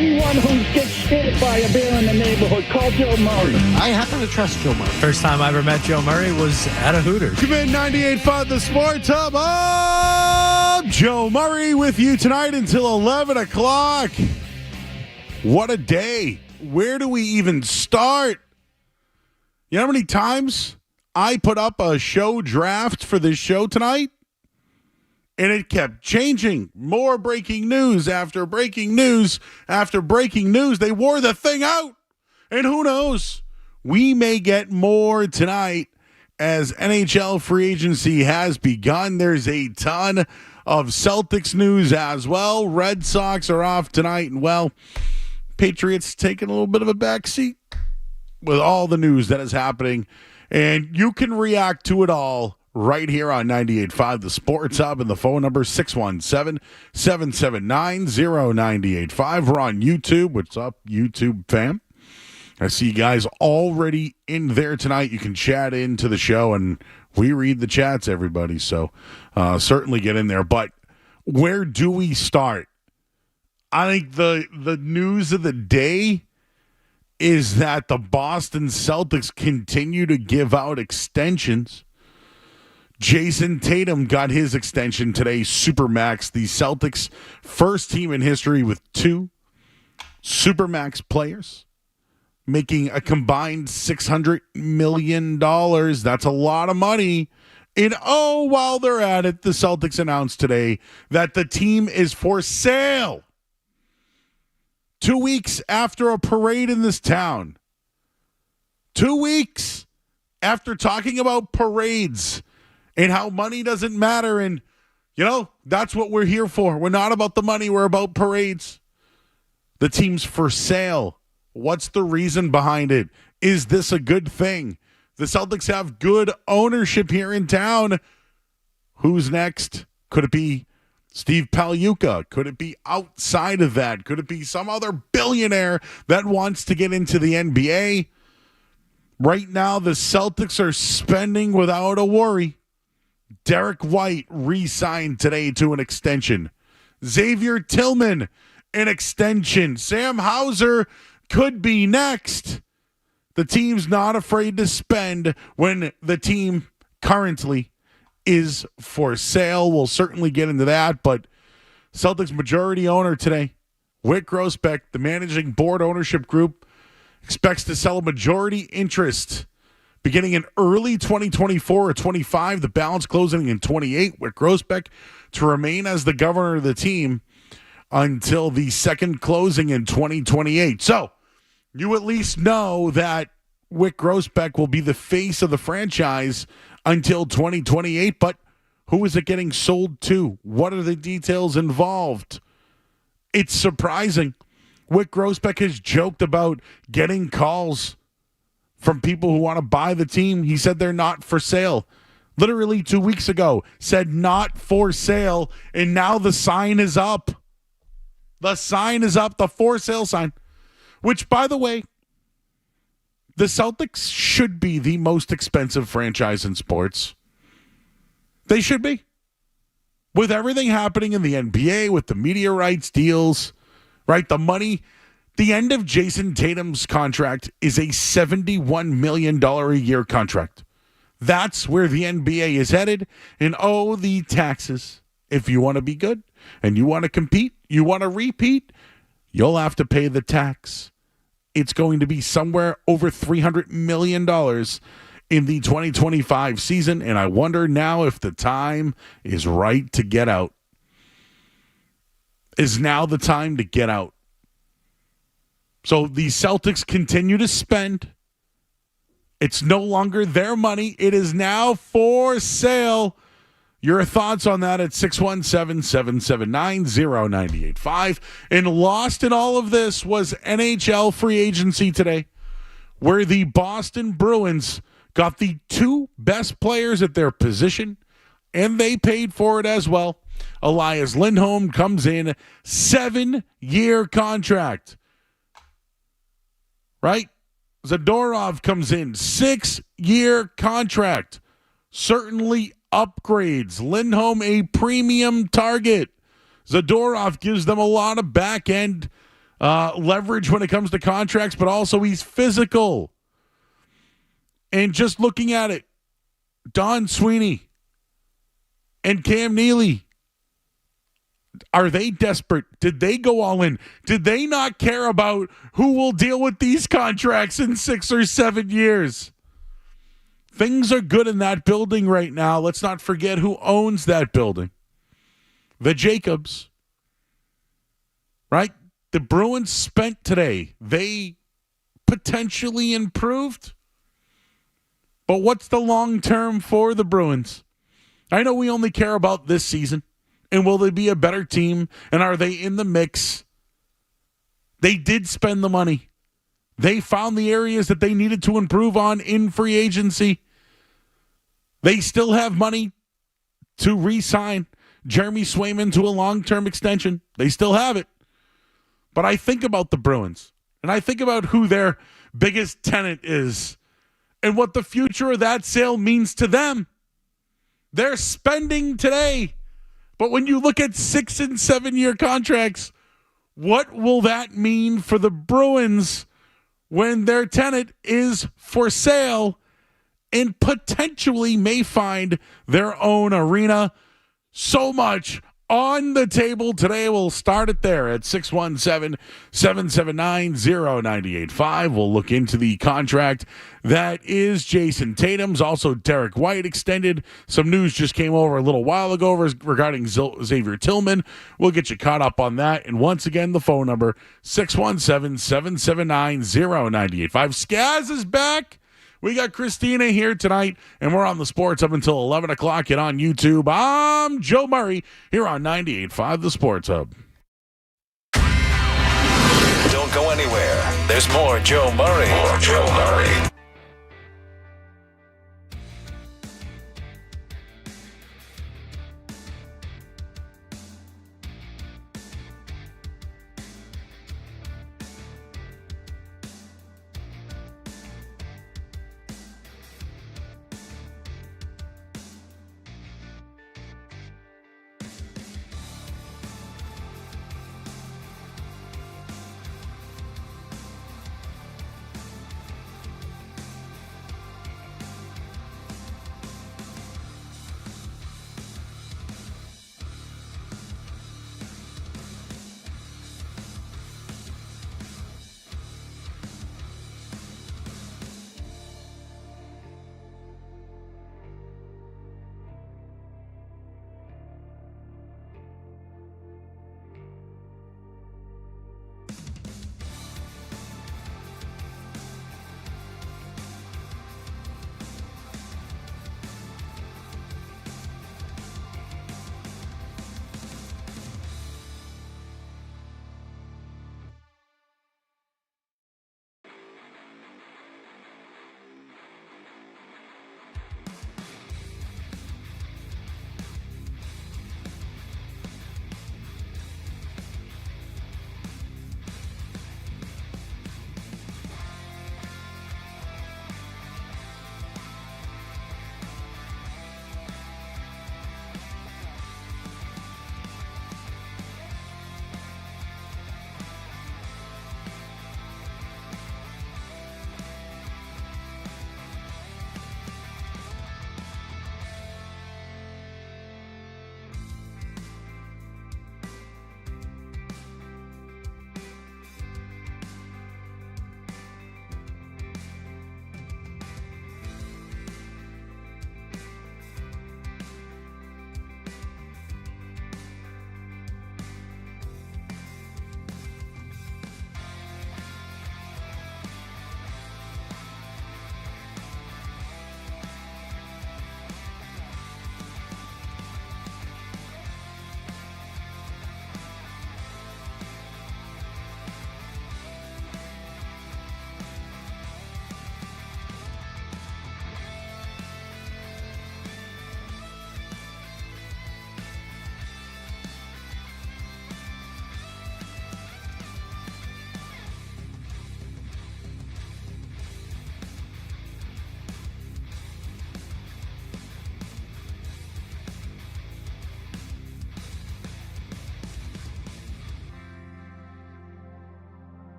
Anyone who gets hit by a bear in the neighborhood, call Joe Murray. I happen to trust Joe Murray. First time I ever met Joe Murray was at a Hooters. Commit 98.5 The Sports Hub. I'm Joe Murray with you tonight until 11 o'clock. What a day. Where do we even start? You know how many times I put up a show draft for this show tonight? And it kept changing. More breaking news after breaking news after breaking news. They wore the thing out. And who knows? We may get more tonight as NHL free agency has begun. There's a ton of Celtics news as well. Red Sox are off tonight. And, well, Patriots taking a little bit of a backseat with all the news that is happening. And you can react to it all right here on 98.5 The Sports Hub, and the phone number 617-779-0985. We're on YouTube. What's up, YouTube fam? I see you guys already in there tonight. You can chat into the show, and we read the chats, everybody. So certainly get in there. But where do we start? I think the news of the day is that the Boston Celtics continue to give out extensions. Jason Tatum got his extension today, Supermax. The Celtics' first team in history with two Supermax players, making a combined $600 million. That's a lot of money. And while they're at it, the Celtics announced today that the team is for sale. 2 weeks after a parade in this town. 2 weeks after talking about parades and how money doesn't matter. And, you know, that's what we're here for. We're not about the money. We're about parades. The team's for sale. What's the reason behind it? Is this a good thing? The Celtics have good ownership here in town. Who's next? Could it be Steve Pagliuca? Could it be outside of that? Could it be some other billionaire that wants to get into the NBA? Right now, the Celtics are spending without a worry. Derek White re-signed today to an extension. Xavier Tillman, an extension. Sam Hauser could be next. The team's not afraid to spend when the team currently is for sale. We'll certainly get into that, but Celtics majority owner today, Whit Grousbeck, the managing board ownership group, expects to sell a majority interest beginning in early 2024 or 25, the balance closing in 28, with Grousbeck to remain as the governor of the team until the second closing in 2028. So you at least know that Whit Grousbeck will be the face of the franchise until 2028, but who is it getting sold to? What are the details involved? It's surprising. Whit Grousbeck has joked about getting calls from people who want to buy the team. He said they're not for sale. Literally 2 weeks ago, said not for sale, and now the sign is up. The sign is up, the for sale sign, which, by the way, the Celtics should be the most expensive franchise in sports. They should be. With everything happening in the NBA, with the media rights deals, right? The money. The end of Jason Tatum's contract is a $71 million a year contract. That's where the NBA is headed. And the taxes. If you want to be good and you want to compete, you want to repeat, you'll have to pay the tax. It's going to be somewhere over $300 million in the 2025 season. And I wonder now if the time is right to get out. Is now the time to get out? So the Celtics continue to spend. It's no longer their money. It is now for sale. Your thoughts on that at 617-779-0985. And lost in all of this was NHL free agency today, where the Boston Bruins got the two best players at their position, and they paid for it as well. Elias Lindholm comes in, 7-year contract. Right? Zadorov comes in, 6-year contract. Certainly upgrades. Lindholm, a premium target. Zadorov gives them a lot of back-end leverage when it comes to contracts, but also he's physical. And just looking at it, Don Sweeney and Cam Neely, are they desperate? Did they go all in? Did they not care about who will deal with these contracts in 6 or 7 years? Things are good in that building right now. Let's not forget who owns that building. The Jacobs. Right? The Bruins spent today. They potentially improved. But what's the long term for the Bruins? I know we only care about this season. And will they be a better team? And are they in the mix? They did spend the money. They found the areas that they needed to improve on in free agency. They still have money to re-sign Jeremy Swayman to a long-term extension. They still have it. But I think about the Bruins, and I think about who their biggest tenant is and what the future of that sale means to them. They're spending today. But when you look at 6 and 7 year contracts, what will that mean for the Bruins when their tenant is for sale and potentially may find their own arena? So much on the table today. We'll start it there at 617-779-0985. We'll look into the contract that is Jason Tatum's. Also, Derek White extended. Some news just came over a little while ago regarding Xavier Tillman. We'll get you caught up on that. And once again, the phone number, 617-779-0985. Skaz is back. We got Christina here tonight, and we're on the sports up until 11 o'clock and on YouTube. I'm Joe Murray here on 98.5 The Sports Hub. Don't go anywhere. There's more Joe Murray. More Joe Murray.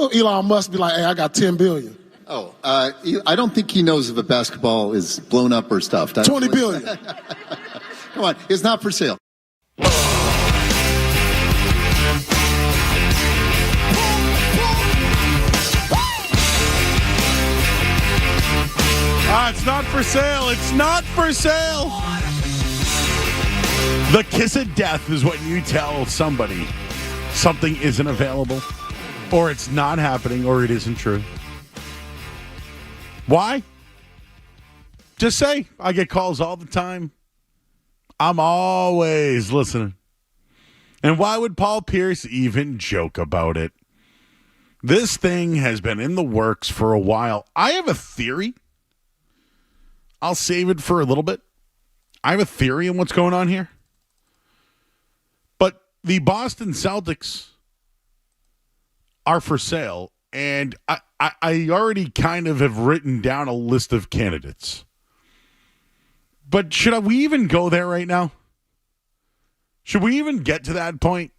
Elon Musk be like, hey, I got $10 billion. I don't think he knows if a basketball is blown up or stuffed. $20 billion. Come on, it's not for sale. It's not for sale. It's not for sale. The kiss of death is when you tell somebody something isn't available, or it's not happening, or it isn't true. Why? Just say, I get calls all the time. I'm always listening. And why would Paul Pierce even joke about it? This thing has been in the works for a while. I have a theory. I'll save it for a little bit. I have a theory on what's going on here. But the Boston Celtics are for sale, and I already kind of have written down a list of candidates. But should we even go there right now? Should we even get to that point?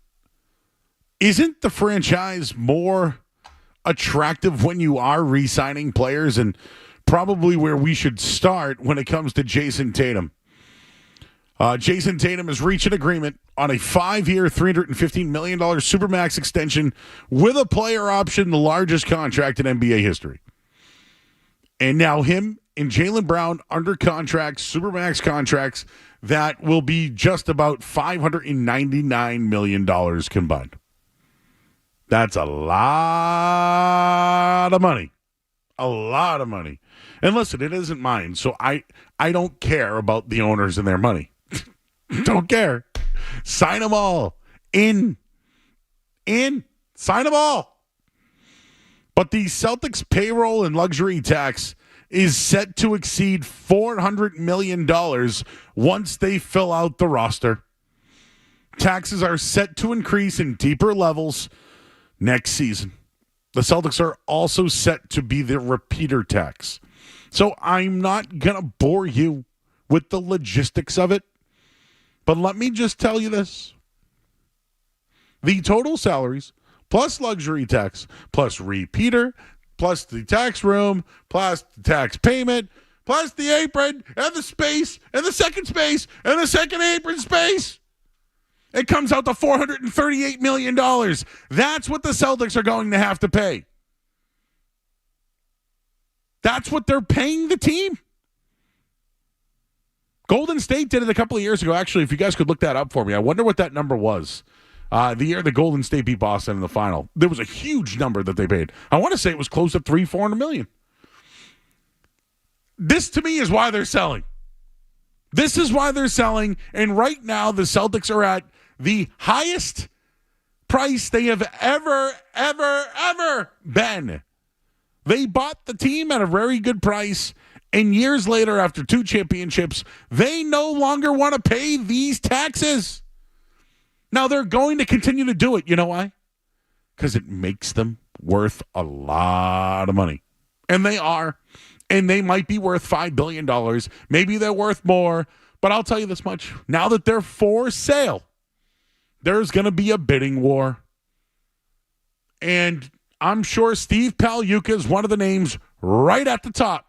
Isn't the franchise more attractive when you are re-signing players, and probably where we should start when it comes to Jason Tatum? Jason Tatum has reached an agreement on a 5-year, $315 million Supermax extension with a player option, the largest contract in NBA history. And now him and Jaylen Brown under contracts, Supermax contracts, that will be just about $599 million combined. That's a lot of money. A lot of money. And listen, it isn't mine, so I don't care about the owners and their money. Don't care. Sign them all. In. Sign them all. But the Celtics payroll and luxury tax is set to exceed $400 million once they fill out the roster. Taxes are set to increase in deeper levels next season. The Celtics are also set to be the repeater tax. So I'm not going to bore you with the logistics of it. But let me just tell you this. The total salaries, plus luxury tax, plus repeater, plus the tax room, plus the tax payment, plus the apron, and the space, and the second space, and the second apron space. It comes out to $438 million. That's what the Celtics are going to have to pay. That's what they're paying the team. Golden State did it a couple of years ago. Actually, if you guys could look that up for me, I wonder what that number was. The year the Golden State beat Boston in the final. There was a huge number that they paid. I want to say it was close to $400 million. This, to me, is why they're selling. This is why they're selling. And right now, the Celtics are at the highest price they have ever been. They bought the team at a very good price. And years later, after 2 championships, they no longer want to pay these taxes. Now, they're going to continue to do it. You know why? Because it makes them worth a lot of money. And they are. And they might be worth $5 billion. Maybe they're worth more. But I'll tell you this much. Now that they're for sale, there's going to be a bidding war. And I'm sure Steve Pagliuca is one of the names right at the top.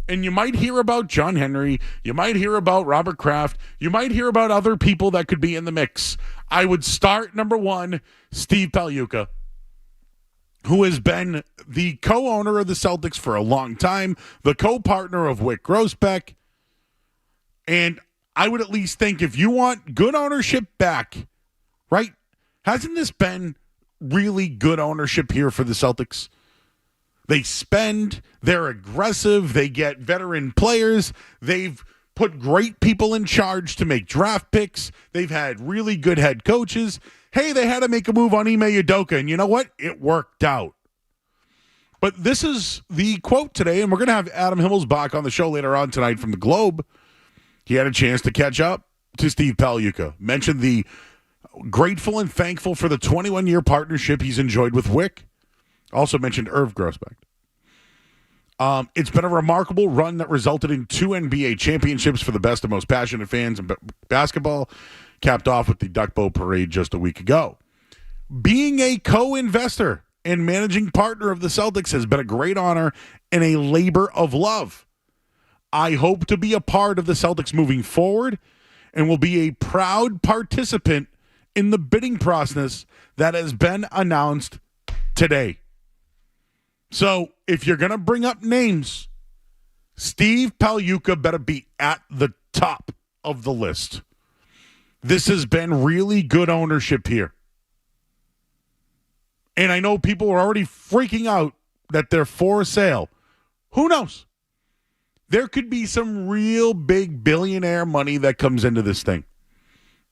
And you might hear about John Henry. You might hear about Robert Kraft. You might hear about other people that could be in the mix. I would start, number one, Steve Pagliuca, who has been the co-owner of the Celtics for a long time, the co-partner of Wyc Grousbeck. And I would at least think if you want good ownership back, right? Hasn't this been really good ownership here for the Celtics? They spend, they're aggressive, they get veteran players, they've put great people in charge to make draft picks, they've had really good head coaches. Hey, they had to make a move on Ime Udoka, and you know what? It worked out. But this is the quote today, and we're going to have Adam Himmelsbach on the show later on tonight from the Globe. He had a chance to catch up to Steve Pagliuca, mentioned the grateful and thankful for the 21-year partnership he's enjoyed with Wyc. Also mentioned Irv Grousbeck. It's been a remarkable run that resulted in 2 NBA championships for the best and most passionate fans in basketball, capped off with the Duck Boat Parade just a week ago. Being a co-investor and managing partner of the Celtics has been a great honor and a labor of love. I hope to be a part of the Celtics moving forward and will be a proud participant in the bidding process that has been announced today. So if you're going to bring up names, Steve Pagliuca better be at the top of the list. This has been really good ownership here. And I know people are already freaking out that they're for sale. Who knows? There could be some real big billionaire money that comes into this thing.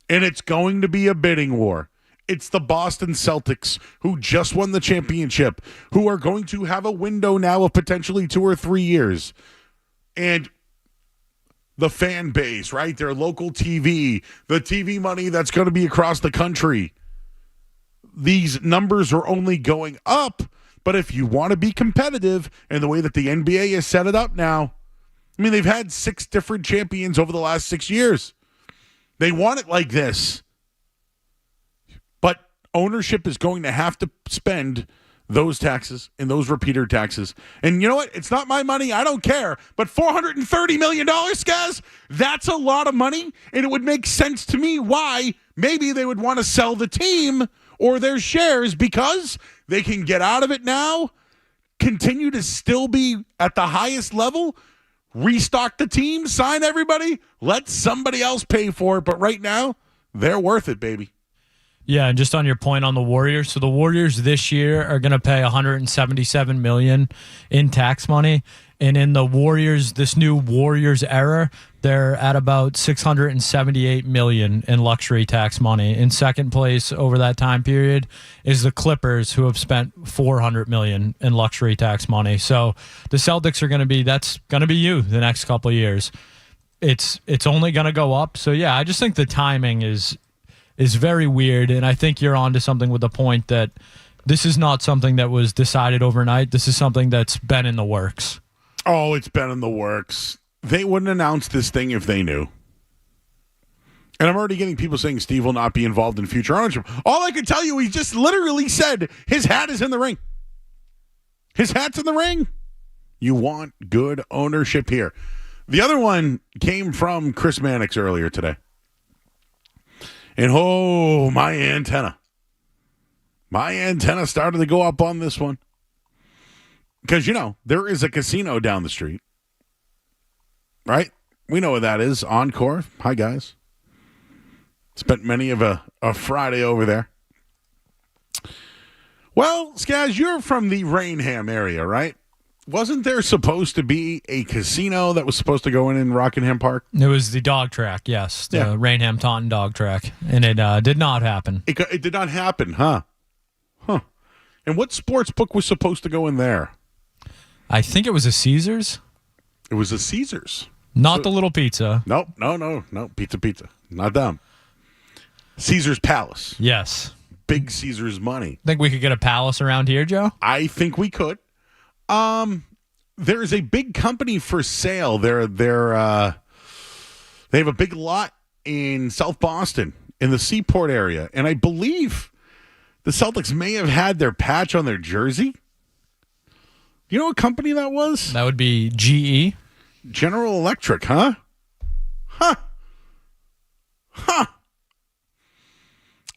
And it's going to be a bidding war. It's the Boston Celtics, who just won the championship, who are going to have a window now of potentially 2 or 3 years. And the fan base, right? Their local TV, the TV money that's going to be across the country. These numbers are only going up, but if you want to be competitive, and the way that the NBA has set it up now, I mean, they've had 6 different champions over the last 6 years. They want it like this. But ownership is going to have to spend those taxes and those repeater taxes. And you know what? It's not my money. I don't care. But $430 million, guys, that's a lot of money. And it would make sense to me why maybe they would want to sell the team or their shares, because they can get out of it now, continue to still be at the highest level, restock the team, sign everybody, let somebody else pay for it. But right now, they're worth it, baby. Yeah, and just on your point on the Warriors, so the Warriors this year are going to pay $177 million in tax money, and in the Warriors, this new Warriors era, they're at about $678 million in luxury tax money. In second place over that time period is the Clippers, who have spent $400 million in luxury tax money. So the Celtics are going to be, that's going to be you the next couple of years. It's only going to go up. So yeah, I just think the timing is very weird, and I think you're onto something with the point that this is not something that was decided overnight. This is something that's been in the works. Oh, it's been in the works. They wouldn't announce this thing if they knew. And I'm already getting people saying Steve will not be involved in future ownership. All I can tell you, he just literally said his hat is in the ring. His hat's in the ring. You want good ownership here. The other one came from Chris Mannix earlier today. And oh, my antenna started to go up on this one. Because, you know, there is a casino down the street. Right? We know what that is. Encore. Hi, guys. Spent many of a Friday over there. Well, Skaz, you're from the Rainham area, right? Wasn't there supposed to be a casino that was supposed to go in Rockingham Park? It was the dog track, yes. The Rainham Taunton dog track. And it did not happen. It did not happen, huh? Huh. And what sports book was supposed to go in there? I think it was a Caesars. It was a Caesars. Not the Little Pizza. Nope. No. Pizza. Not them. Caesars Palace. Yes. Big Caesars money. Think we could get a palace around here, Joe? I think we could. There is a big company for sale. They have a big lot in South Boston in the Seaport area, and I believe the Celtics may have had their patch on their jersey. You know what company that was? That would be GE. General Electric, huh? Huh.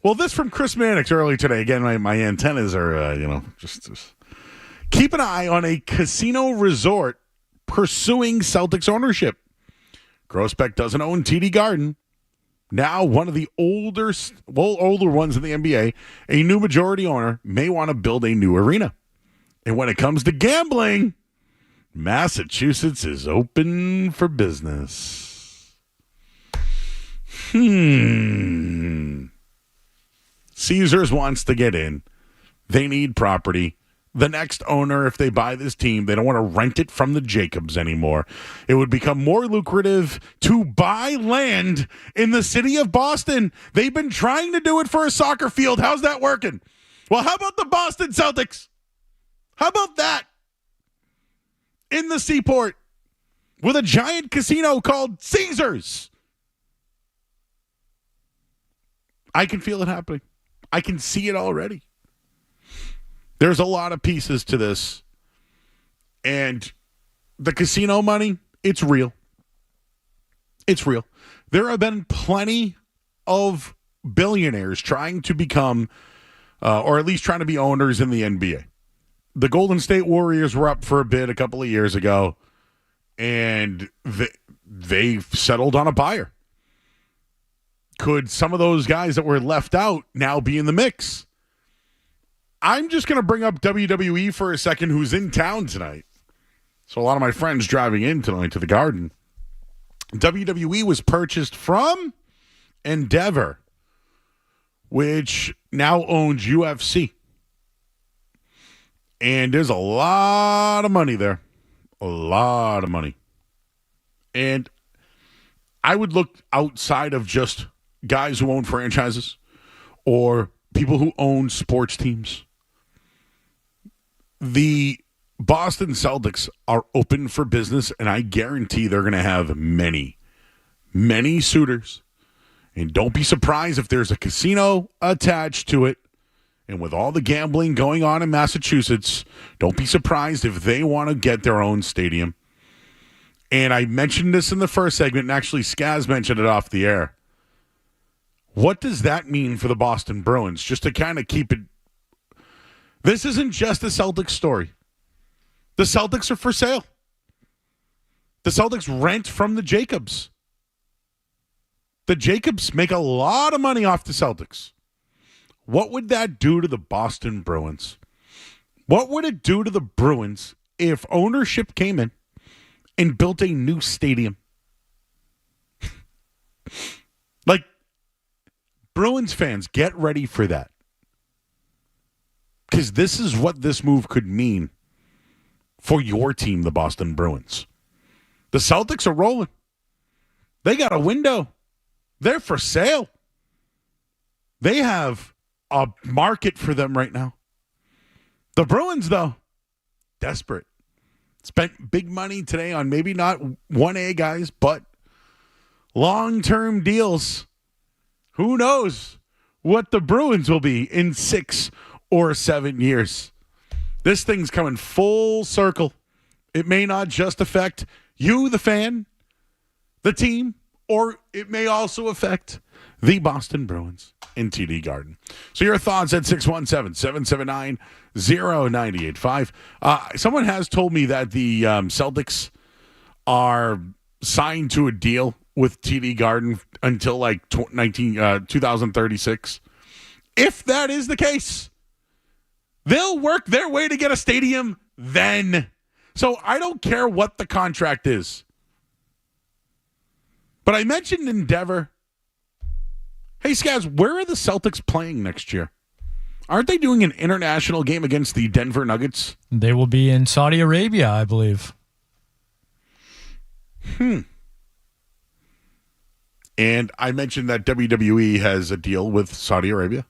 Well, this from Chris Mannix earlier today. Again, my antennas are, just keep an eye on a casino resort pursuing Celtics ownership. Groesbeck doesn't own TD Garden. Now, one of the older ones in the NBA, a new majority owner may want to build a new arena. And when it comes to gambling, Massachusetts is open for business. Caesars wants to get in. They need property. The next owner, if they buy this team, they don't want to rent it from the Jacobs anymore. It would become more lucrative to buy land in the city of Boston. They've been trying to do it for a soccer field. How's that working? Well, how about the Boston Celtics? How about that? In the Seaport with a giant casino called Caesars. I can feel it happening. I can see it already. There's a lot of pieces to this. And the casino money, it's real. It's real. There have been plenty of billionaires trying to become, or at least trying to be owners in the NBA. The Golden State Warriors were up for a bid a couple of years ago, and they settled on a buyer. Could some of those guys that were left out now be in the mix? I'm just going to bring up WWE for a second, who's in town tonight. So a lot of my friends driving in tonight to the Garden. WWE was purchased from Endeavor, which now owns UFC. And there's a lot of money there. A lot of money. And I would look outside of just guys who own franchises or people who own sports teams. The Boston Celtics are open for business, and I guarantee they're going to have many, many suitors. And don't be surprised if there's a casino attached to it. And with all the gambling going on in Massachusetts, don't be surprised if they want to get their own stadium. And I mentioned this in the first segment, and actually Skaz mentioned it off the air. What does that mean for the Boston Bruins? Just to kind of keep it. This isn't just a Celtics story. The Celtics are for sale. The Celtics rent from the Jacobs. The Jacobs make a lot of money off the Celtics. What would that do to the Boston Bruins? What would it do to the Bruins if ownership came in and built a new stadium? Like, Bruins fans, get ready for that. Because this is what this move could mean for your team, the Boston Bruins. The Celtics are rolling. They got a window. They're for sale. They have a market for them right now. The Bruins, though, desperate. Spent big money today on maybe not 1A guys, but long-term deals. Who knows what the Bruins will be in 6 or 7 years. This thing's coming full circle. It may not just affect you, the fan, the team, or it may also affect the Boston Bruins in TD Garden. So your thoughts at 617-779-0985. Someone has told me that the Celtics are signed to a deal with TD Garden until like 2036. If that is the case, they'll work their way to get a stadium then. So I don't care what the contract is. But I mentioned Endeavor. Hey, Skaz, where are the Celtics playing next year? Aren't they doing an international game against the Denver Nuggets? They will be in Saudi Arabia, I believe. And I mentioned that WWE has a deal with Saudi Arabia.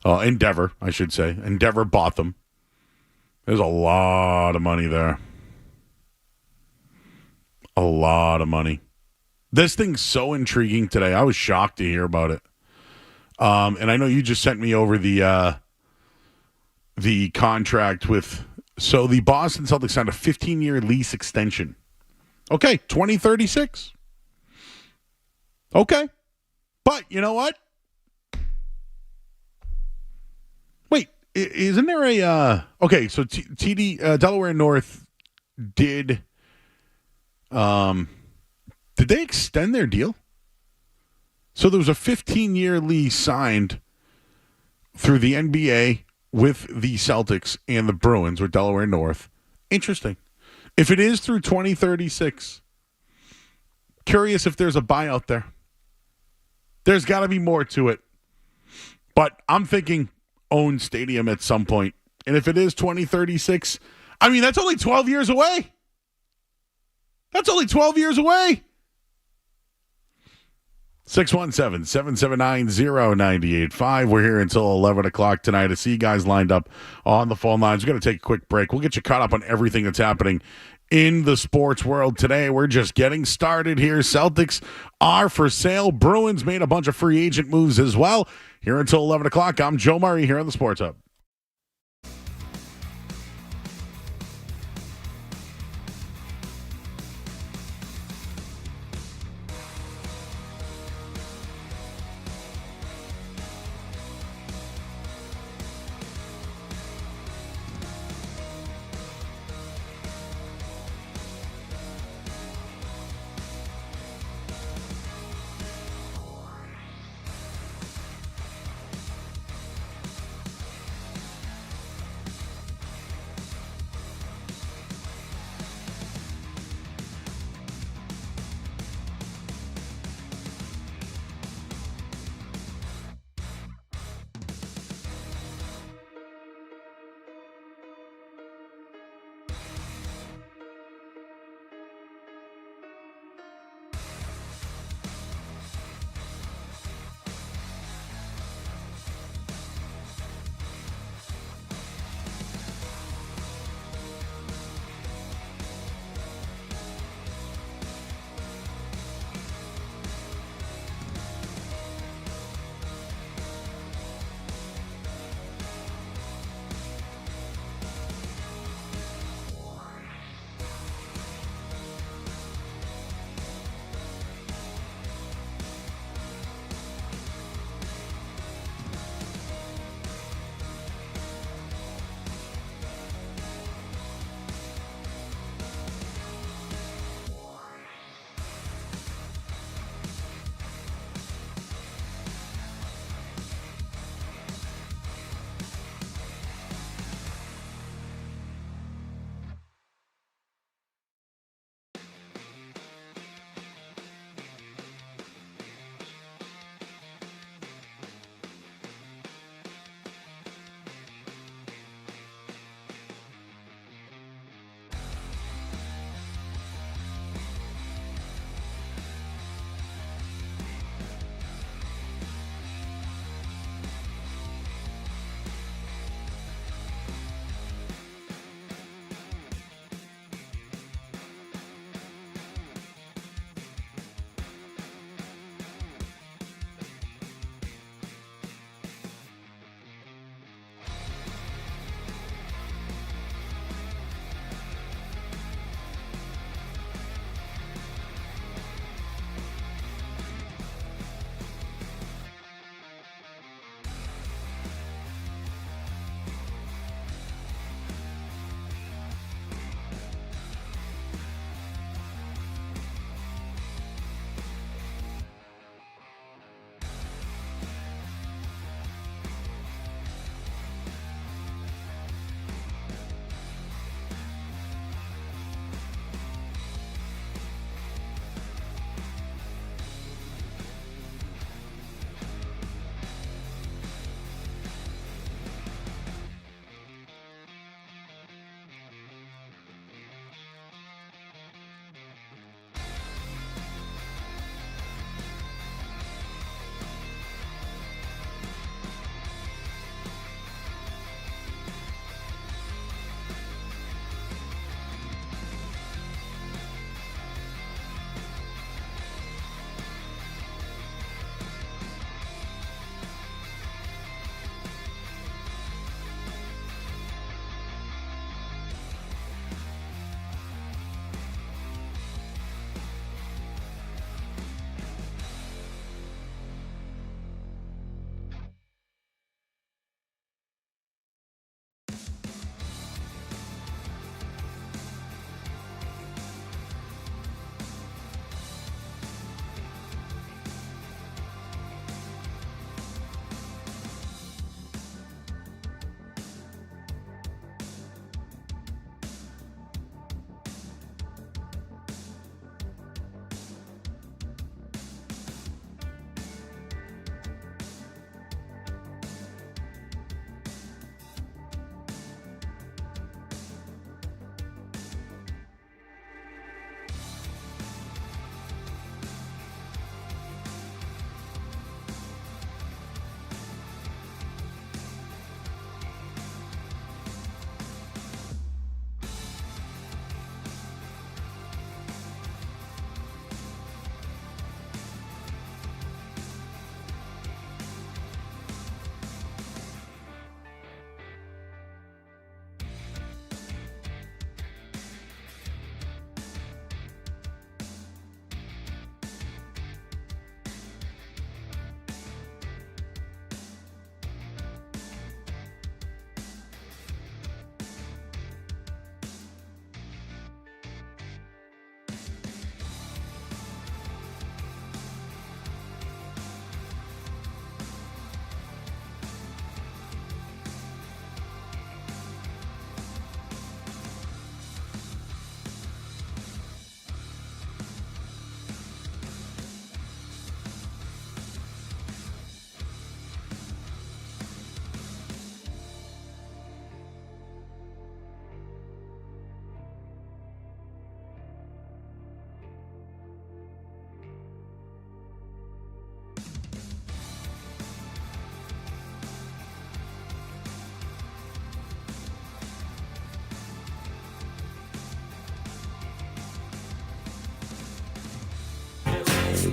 Endeavor, I should say. Endeavor bought them. There's a lot of money there. A lot of money. This thing's so intriguing today. I was shocked to hear about it. And I know you just sent me over the contract with. So the Boston Celtics signed a 15-year lease extension. Okay, 2036. Okay, but you know what? Wait, isn't there a? Okay, so TD Delaware North did. Did they extend their deal? So there was a 15-year lease signed through the NBA with the Celtics and the Bruins with Delaware North. Interesting. If it is through 2036, curious if there's a buyout there. There's got to be more to it. But I'm thinking own stadium at some point. And if it is 2036, I mean, that's only 12 years away. That's only 12 years away. 617-779-0985. We're here until 11 o'clock tonight. I see you guys lined up on the phone lines. We're going to take a quick break. We'll get you caught up on everything that's happening in the sports world today. We're just getting started here. Celtics are for sale. Bruins made a bunch of free agent moves as well. Here until 11 o'clock, I'm Joe Murray here on the Sports Hub.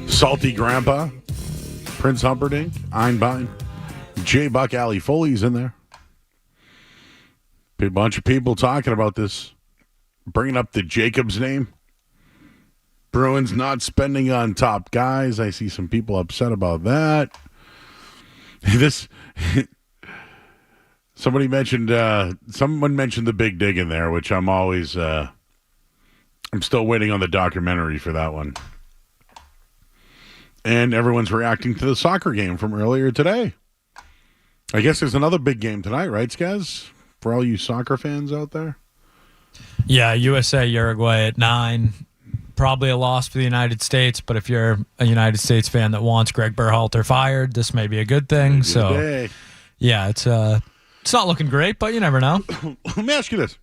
Salty Grandpa, Prince Humperdinck, Einbein, J. Buck, Ali Foley's in there. A bunch of people talking about this, bringing up the Jacobs name. Bruins not spending on top guys. I see some people upset about that. Someone mentioned the Big Dig in there, which I'm always, I'm still waiting on the documentary for that one. And everyone's reacting to the soccer game from earlier today. I guess there's another big game tonight, right, Skaz? For all you soccer fans out there? Yeah, USA, Uruguay at 9. Probably a loss for the United States, but if you're a United States fan that wants Greg Berhalter fired, this may be a good thing. Yeah, it's not looking great, but you never know. Let me ask you this.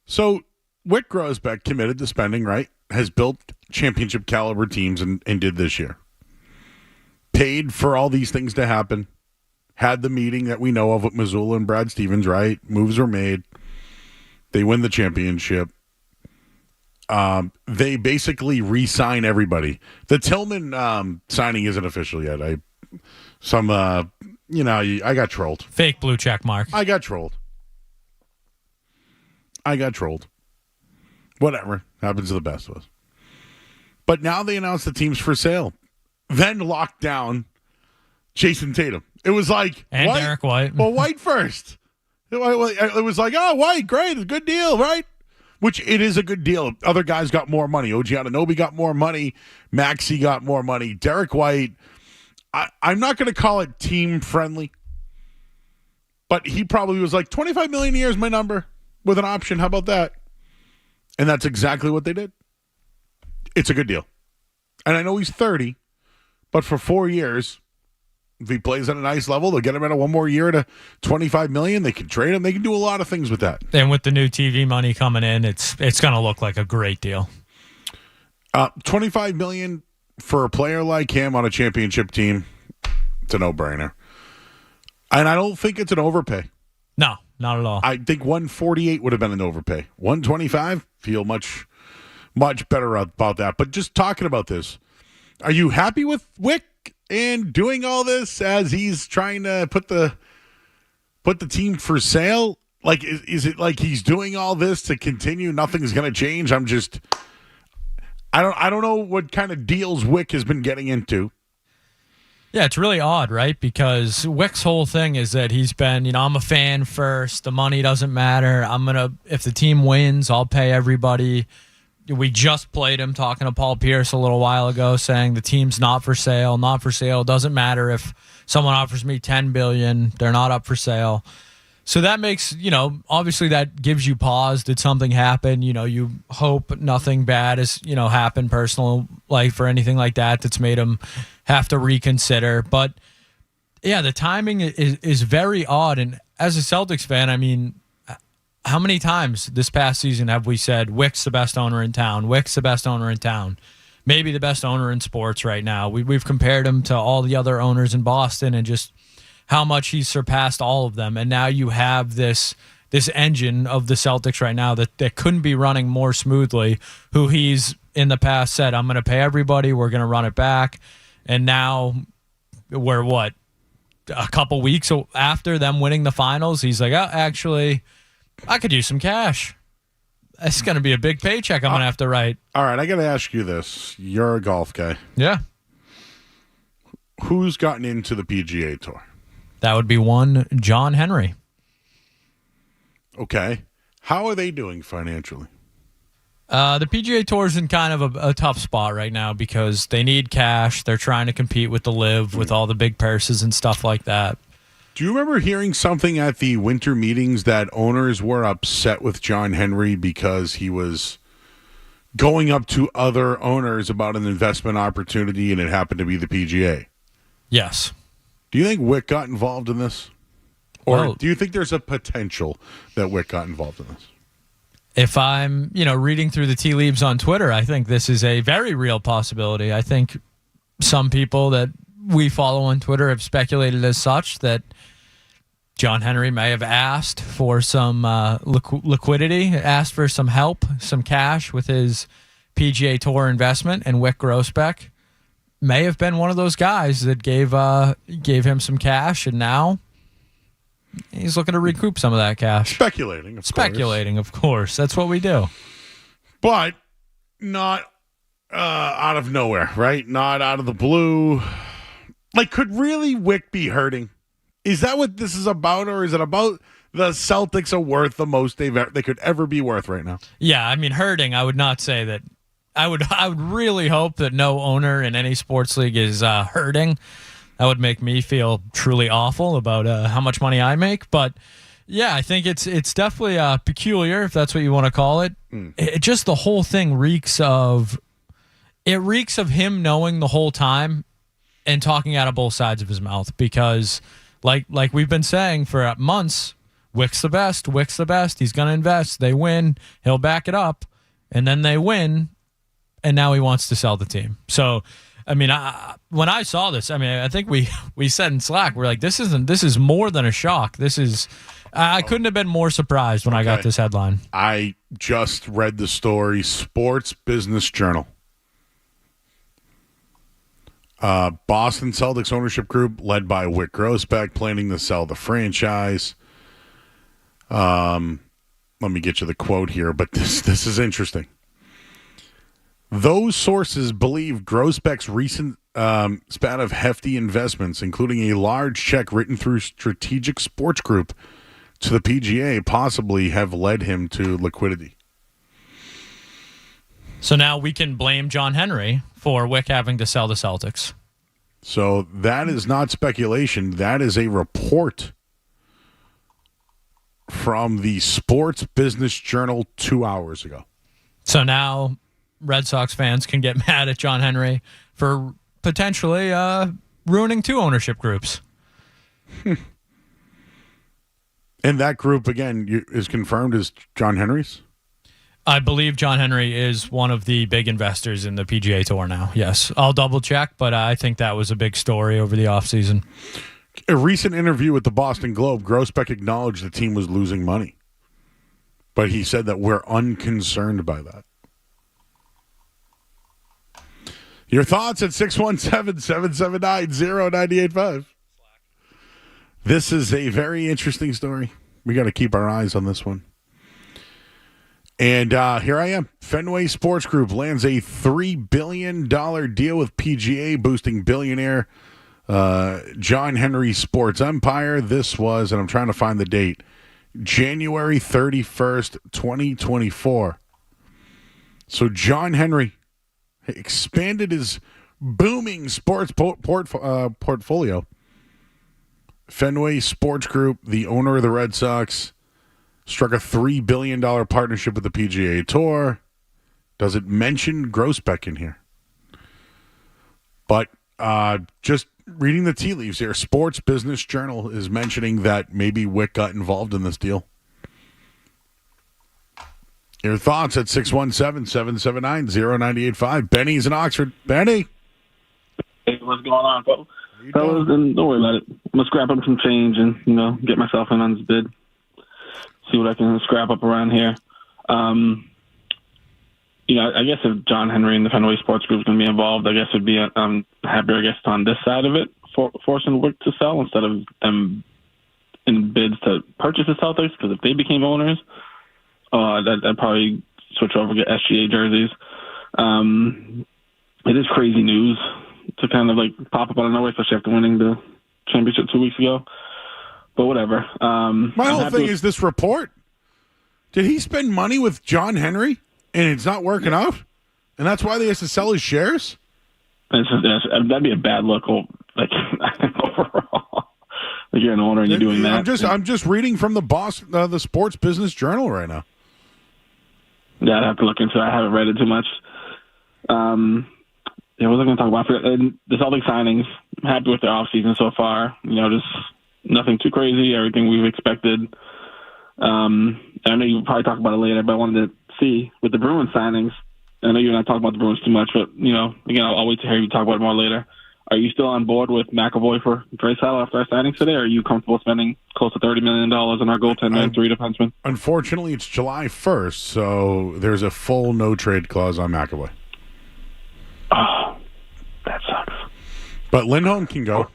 So, Wick Grosbeck committed to spending, right? Has built championship caliber teams and did this year. Paid for all these things to happen. Had the meeting that we know of with Missoula and Brad Stevens, right? Moves were made. They win the championship. They basically re-sign everybody. The Tillman signing isn't official yet. I got trolled. Fake blue check mark. I got trolled. Whatever. Happens to the best of us. But now they announced the teams for sale. Then locked down Jason Tatum. It was like... And White, Derek White. Well, White first. It was like, oh, White, great. A good deal, right? Which it is a good deal. Other guys got more money. OG Anunoby got more money. Maxey got more money. Derek White... I'm not going to call it team-friendly, but he probably was like, $25 million a year is my number with an option. How about that? And that's exactly what they did. It's a good deal. And I know he's 30, but for 4 years, if he plays at a nice level, they'll get him at a one more year at a $25 million. They can trade him. They can do a lot of things with that. And with the new TV money coming in, it's going to look like a great deal. $25 million for a player like him on a championship team, it's a no-brainer. And I don't think it's an overpay. No, not at all. I think 148 would have been an overpay. 125, feel much better about that. But just talking about this, are you happy with Wick and doing all this as he's trying to put the team for sale? Like, is it like he's doing all this to continue? Nothing's going to change. I don't know what kind of deals Wick has been getting into. Yeah, it's really odd, right? Because Wick's whole thing is that he's been, I'm a fan first. The money doesn't matter. If the team wins, I'll pay everybody. We just played him talking to Paul Pierce a little while ago saying the team's not for sale. Doesn't matter if someone offers me $10 billion. They're not up for sale. So that makes, obviously that gives you pause. Did something happen? You hope nothing bad has, happened personal, like for anything like that that's made him have to reconsider. But yeah, the timing is very odd. And as a Celtics fan, I mean, how many times this past season have we said Wick's the best owner in town? Wick's the best owner in town. Maybe the best owner in sports right now. We've compared him to all the other owners in Boston and just how much he's surpassed all of them. And now you have this engine of the Celtics right now that couldn't be running more smoothly, who he's in the past said, I'm going to pay everybody, we're going to run it back. And now we're a couple weeks after them winning the finals, he's like, oh, actually, I could use some cash. It's going to be a big paycheck I'm going to have to write. All right, I got to ask you this. You're a golf guy. Yeah. Who's gotten into the PGA Tour? That would be one John Henry. Okay. How are they doing financially? The PGA Tour is in kind of a tough spot right now because they need cash. They're trying to compete with the LIV, with all the big purses and stuff like that. Do you remember hearing something at the winter meetings that owners were upset with John Henry because he was going up to other owners about an investment opportunity and it happened to be the PGA? Yes. Do you think Wick got involved in this? Or do you think there's a potential that Wick got involved in this? If I'm, reading through the tea leaves on Twitter, I think this is a very real possibility. I think some people that we follow on Twitter have speculated as such that John Henry may have asked for some liquidity, asked for some help, some cash with his PGA Tour investment, and Wick Grosbeck may have been one of those guys that gave him some cash, and now he's looking to recoup some of that cash. Speculating, Of course. That's what we do. But not out of nowhere, right? Not out of the blue. Like, could really Wick be hurting? Is that what this is about, or is it about the Celtics are worth the most they could ever be worth right now? Yeah, I mean, hurting, I would not say that. I would really hope that no owner in any sports league is hurting. That would make me feel truly awful about how much money I make. But yeah, I think it's definitely peculiar, if that's what you want to call it. It just, the whole thing reeks of him knowing the whole time and talking out of both sides of his mouth, because like we've been saying for months, Wick's the best. He's going to invest. They win. He'll back it up. And then they win. And now he wants to sell the team. So, I mean, when I saw this, I mean, I think we said in Slack, we're like, this is more than a shock. This is, I couldn't have been more surprised when I got this headline. I just read the story, Sports Business Journal. Boston Celtics ownership group led by Wick Grousbeck planning to sell the franchise. Let me get you the quote here, but this is interesting. Those sources believe Grousbeck's recent spat of hefty investments, including a large check written through Strategic Sports Group to the PGA, possibly have led him to liquidity. So now we can blame John Henry for Wick having to sell the Celtics. So that is not speculation. That is a report from the Sports Business Journal 2 hours ago. So now Red Sox fans can get mad at John Henry for potentially ruining two ownership groups. And that group, again, is confirmed as John Henry's? I believe John Henry is one of the big investors in the PGA Tour now. Yes, I'll double check, but I think that was a big story over the offseason. A recent interview with the Boston Globe, Grousbeck acknowledged the team was losing money. But he said that we're unconcerned by that. Your thoughts at 617-779-0985. This is a very interesting story. We got to keep our eyes on this one. And here I am. Fenway Sports Group lands a $3 billion deal with PGA, boosting billionaire John Henry Sports Empire. This was, and I'm trying to find the date, January 31st, 2024. So John Henry expanded his booming sports portfolio. Fenway Sports Group, the owner of the Red Sox, struck a $3 billion partnership with the PGA Tour. Does it mention Grousbeck in here? But just reading the tea leaves here, Sports Business Journal is mentioning that maybe Wick got involved in this deal. Your thoughts at 617-779-0985. Benny's in Oxford. Benny. Hey, what's going on, fellas? Don't worry about it. I'm going to scrap up some change and, get myself in on this bid. See what I can scrap up around here. I guess if John Henry and the Fenway Sports Group is going to be involved, I guess it'd be happier, on this side of it, forcing Wick to sell instead of them in bids to purchase the Celtics, because if they became owners, I'd probably switch over to get SGA jerseys. It is crazy news to kind of pop up out of nowhere, especially after winning the championship 2 weeks ago. But whatever. My whole thing is this report. Did he spend money with John Henry and it's not working out? And that's why they has to sell his shares? That'd be a bad look. Overall. You're an owner and you're doing that. I'm just reading from the Sports Business Journal right now. Yeah, I'd have to look into it. I haven't read it too much. What was I going to talk about? The Celtics signings, I'm happy with their offseason so far. Just nothing too crazy, everything we've expected. I know you probably talk about it later, but I wanted to see with the Bruins signings. I know you're not talking about the Bruins too much, but, again, I'll wait to hear you talk about it more later. Are you still on board with McAvoy for Draisaitl after our signings today, or are you comfortable spending close to $30 million on our goaltender and three defensemen? Unfortunately, it's July 1st, so there's a full no-trade clause on McAvoy. Oh, that sucks. But Lindholm can go.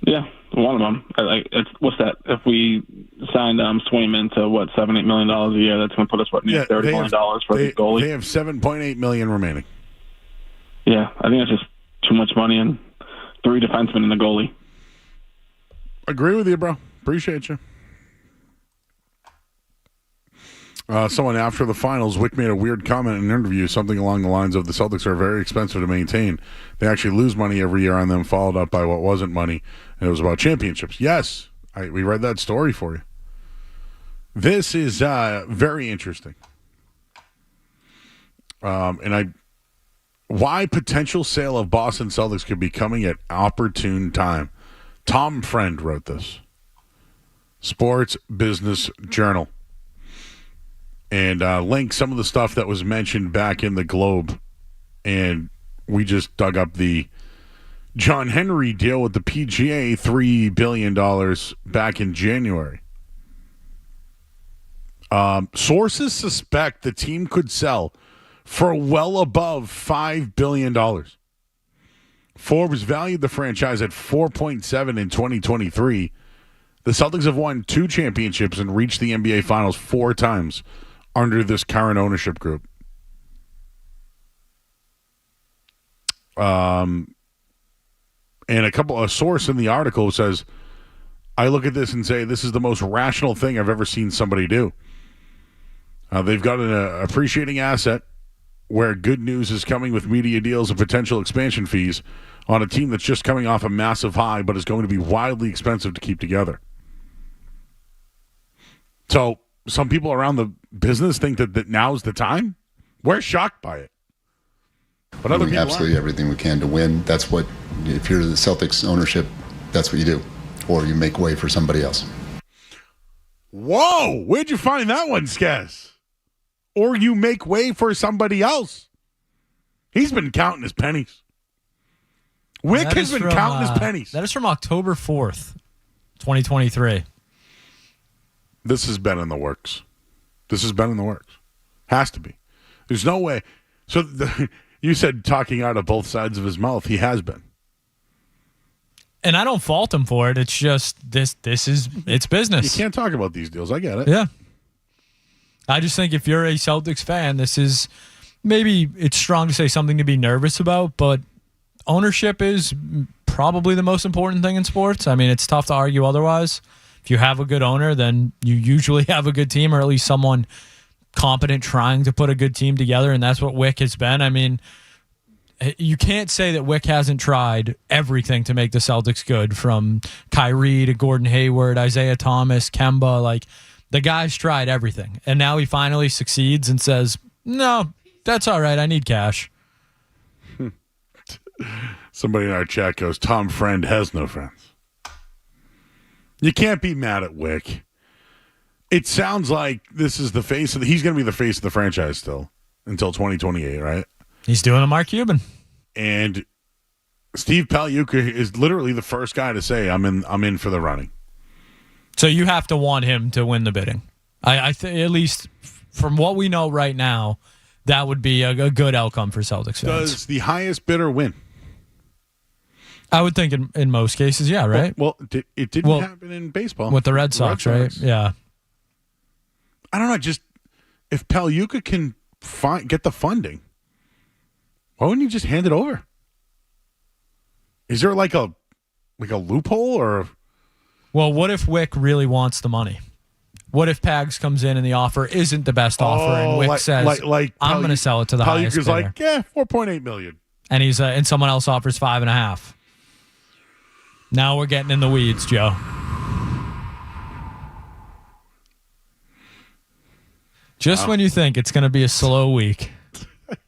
Yeah, one of them. What's that? If we signed Swayman to $7-8 million a year, that's going to put us near $30 million for the goalie. They have $7.8 million remaining. Yeah, I think that's just too much money and 3 defensemen and the goalie. Agree with you, bro. Appreciate you. Someone after the finals, Wick made a weird comment in an interview, something along the lines of the Celtics are very expensive to maintain. They actually lose money every year on them, followed up by what wasn't money, and it was about championships. Yes, we read that story for you. This is very interesting. Why potential sale of Boston Celtics could be coming at opportune time. Tom Friend wrote this. Sports Business Journal. And link some of the stuff that was mentioned back in the Globe. And we just dug up the John Henry deal with the PGA, $3 billion back in January. Sources suspect the team could sell for well above $5 billion. Forbes valued the franchise at $4.7 in 2023. The Celtics have won 2 championships and reached the NBA Finals 4 times under this current ownership group. And a source in the article says, I look at this and say, this is the most rational thing I've ever seen somebody do. They've got an appreciating asset where good news is coming with media deals and potential expansion fees on a team that's just coming off a massive high, but is going to be wildly expensive to keep together. So some people around the business think that now's the time. We're shocked by it. But other people absolutely everything we can to win. That's what, if you're the Celtics ownership, that's what you do. Or you make way for somebody else. Whoa! Where'd you find that one, Skess? Or you make way for somebody else. He's been counting his pennies. Wick has been counting his pennies. That is from October 4th, 2023. This has been in the works. Has to be. There's no way. So you said talking out of both sides of his mouth. He has been. And I don't fault him for it. It's just it's business. You can't talk about these deals. I get it. Yeah. I just think if you're a Celtics fan, this is maybe it's strong to say something to be nervous about, but ownership is probably the most important thing in sports. I mean, it's tough to argue otherwise. If you have a good owner, then you usually have a good team, or at least someone competent trying to put a good team together, and that's what Wick has been. I mean, you can't say that Wick hasn't tried everything to make the Celtics good, from Kyrie to Gordon Hayward, Isaiah Thomas, Kemba. Like, the guy's tried everything, and now he finally succeeds and says, no, that's all right, I need cash. Somebody in our chat goes, Tom Friend has no friends. You can't be mad at Wick. It sounds like this is the face of he's going to be the face of the franchise still until 2028, right? He's doing a Mark Cuban. And Steve Pagliuca is literally the first guy to say, I'm in for the running. So you have to want him to win the bidding. I think, at least from what we know right now, that would be a good outcome for Celtics fans. Does the highest bidder win? I would think in most cases, yeah, right? Well, it didn't happen in baseball. With the Red Sox, right? Yeah. I don't know, just if Pagliuca can get the funding, why wouldn't you just hand it over? Is there like a loophole or? Well, what if Wick really wants the money? What if Pags comes in and the offer isn't the best offer, and Wick says, "I'm going to sell it to the highest bidder"? Like, yeah, $4.8 million, and he's and someone else offers $5.5. Now we're getting in the weeds, Joe. Just when you think it's going to be a slow week. I'm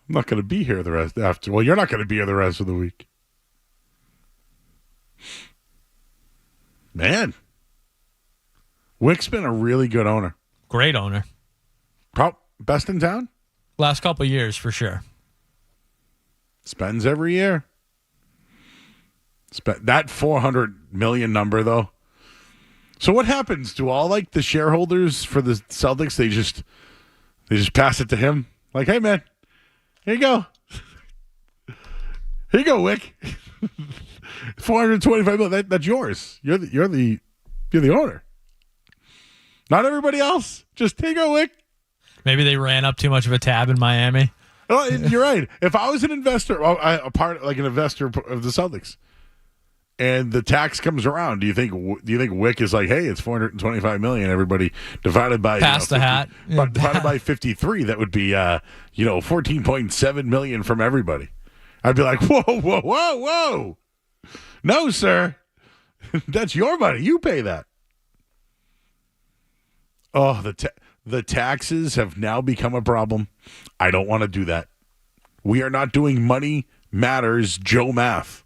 not going to be here the rest after. Well, you're not going to be here the rest of the week. Man. Wick's been a really good owner. Great owner. Best in town? Last couple of years, for sure. Spends every year. That $400 million number, though. So what happens? Do all like the shareholders for the Celtics, they just pass it to him? Like, hey man, here you go. Here you go, Wick. $425 million. That's yours. You're the owner. Not everybody else. Just here you go, Wick. Maybe they ran up too much of a tab in Miami. Well, you're right. If I was an investor, an investor of the Celtics, and the tax comes around, do you think Wick is like, hey, it's $425 million? Everybody divided by pass the 50, hat, divided by 53. That would be $14.7 million from everybody. I'd be like, whoa. No, sir. That's your money. You pay that. Oh, the taxes have now become a problem. I don't want to do that. We are not doing money matters Joe math.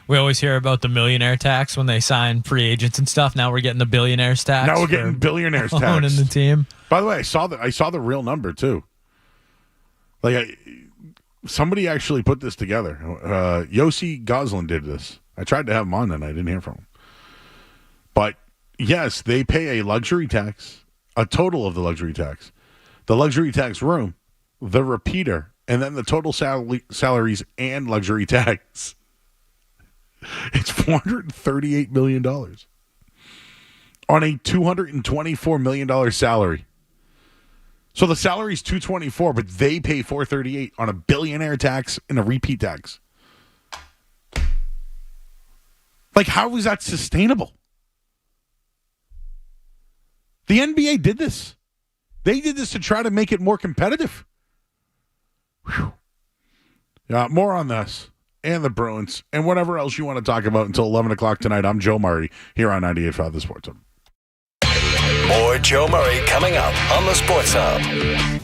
We always hear about the millionaire tax when they sign free agents and stuff. Now we're getting the billionaires tax. Now we're getting billionaires tax. Owning the team. By the way, I saw the real number too. Somebody actually put this together. Yossi Goslin did this. I tried to have him on and I didn't hear from him. But yes, they pay a luxury tax, a total of the luxury tax, the luxury tax room, the repeater, and then the total salaries and luxury tax. It's $438 million on a $224 million salary. So the salary is $224, but they pay $438 on a billionaire tax and a repeat tax. How is that sustainable? The NBA did this. They did this to try to make it more competitive. Whew. More on this and the Bruins and whatever else you want to talk about until 11 o'clock tonight. I'm Joe Murray here on 98.5 The Sports Hub. More Joe Murray coming up on the Sports Hub.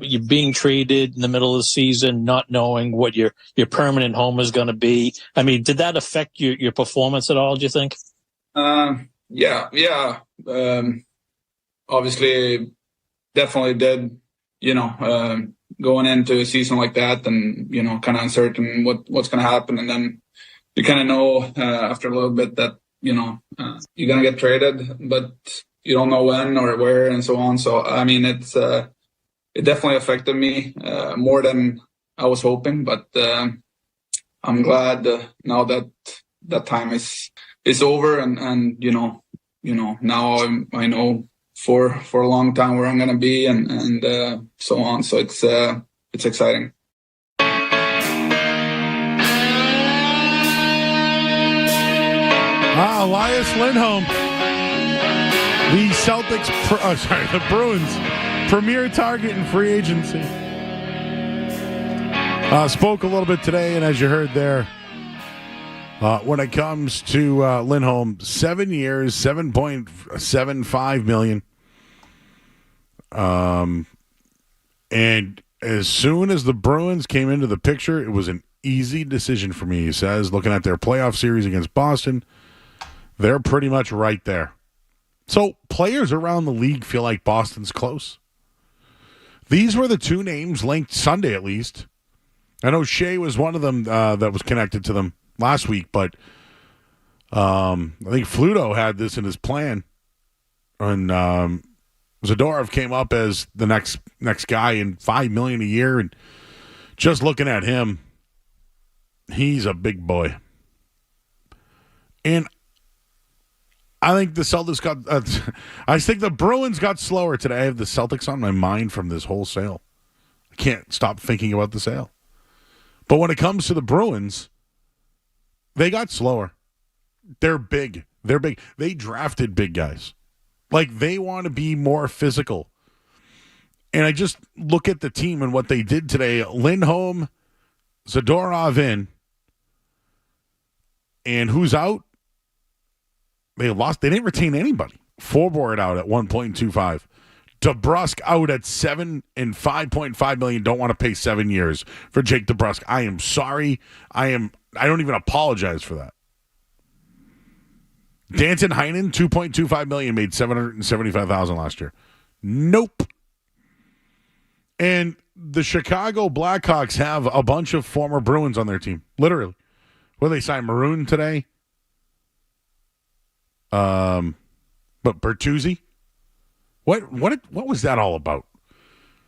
you're being traded in the middle of the season, not knowing what your permanent home is going to be. I mean, did that affect your performance at all, do you think? Yeah. Obviously, definitely did, going into a season like that and, kind of uncertain what's going to happen. And then you kind of know after a little bit that, you're going to get traded, but you don't know when or where and so on. So, I mean, it definitely affected me more than I was hoping, but I'm glad now that that time is over and now I know for a long time where I'm going to be and so on. So it's exciting. Elias Lindholm, the Bruins' premier target in free agency. Spoke a little bit today, and as you heard there, when it comes to Lindholm, 7 years, $7.75 million. And as soon as the Bruins came into the picture, it was an easy decision for me, he says. Looking at their playoff series against Boston, they're pretty much right there. So players around the league feel like Boston's close. These were the two names linked Sunday, at least. I know Shea was one of them that was connected to them last week, but I think Fluto had this in his plan. And Zadorov came up as the next guy in $5 million a year. And just looking at him, he's a big boy. And I think the Celtics I think the Bruins got slower today. I have the Celtics on my mind from this whole sale. I can't stop thinking about the sale. But when it comes to the Bruins, they got slower. They're big. They drafted big guys. Like, they want to be more physical. And I just look at the team and what they did today. Lindholm, Zadorov in. And who's out? They lost. They didn't retain anybody. Forward out at 1.25. DeBrusk out at $7 and $5.5 million. Don't want to pay 7 years for Jake DeBrusk. I am sorry. I don't even apologize for that. Danton Heinen, $2.25 million, made $775,000 last year. Nope. And the Chicago Blackhawks have a bunch of former Bruins on their team. Literally. Well, they signed Maroon today. But Bertuzzi, what was that all about?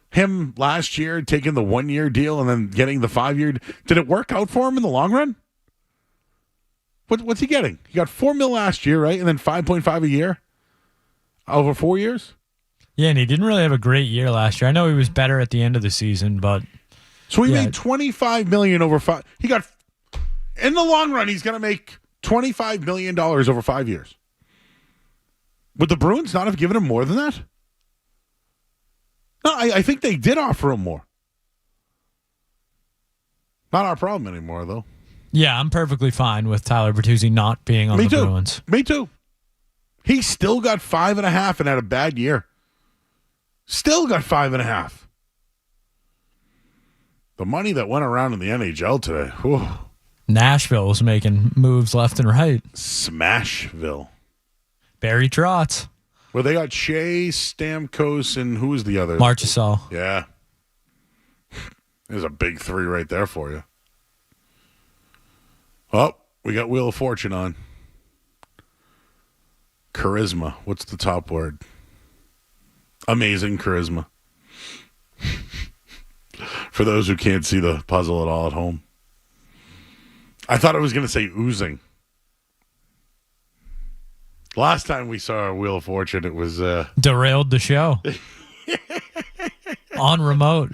Him last year taking the 1 year deal and then getting the 5 year. Did it work out for him in the long run? What's he getting? He got $4 million last year, right? And then 5.5 a year over 4 years. Yeah, and he didn't really have a great year last year. I know he was better at the end of the season, but so he made $25 million over 5. He got in the long run. He's going to make $25 million over 5 years. Would the Bruins not have given him more than that? No, I think they did offer him more. Not our problem anymore, though. Yeah, I'm perfectly fine with Tyler Bertuzzi not being on the Bruins. Me too. He still got 5.5 and had a bad year. Still got 5.5. The money that went around in the NHL today. Whew. Nashville was making moves left and right. Smashville. Barry Trotz. Well, they got Shea, Stamkos, and who was the other? Marchessault. Yeah. There's a big three right there for you. Oh, we got Wheel of Fortune on. Charisma. What's the top word? Amazing charisma. For those who can't see the puzzle at all at home. I thought I was going to say oozing. Last time we saw our Wheel of Fortune, it was... derailed the show. On remote.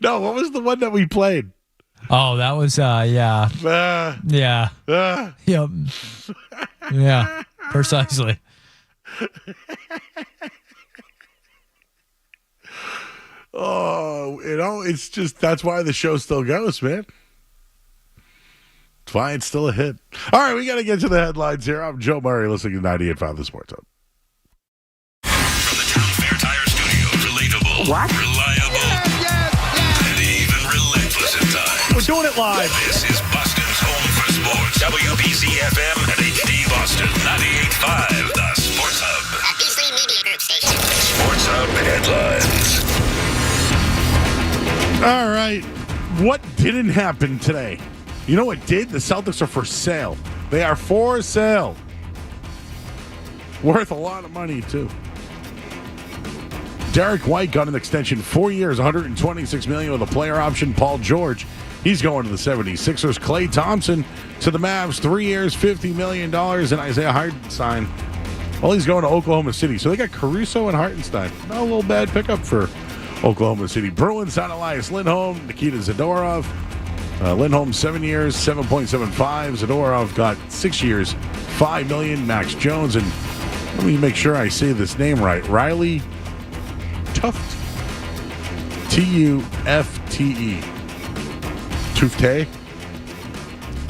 No, what was the one that we played? Oh, that was, yeah. Yeah. Yep. Yeah, precisely. Oh, it's just, that's why the show still goes, man. That's why it's still a hit. All right, we got to get to the headlines here. I'm Joe Murray, listening to 98.5 The Sports Hub. From the Town Fair Tire Studios, relatable, What? Reliable. And even relentless at times. We're doing it live. This is Boston's home for sports. WBC FM and HD Boston 98.5. The Sports Hub. A Beasley Media Group station. Sports Hub headlines. All right. What didn't happen today? You know what did? The Celtics are for sale. They are for sale. Worth a lot of money, too. Derek White got an extension, 4 years, $126 million with a player option. Paul George, he's going to the 76ers. Klay Thompson to the Mavs, 3 years, $50 million. And Isaiah Hartenstein, well, he's going to Oklahoma City. So they got Caruso and Hartenstein. Not a little bad pickup for Oklahoma City. Bruins signed Elias Lindholm, Nikita Zadorov. Lindholm, 7 years, 7.75. Zadorov got 6 years, $5 million. Max Jones, and let me make sure I say this name right. Riley Tufte. Tufte. Tufte?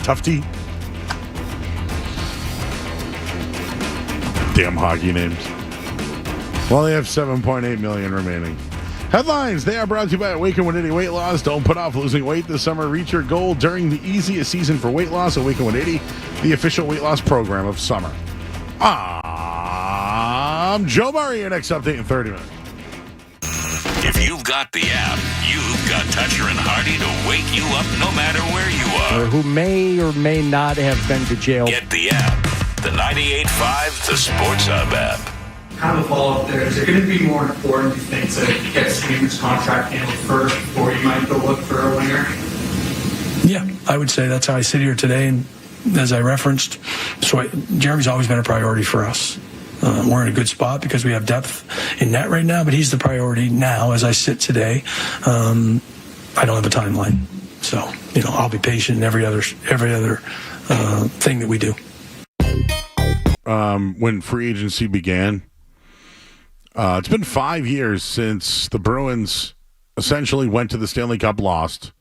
Tufte? Damn hockey names. Well, they have $7.8 million remaining. Headlines, they are brought to you by Awaken 180 Weight Loss. Don't put off losing weight this summer. Reach your goal during the easiest season for weight loss. Awaken 180, the official weight loss program of summer. I'm Joe Murray. Your next update in 30 minutes. If you've got the app, you've got Toucher and Hardy to wake you up no matter where you are. Or who may or may not have been to jail. Get the app. The 98.5 The Sports Hub app. Kind of a follow-up there. Is it going to be more important, you think, to get Sweeney's contract handled first before you might go look for a winger? Yeah, I would say that's how I sit here today. And as I referenced, Jeremy's always been a priority for us. We're in a good spot because we have depth in net right now, but he's the priority now as I sit today. I don't have a timeline. So, I'll be patient in every other thing that we do. When free agency began, it's been 5 years since the Bruins essentially went to the Stanley Cup, lost.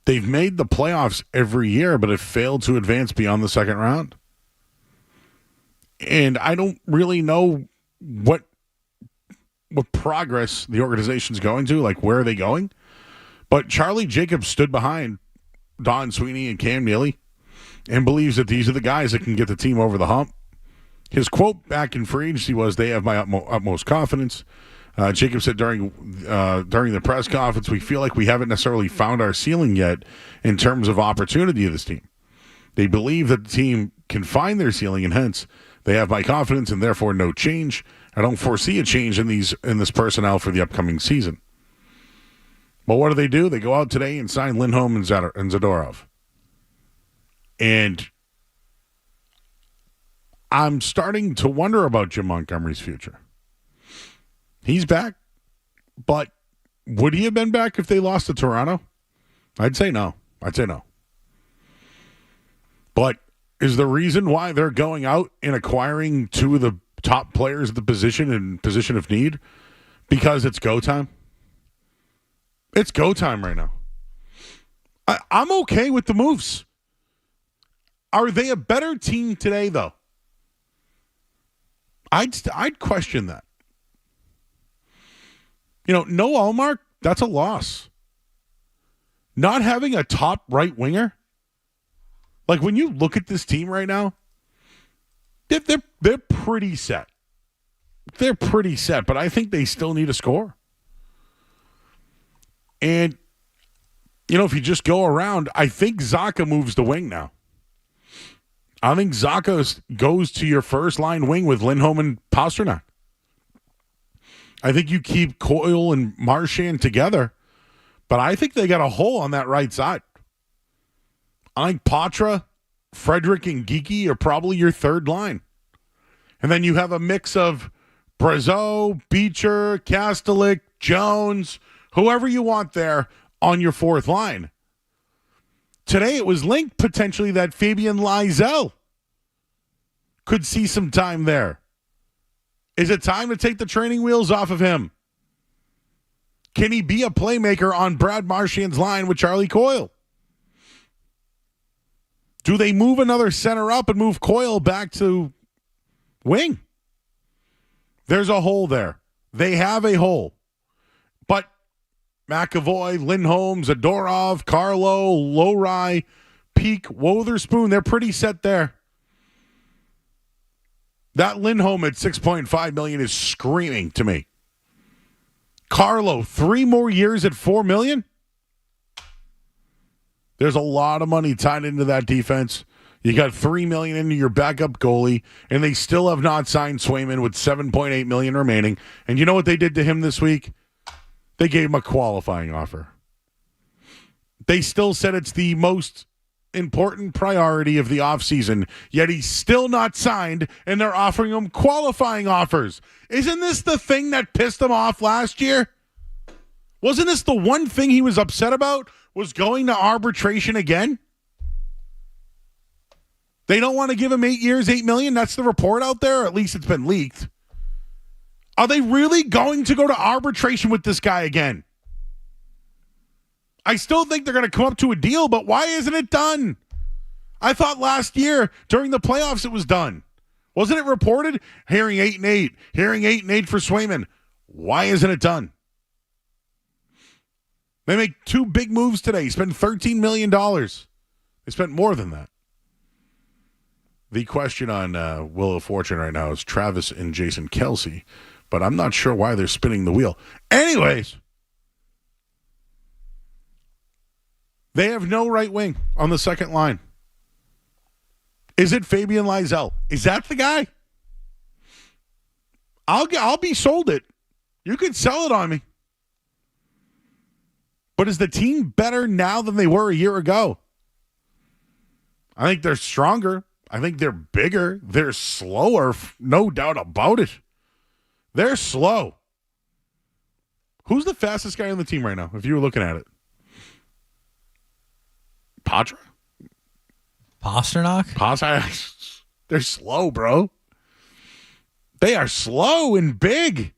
They've made the playoffs every year, but have failed to advance beyond the second round. And I don't really know what progress the organization's going to, like where are they going? But Charlie Jacobs stood behind Don Sweeney and Cam Neely and believes that these are the guys that can get the team over the hump. His quote back in free agency was, "They have my utmost confidence." Jacob said during the press conference, "We feel like we haven't necessarily found our ceiling yet in terms of opportunity of this team. They believe that the team can find their ceiling, and hence they have my confidence, and therefore no change. I don't foresee a change in this personnel for the upcoming season." But what do? They go out today and sign Lindholm and Zadorov. And I'm starting to wonder about Jim Montgomery's future. He's back, but would he have been back if they lost to Toronto? I'd say no. But is the reason why they're going out and acquiring two of the top players at the position and position of need because it's go time? It's go time right now. I'm okay with the moves. Are they a better team today, though? I'd question that. No Allmark, that's a loss. Not having a top right winger. Like when you look at this team right now, they're pretty set. They're pretty set, but I think they still need a score. And if you just go around, I think Zacha moves the wing now. I think Zacha goes to your first line wing with Lindholm and Pastrnak. I think you keep Coyle and Marchand together, but I think they got a hole on that right side. I think Patra, Frederick, and Geeky are probably your third line. And then you have a mix of Brazeau, Beecher, Kastelik, Jones, whoever you want there on your fourth line. Today it was linked potentially that Fabian Lysell could see some time there. Is it time to take the training wheels off of him? Can he be a playmaker on Brad Marchand's line with Charlie Coyle? Do they move another center up and move Coyle back to wing? There's a hole there. They have a hole. McAvoy, Lindholm, Zadorov, Carlo, Lowry, Peak, Wotherspoon. They're pretty set there. That Lindholm at $6.5 million is screaming to me. Carlo, 3 more years at $4 million? There's a lot of money tied into that defense. You got $3 million into your backup goalie, and they still have not signed Swayman with $7.8 million remaining. And you know what they did to him this week? They gave him a qualifying offer. They still said it's the most important priority of the offseason, yet he's still not signed, and they're offering him qualifying offers. Isn't this the thing that pissed him off last year? Wasn't this the one thing he was upset about, was going to arbitration again? They don't want to give him 8 years, $8 million? That's the report out there, or at least it's been leaked. Are they really going to go to arbitration with this guy again? I still think they're going to come up to a deal, but why isn't it done? I thought last year during the playoffs it was done. Wasn't it reported? Hearing 8-8. Hearing 8-8 for Swayman. Why isn't it done? They make 2 big moves today. Spend $13 million. They spent more than that. The question on Wheel of Fortune right now is Travis and Jason Kelce, but I'm not sure why they're spinning the wheel. Anyways, they have no right wing on the second line. Is it Fabian Lysell? Is that the guy? I'll be sold it. You could sell it on me. But is the team better now than they were a year ago? I think they're stronger. I think they're bigger. They're slower. No doubt about it. They're slow. Who's the fastest guy on the team right now, if you were looking at it? Patra? Pastrnak? They're slow, bro. They are slow and big.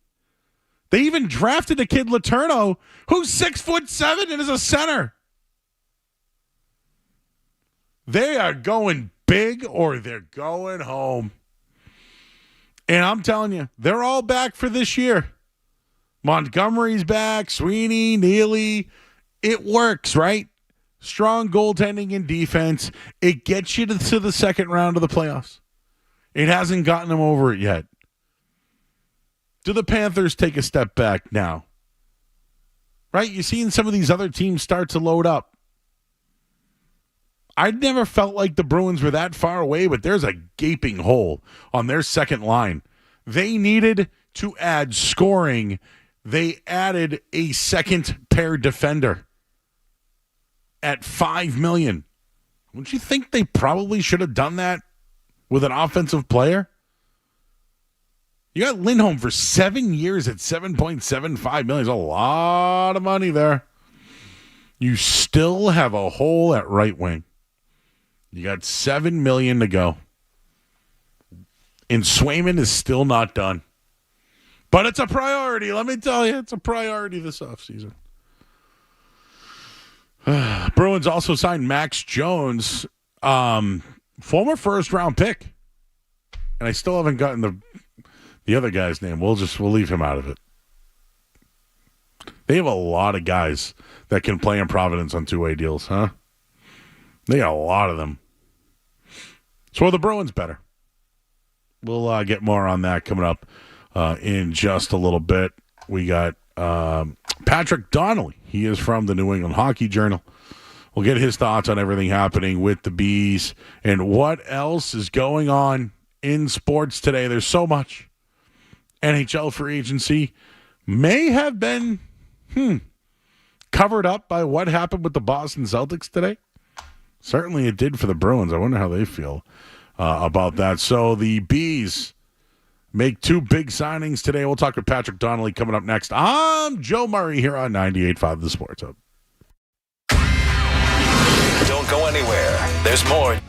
They even drafted a kid, Letourneau, who's 6'7" and is a center. They are going big or they're going home. And I'm telling you, they're all back for this year. Montgomery's back, Sweeney, Neely. It works, right? Strong goaltending and defense. It gets you to the second round of the playoffs. It hasn't gotten them over it yet. Do the Panthers take a step back now? Right? You're seeing some of these other teams start to load up. I never felt like the Bruins were that far away, but there's a gaping hole on their second line. They needed to add scoring. They added a second pair defender at $5 million. Wouldn't you think they probably should have done that with an offensive player? You got Lindholm for 7 years at $7.75 million. There's a lot of money there. You still have a hole at right wing. You got $7 million to go. And Swayman is still not done. But it's a priority. Let me tell you, it's a priority this offseason. Bruins also signed Max Jones, former first-round pick. And I still haven't gotten the other guy's name. We'll leave him out of it. They have a lot of guys that can play in Providence on two-way deals, huh? They got a lot of them. So are the Bruins better? We'll get more on that coming up in just a little bit. We got Patrick Donnelly. He is from the New England Hockey Journal. We'll get his thoughts on everything happening with the Bees and what else is going on in sports today. There's so much. NHL free agency may have been covered up by what happened with the Boston Celtics today. Certainly it did for the Bruins. I wonder how they feel about that. So the Bees make 2 big signings today. We'll talk with Patrick Donnelly coming up next. I'm Joe Murray here on 98.5 The Sports Hub. Don't go anywhere. There's more.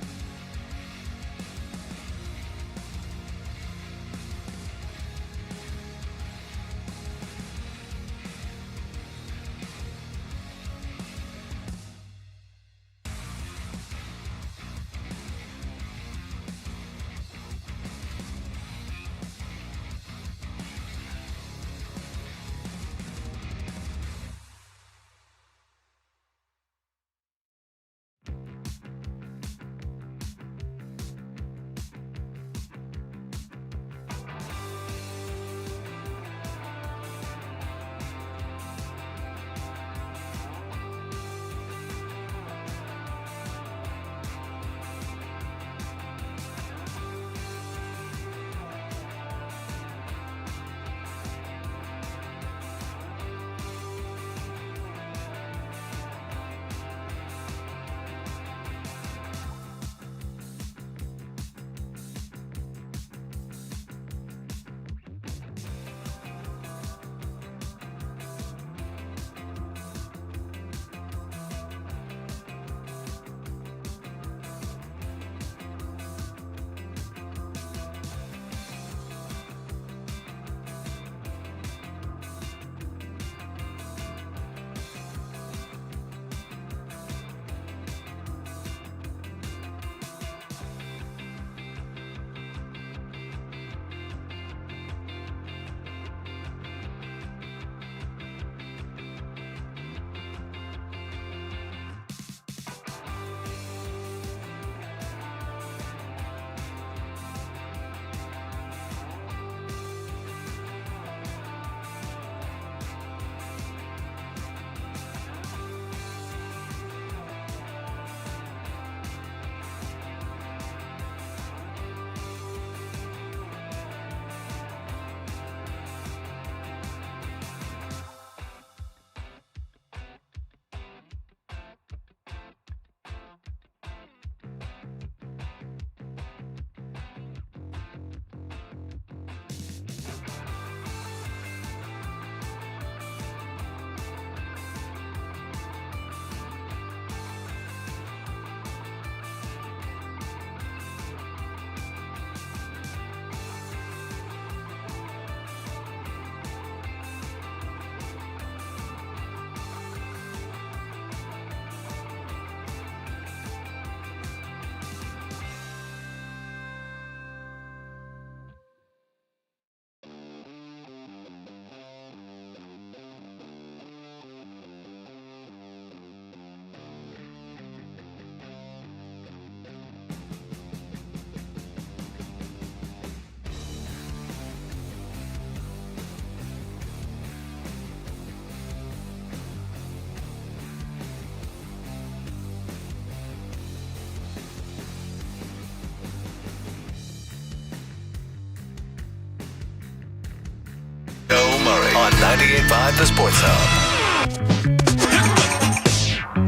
98.5 The Sports Hub.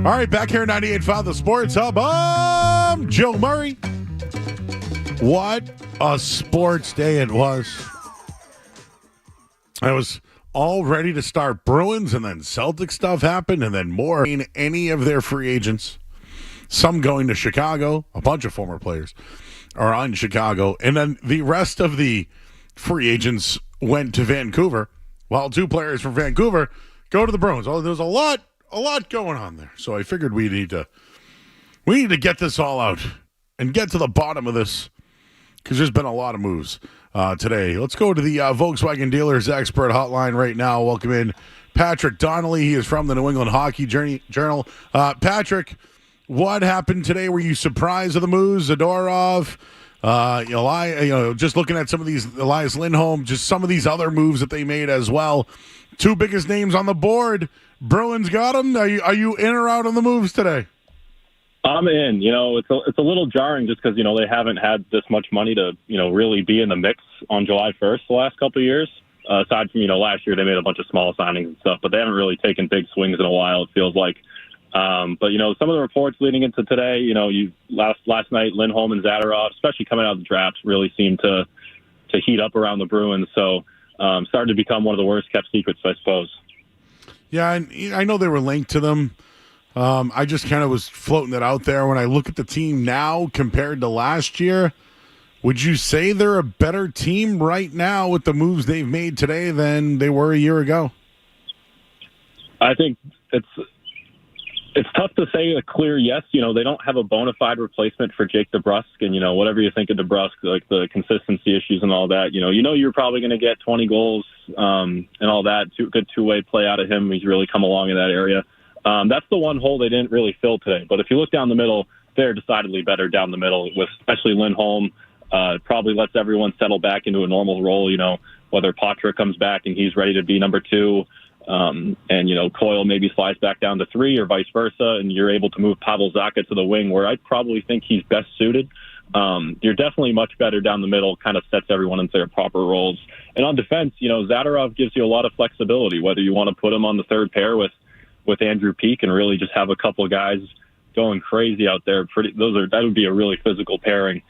All right, back here at 98.5 The Sports Hub. I'm Joe Murray. What a sports day it was. I was all ready to start Bruins, and then Celtic stuff happened, and then more. Any of their free agents, some going to Chicago, a bunch of former players are on Chicago, and then the rest of the free agents went to Vancouver, while 2 players from Vancouver go to the Bruins. Oh, there's a lot going on there. So I figured we need to get this all out and get to the bottom of this, because there's been a lot of moves today. Let's go to the Volkswagen Dealers Expert Hotline right now. Welcome in Patrick Donnelly. He is from the New England Hockey Journal. Patrick, what happened today? Were you surprised of the moves? Zadorov, just looking at some of these, Elias Lindholm, just some of these other moves that they made as well. 2 biggest names on the board. Bruins got them. Are you in or out on the moves today? I'm in. It's a little jarring just because, they haven't had this much money to, really be in the mix on July 1st the last couple of years. Aside from, last year they made a bunch of small signings and stuff, but they haven't really taken big swings in a while, it feels like. But, some of the reports leading into today, last night, Lindholm and Zadorov, especially coming out of the draft, really seemed to heat up around the Bruins. So started to become one of the worst kept secrets, I suppose. Yeah, and I know they were linked to them. I just kind of was floating it out there. When I look at the team now compared to last year, would you say they're a better team right now with the moves they've made today than they were a year ago? I think it's tough to say a clear yes. They don't have a bona fide replacement for Jake DeBrusk, and, whatever you think of DeBrusk, like the consistency issues and all that, you're probably going to get 20 goals and all that. Good two-way play out of him. He's really come along in that area. That's the one hole they didn't really fill today. But if you look down the middle, they're decidedly better down the middle, with especially Lindholm. Probably lets everyone settle back into a normal role, whether Patrick comes back and he's ready to be number 2, and, Coyle maybe slides back down to 3 or vice versa, and you're able to move Pavel Zacha to the wing, where I probably think he's best suited. You're definitely much better down the middle, kind of sets everyone into their proper roles. And on defense, Zadorov gives you a lot of flexibility, whether you want to put him on the third pair with Andrew Peak and really just have a couple of guys going crazy out there. That would be a really physical pairing.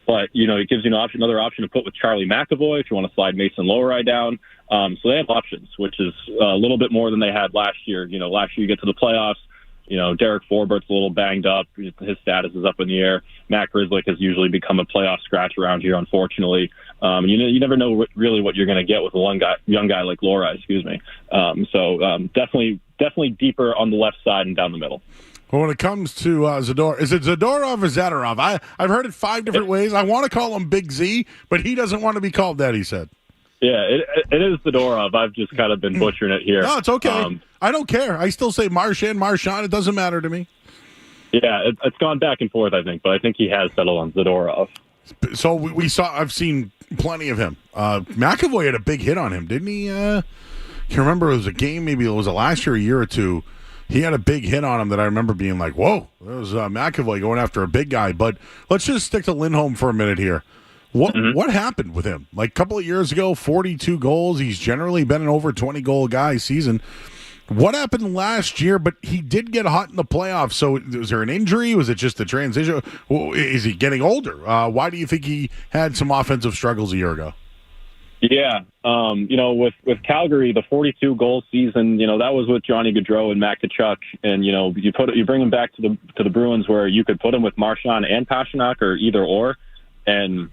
But, it gives you another option to put with Charlie McAvoy if you want to slide Mason Lohrei down. So they have options, which is a little bit more than they had last year. Last year you get to the playoffs, Derek Forbert's a little banged up. His status is up in the air. Matt Grzelcyk has usually become a playoff scratch around here, unfortunately. You never know really what you're going to get with a young guy like Lohrei, So definitely deeper on the left side and down the middle. Well, when it comes to Zadorov, is it Zadorov or Zadorov? I've heard it 5 different ways. I want to call him Big Z, but he doesn't want to be called that, he said. Yeah, it is Zadorov. I've just kind of been butchering it here. No, it's okay. I don't care. I still say Marchand. It doesn't matter to me. Yeah, it's gone back and forth, I think, but I think he has settled on Zadorov. So we saw. I've seen plenty of him. McAvoy had a big hit on him, didn't he? I can't remember. It was a game. Maybe it was last year, a year or two. He had a big hit on him that I remember being like, "Whoa!" It was McAvoy going after a big guy. But let's just stick to Lindholm for a minute here. What happened with him? Like a couple of years ago, 42 goals. He's generally been an over 20-goal guy season. What happened last year? But he did get hot in the playoffs. So was there an injury? Was it just a transition? Is he getting older? Why do you think he had some offensive struggles a year ago? Yeah, with Calgary, the 42-goal season, that was with Johnny Gaudreau and Matt Tkachuk, and you bring him back to the Bruins, where you could put him with Marchand and Pastrnak or either or, and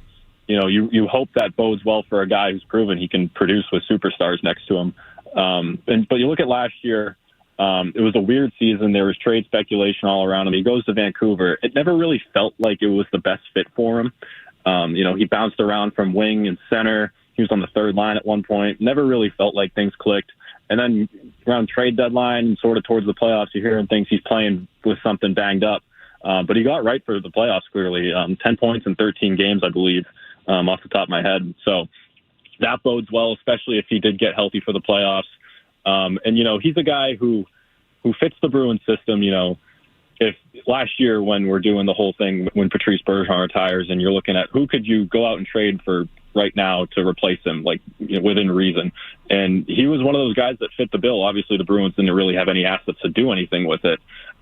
you hope that bodes well for a guy who's proven he can produce with superstars next to him. But you look at last year, it was a weird season. There was trade speculation all around him. He goes to Vancouver. It never really felt like it was the best fit for him. He bounced around from wing and center. He was on the third line at one point. Never really felt like things clicked. And then around trade deadline and sort of towards the playoffs, you're hearing things he's playing with something banged up. But he got right for the playoffs, clearly. 10 points in 13 games, I believe, off the top of my head. So that bodes well, especially if he did get healthy for the playoffs. And he's a guy who fits the Bruins system. If last year when we're doing the whole thing, when Patrice Bergeron retires and you're looking at who could you go out and trade for right now to replace him, like, within reason. And he was one of those guys that fit the bill. Obviously, the Bruins didn't really have any assets to do anything with it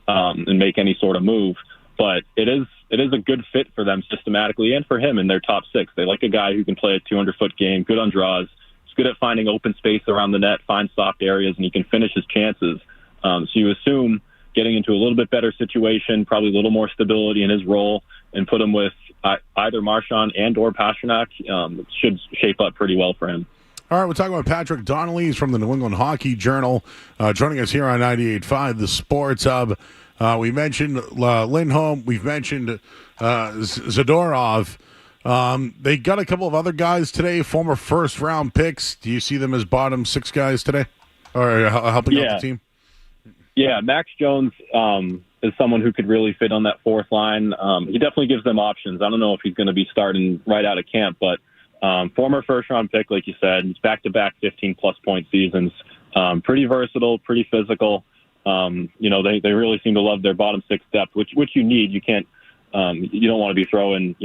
and make any sort of move. But it is a good fit for them systematically and for him in their top six. They like a guy who can play a 200-foot game, good on draws. He's good at finding open space around the net, find soft areas, and he can finish his chances. So you assume getting into a little bit better situation, probably a little more stability in his role, and put him with either Marchand and or Pastrnak, should shape up pretty well for him. All right, we're talking about Patrick Donnelly. He's from the New England Hockey Journal, joining us here on 98.5, the Sports Hub. We mentioned Lindholm. We've mentioned Zadorov. They got a couple of other guys today, former first-round picks. Do you see them as bottom six guys today, or helping out the team? Yeah, Max Jones is someone who could really fit on that fourth line. He definitely gives them options. I don't know if he's going to be starting right out of camp, but former first-round pick, like you said, he's back-to-back 15-plus point seasons. Pretty versatile, pretty physical. They really seem to love their bottom six depth, which you need. You can't, you don't want to be throwing,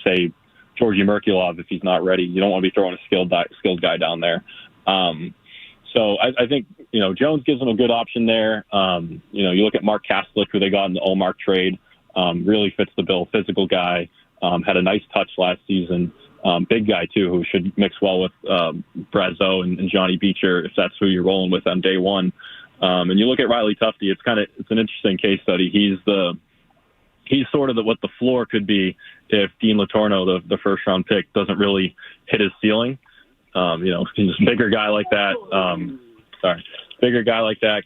say Georgi Merkulov if he's not ready. You don't want to be throwing a skilled guy down there. So I think, Jones gives them a good option there. You look at Mark Kastelic, who they got in the Ullmark trade, really fits the bill. Physical guy, had a nice touch last season. Big guy too, who should mix well with Brazeau and Johnny Beecher if that's who you're rolling with on day one. And you look at Riley Tufte, it's an interesting case study. He's sort of what the floor could be if Dean Letourneau, the first round pick, doesn't really hit his ceiling. He's a bigger guy like that.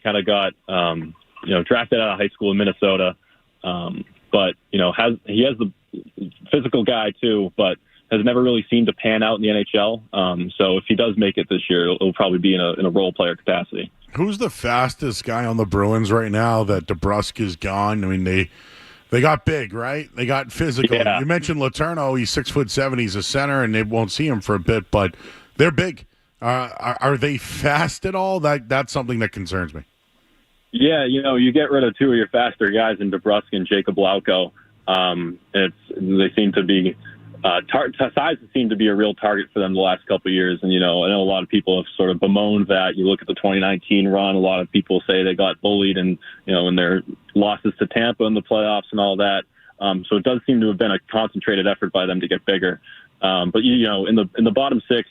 Kind of got drafted out of high school in Minnesota, but he has the physical guy too, but has never really seemed to pan out in the NHL. So if he does make it this year, it'll probably be in a role player capacity. Who's the fastest guy on the Bruins right now that DeBrusk is gone? I mean, they got big, right? They got physical. Yeah. You mentioned Letourneau. He's 6'7". He's a center, and they won't see him for a bit, but they're big. Are they fast at all? That's something that concerns me. Yeah, you get rid of two of your faster guys in DeBrusk and Jacob Lauko. They seem to be size seemed to be a real target for them the last couple of years. And, I know a lot of people have sort of bemoaned that. You look at the 2019 run, a lot of people say they got bullied and, in their losses to Tampa in the playoffs and all that. So it does seem to have been a concentrated effort by them to get bigger. But, in the bottom six,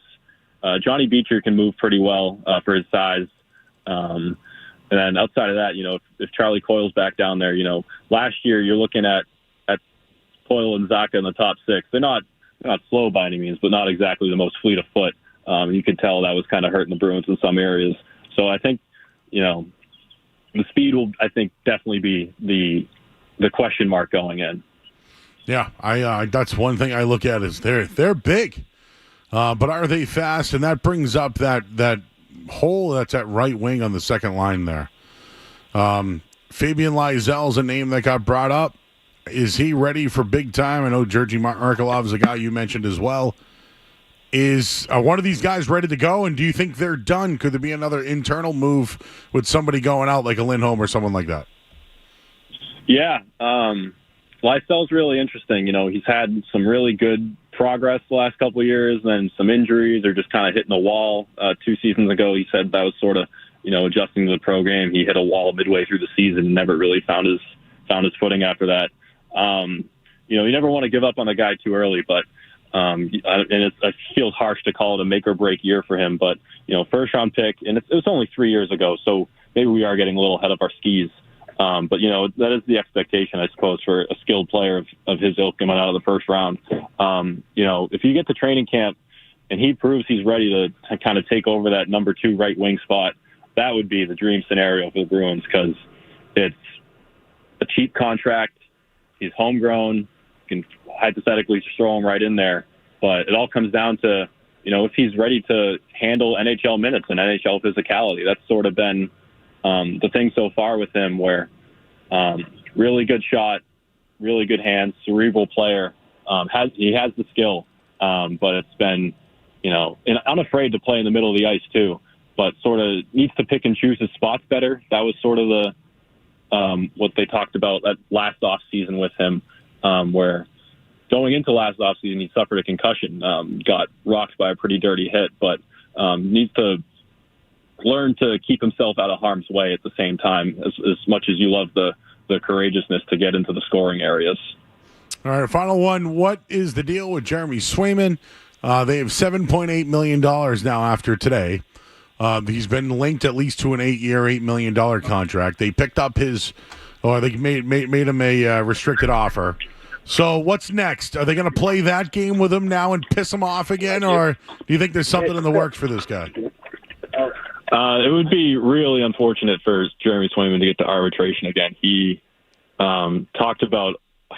Johnny Beecher can move pretty well for his size. And then outside of that, if Charlie Coyle's back down there, last year you're looking at Coyle and Zacha in the top six. They're not slow by any means, but not exactly the most fleet of foot. You could tell that was kind of hurting the Bruins in some areas. So I think, the speed will, definitely be the question mark going in. Yeah, I that's one thing I look at is they're big, but are they fast? And that brings up that hole that's at right wing on the second line there. Fabian Lysel's a name that got brought up. Is he ready for big time? I know Georgi Merkulov is a guy you mentioned as well. Are one of these guys ready to go, and do you think they're done? Could there be another internal move with somebody going out like a Lindholm or someone like that? Yeah, Lysel's really interesting. He's had some really good progress the last couple of years, then some injuries or just kind of hitting a wall. 2 seasons ago, he said that was sort of, adjusting to the program. He hit a wall midway through the season and never really found his footing after that. You never want to give up on a guy too early, but it feels harsh to call it a make or break year for him. But first round pick, and it was only 3 years ago, so maybe we are getting a little ahead of our skis. But that is the expectation, I suppose, for a skilled player of his ilk coming out of the first round. If you get to training camp and he proves he's ready to kind of take over that number 2 right wing spot, that would be the dream scenario for the Bruins because it's a cheap contract. He's homegrown. You can hypothetically just throw him right in there. But it all comes down to, if he's ready to handle NHL minutes and NHL physicality. That's sort of been the thing so far with him where really good shot, really good hands, cerebral player. He has the skill, but it's been, and unafraid to play in the middle of the ice too, but sort of needs to pick and choose his spots better. That was sort of what they talked about that last off season with him, where going into last offseason, he suffered a concussion, got rocked by a pretty dirty hit, but needs to learn to keep himself out of harm's way at the same time, as much as you love the courageousness to get into the scoring areas. All right, final one. What is the deal with Jeremy Swayman? They have $7.8 million now after today. He's been linked at least to an 8-year, $8 million contract. They picked up they made him a restricted offer. So what's next? Are they going to play that game with him now and piss him off again, or do you think there's something in the works for this guy? It would be really unfortunate for Jeremy Swayman to get to arbitration again. He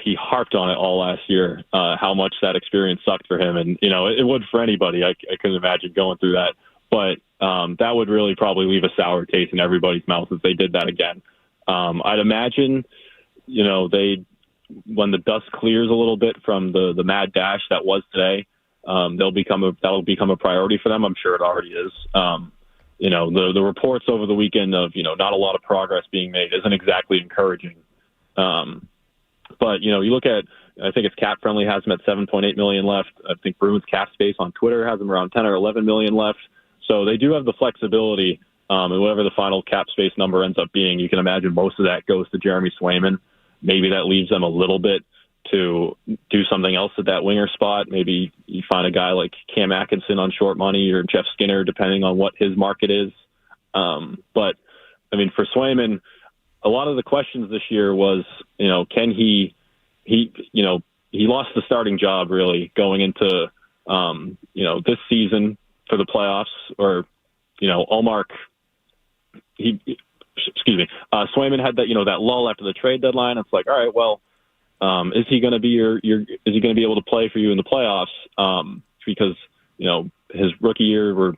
he harped on it all last year, how much that experience sucked for him. And, it would for anybody. I couldn't imagine going through that. But that would really probably leave a sour taste in everybody's mouth if they did that again. I'd imagine, when the dust clears a little bit from the mad dash that was today, that'll become a priority for them. I'm sure it already is. The reports over the weekend of, not a lot of progress being made isn't exactly encouraging. But, you look at, I think it's Cap Friendly has him at $7.8 million left. I think Bruins Cap Space on Twitter has him around 10 or 11 million left. So they do have the flexibility, and whatever the final cap space number ends up being, you can imagine most of that goes to Jeremy Swayman. Maybe that leaves them a little bit to do something else at that winger spot. Maybe you find a guy like Cam Atkinson on short money or Jeff Skinner, depending on what his market is. But, for Swayman, a lot of the questions this year was, can he lost the starting job really going into, this season for the playoffs, or, Ullmark, Swayman had that, that lull after the trade deadline. It's like, all right, well, is he going to be is he going to be able to play for you in the playoffs? Because, his rookie year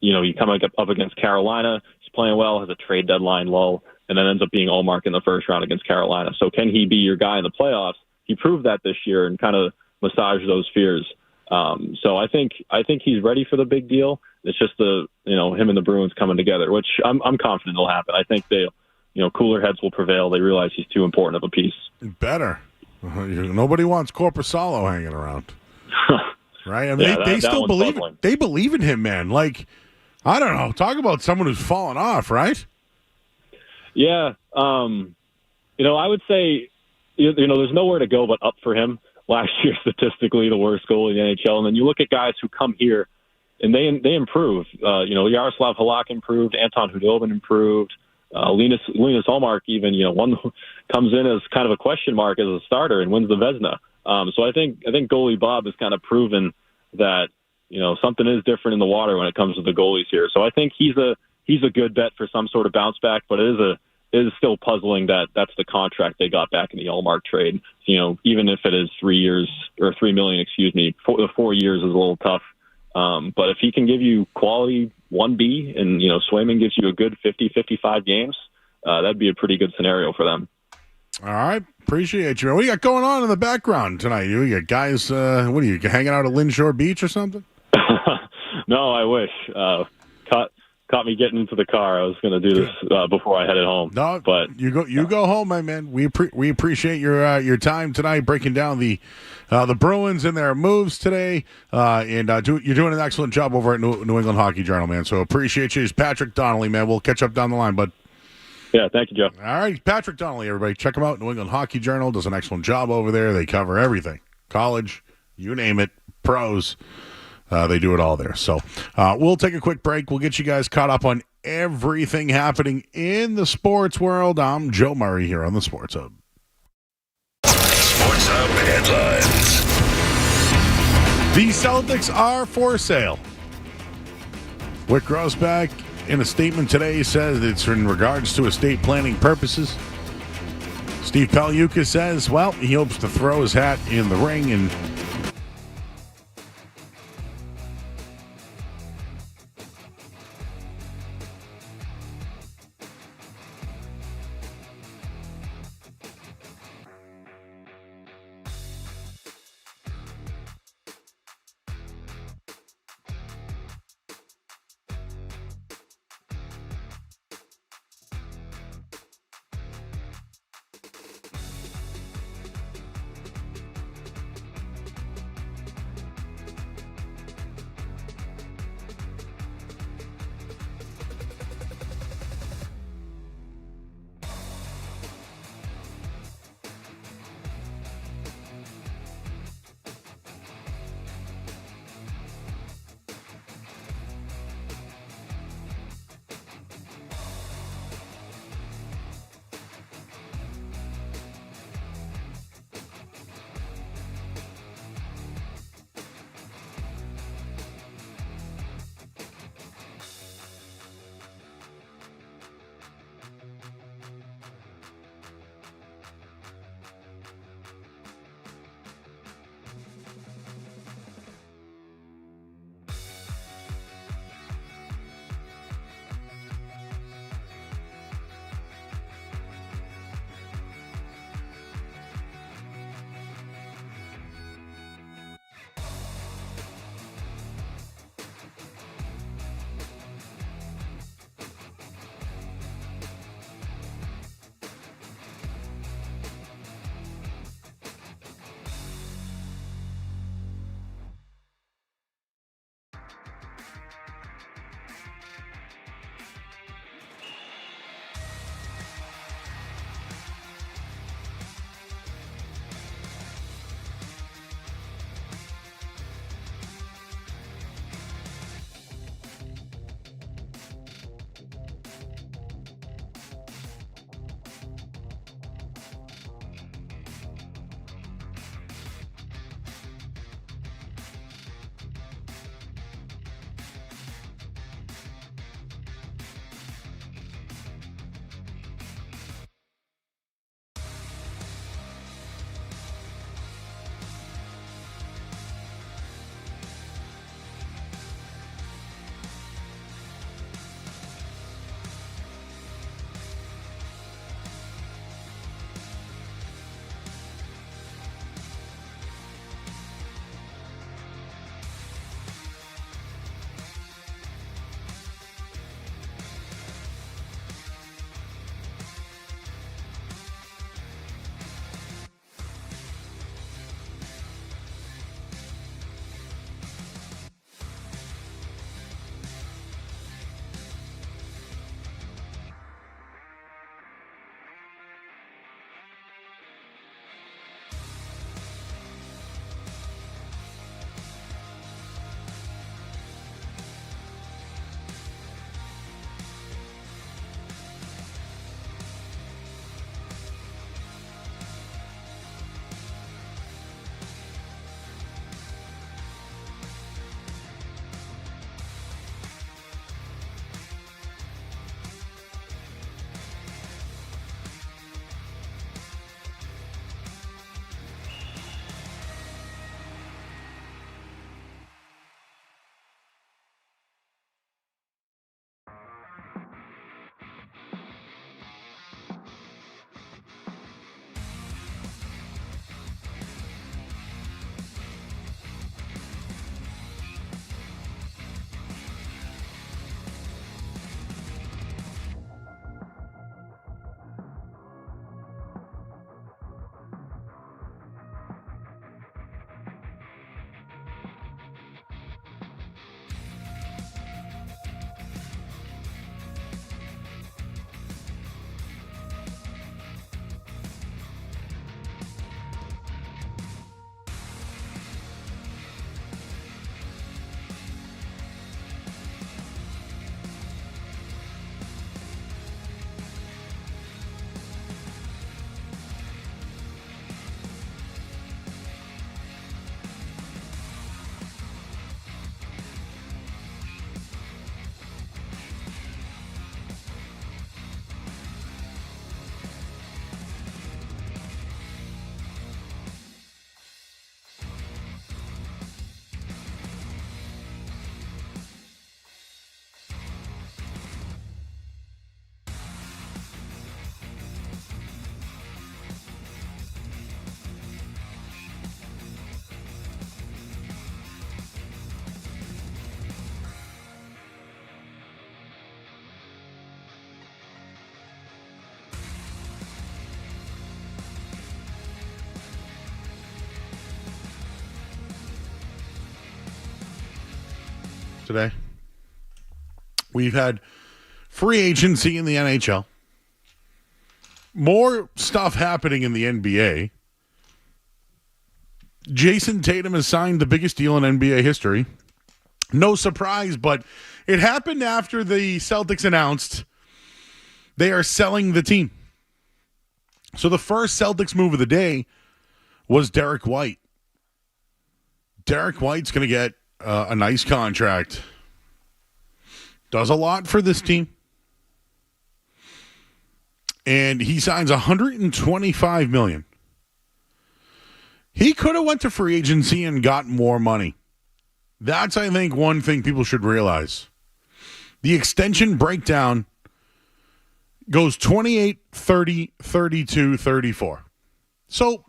you come up against Carolina, he's playing well, has a trade deadline lull, and then ends up being Ullmark in the first round against Carolina. So can he be your guy in the playoffs? He proved that this year and kind of massaged those fears. So I think he's ready for the big deal. It's just him and the Bruins coming together, which I'm confident will happen. I think cooler heads will prevail. They realize he's too important of a piece. Better. Nobody wants Orsillo hanging around. Right? They still believe it. They believe in him, man. Like, I don't know. Talk about someone who's fallen off, right? Yeah. I would say, there's nowhere to go but up for him. Last year, statistically, the worst goal in the NHL. And then you look at guys who come here, and they improve. Yaroslav Halak improved. Anton Khudobin improved. Linus Ullmark even, comes in as kind of a question mark as a starter and wins the Vezina. So I think goalie Bob has kind of proven that, something is different in the water when it comes to the goalies here. So I think he's a good bet for some sort of bounce back, but it is still puzzling that that's the contract they got back in the Ullmark trade. Even if it is 3 years or $3 million, the 4 years is a little tough. But if he can give you quality 1B and, Swayman gives you a good 50, 55 games, that'd be a pretty good scenario for them. All right. Appreciate you. What do you got going on in the background tonight? You got guys, what are you, hanging out at Lynshore Beach or something? No, I wish. Caught me getting into the car. I was going to do this before I headed home. No, but you go home, my man. We appreciate your time tonight, breaking down the Bruins and their moves today. And you're doing an excellent job over at New England Hockey Journal, man. So appreciate you. It's Patrick Donnelly, man. We'll catch up down the line, bud. Yeah, thank you, Joe. All right, Patrick Donnelly, everybody. Check him out. New England Hockey Journal does an excellent job over there. They cover everything. College, you name it, pros. They do it all there. So we'll take a quick break. We'll get you guys caught up on everything happening in the sports world. I'm Joe Murray here on the Sports Hub. Sports Hub headlines. The Celtics are for sale. Wick Grossback, in a statement today, says it's in regards to estate planning purposes. Steve Pagliuca says, well, he hopes to throw his hat in the ring and today. We've had free agency in the NHL. More stuff happening in the NBA. Jason Tatum has signed the biggest deal in NBA history. No surprise, but it happened after the Celtics announced they are selling the team. So the first Celtics move of the day was Derek White. Derek White's going to get a nice contract. Does a lot for this team. And he signs $125 million. He could have went to free agency and got more money. That's, I think, one thing people should realize. The extension breakdown goes 28, 30, 32, 34. So,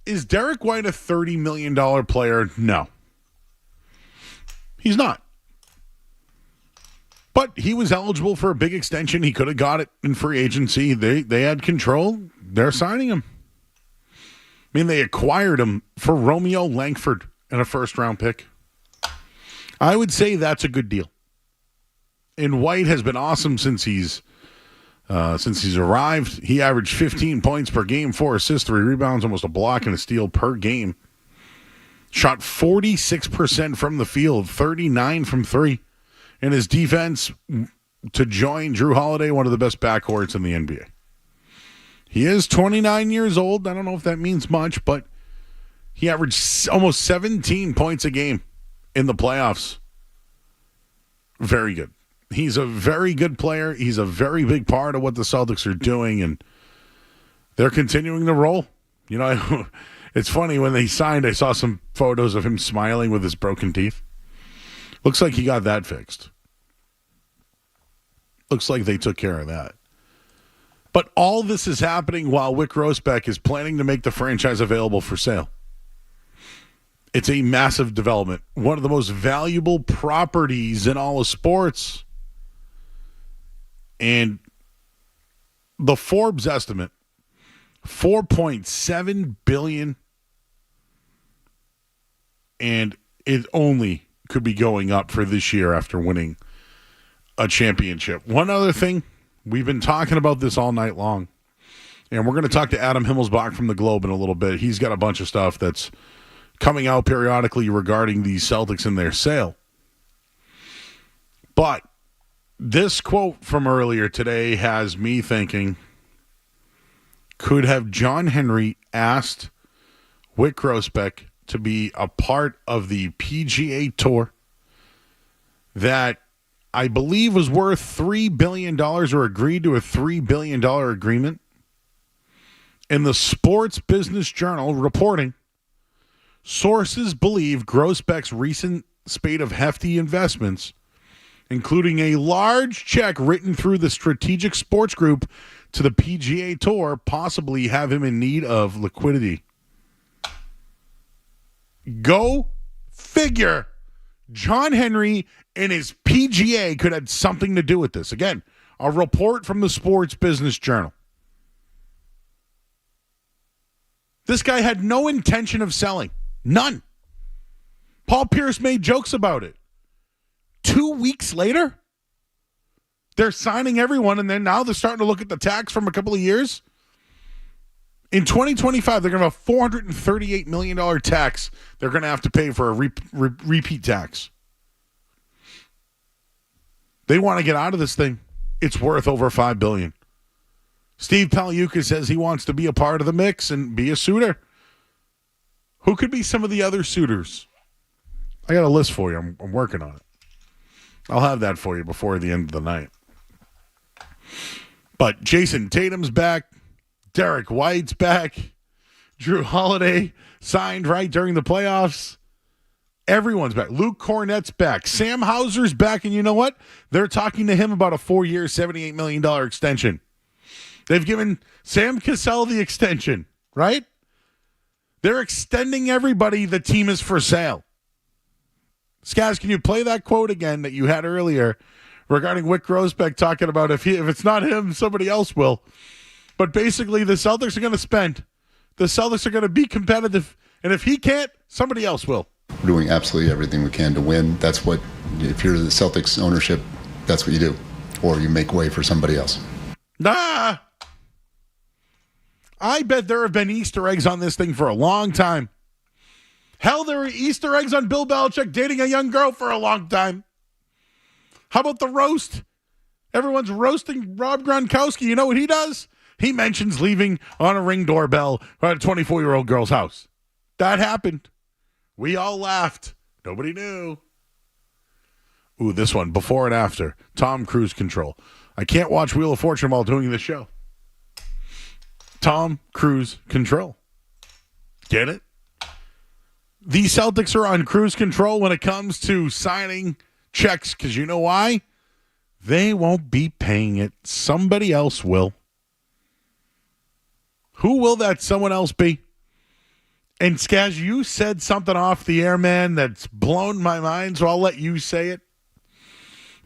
is Derek White a $30 million player? No. He's not. But he was eligible for a big extension. He could have got it in free agency. They had control. They're signing him. I mean, they acquired him for Romeo Langford and a first-round pick. I would say that's a good deal. And White has been awesome since he's arrived. He averaged 15 points per game, 4 assists, 3 rebounds, almost a block and a steal per game. Shot 46% from the field, 39 from 3. And his defense to join Drew Holiday, one of the best backcourts in the NBA. He is 29 years old. I don't know if that means much, but he averaged almost 17 points a game in the playoffs. Very good. He's a very good player. He's a very big part of what the Celtics are doing, and they're continuing to roll. You know, it's funny, when they signed, I saw some photos of him smiling with his broken teeth. Looks like he got that fixed. Looks like they took care of that. But all this is happening while Wyc Grousbeck is planning to make the franchise available for sale. It's a massive development. One of the most valuable properties in all of sports. And the Forbes estimate, $4.7 billion. And it only could be going up for this year after winning a championship. One other thing, we've been talking about this all night long, and we're going to talk to Adam Himmelsbach from the Globe in a little bit. He's got a bunch of stuff that's coming out periodically regarding the Celtics and their sale. But this quote from earlier today has me thinking, could have John Henry asked Wyc Grousbeck to be a part of the PGA Tour that I believe was worth $3 billion, or agreed to a $3 billion agreement? In the Sports Business Journal reporting, sources believe Grousbeck's recent spate of hefty investments, including a large check written through the Strategic Sports Group to the PGA Tour, possibly have him in need of liquidity. Go figure. John Henry and his PGA could have something to do with this. Again, a report from the Sports Business Journal. This guy had no intention of selling. None. Paul Pierce made jokes about it. 2 weeks later, they're signing everyone, and then now they're starting to look at the tax from a couple of years. In 2025, they're going to have a $438 million tax they're going to have to pay for a repeat tax. They want to get out of this thing. It's worth over $5 billion. Steve Pagliuca says he wants to be a part of the mix and be a suitor. Who could be some of the other suitors? I got a list for you. I'm working on it. I'll have that for you before the end of the night. But Jason Tatum's back. Derek White's back. Drew Holiday signed right during the playoffs. Everyone's back. Luke Cornett's back. Sam Hauser's back. And you know what? They're talking to him about a 4-year, $78 million extension. They've given Sam Cassell the extension, right? They're extending everybody. The team is for sale. Skaz, can you play that quote again that you had earlier regarding Wyc Grousbeck talking about if it's not him, somebody else will. But basically, the Celtics are going to spend. The Celtics are going to be competitive. And if he can't, somebody else will. We're doing absolutely everything we can to win. That's what, if you're the Celtics ownership, that's what you do. Or you make way for somebody else. Nah. I bet there have been Easter eggs on this thing for a long time. Hell, there were Easter eggs on Bill Belichick dating a young girl for a long time. How about the roast? Everyone's roasting Rob Gronkowski. You know what he does? He mentions leaving on a Ring doorbell at a 24-year-old girl's house. That happened. We all laughed. Nobody knew. Ooh, this one, before and after. Tom Cruise control. I can't watch Wheel of Fortune while doing this show. Tom Cruise control. Get it? The Celtics are on cruise control when it comes to signing checks, because you know why? They won't be paying it. Somebody else will. Who will that someone else be? And Skaz, you said something off the air, man, that's blown my mind, so I'll let you say it.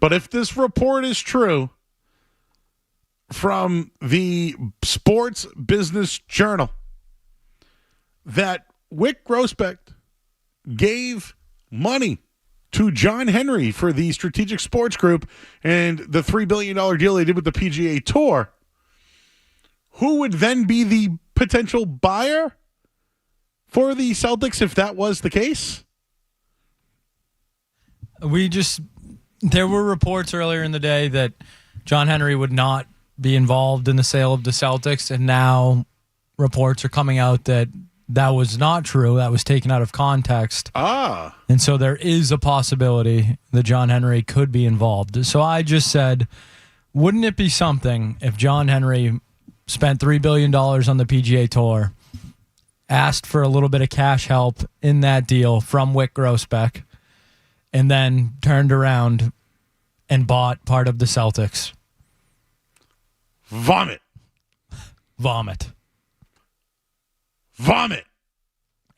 But if this report is true from the Sports Business Journal that Wyc Grousbeck gave money to John Henry for the Strategic Sports Group and the $3 billion deal they did with the PGA Tour, who would then be the potential buyer for the Celtics if that was the case? There were reports earlier in the day that John Henry would not be involved in the sale of the Celtics, and now reports are coming out that that was not true. That was taken out of context. And so there is a possibility that John Henry could be involved. So I just said, wouldn't it be something if John Henry spent $3 billion on the PGA Tour, asked for a little bit of cash help in that deal from Wyc Grousbeck, and then turned around and bought part of the Celtics? Vomit. Vomit. Vomit.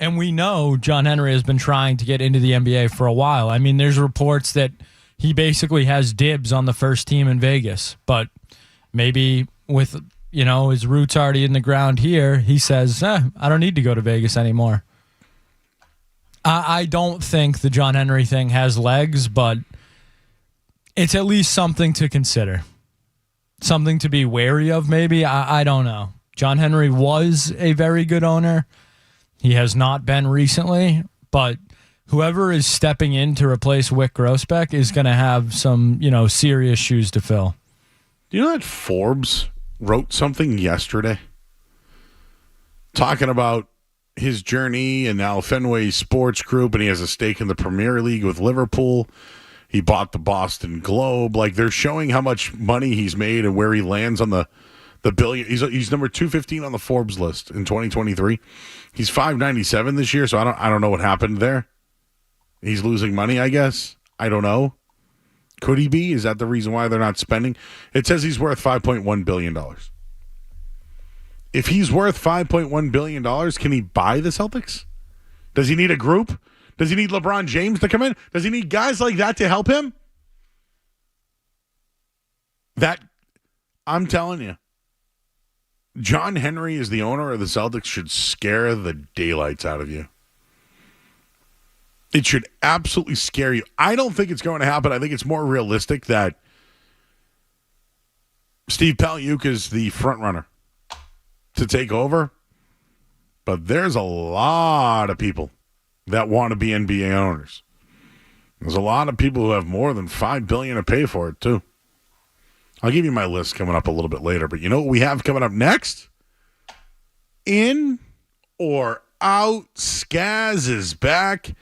And we know John Henry has been trying to get into the NBA for a while. I mean, there's reports that he basically has dibs on the first team in Vegas. But maybe with, his roots already in the ground here, he says, I don't need to go to Vegas anymore. I don't think the John Henry thing has legs, but it's at least something to consider. Something to be wary of, maybe. I don't know. John Henry was a very good owner. He has not been recently, but whoever is stepping in to replace Wyc Grousbeck is going to have some, serious shoes to fill. Do you know that Forbes wrote something yesterday talking about his journey and now Fenway Sports Group, and he has a stake in the Premier League with Liverpool. He bought the Boston Globe. Like, they're showing how much money he's made and where he lands on the billion. He's number 215 on the Forbes list in 2023. He's 597 this year, so I don't know what happened there. He's losing money, I guess. I don't know. Could he be? Is that the reason why they're not spending? It says he's worth $5.1 billion. If he's worth $5.1 billion, can he buy the Celtics? Does he need a group? Does he need LeBron James to come in? Does he need guys like that to help him? That, I'm telling you, John Henry as the owner of the Celtics should scare the daylights out of you. It should absolutely scare you. I don't think it's going to happen. I think it's more realistic that Steve Paliuk is the front runner to take over. But there's a lot of people that want to be NBA owners. There's a lot of people who have more than $5 billion to pay for it, too. I'll give you my list coming up a little bit later. But you know what we have coming up next? In or out, Skaz is back.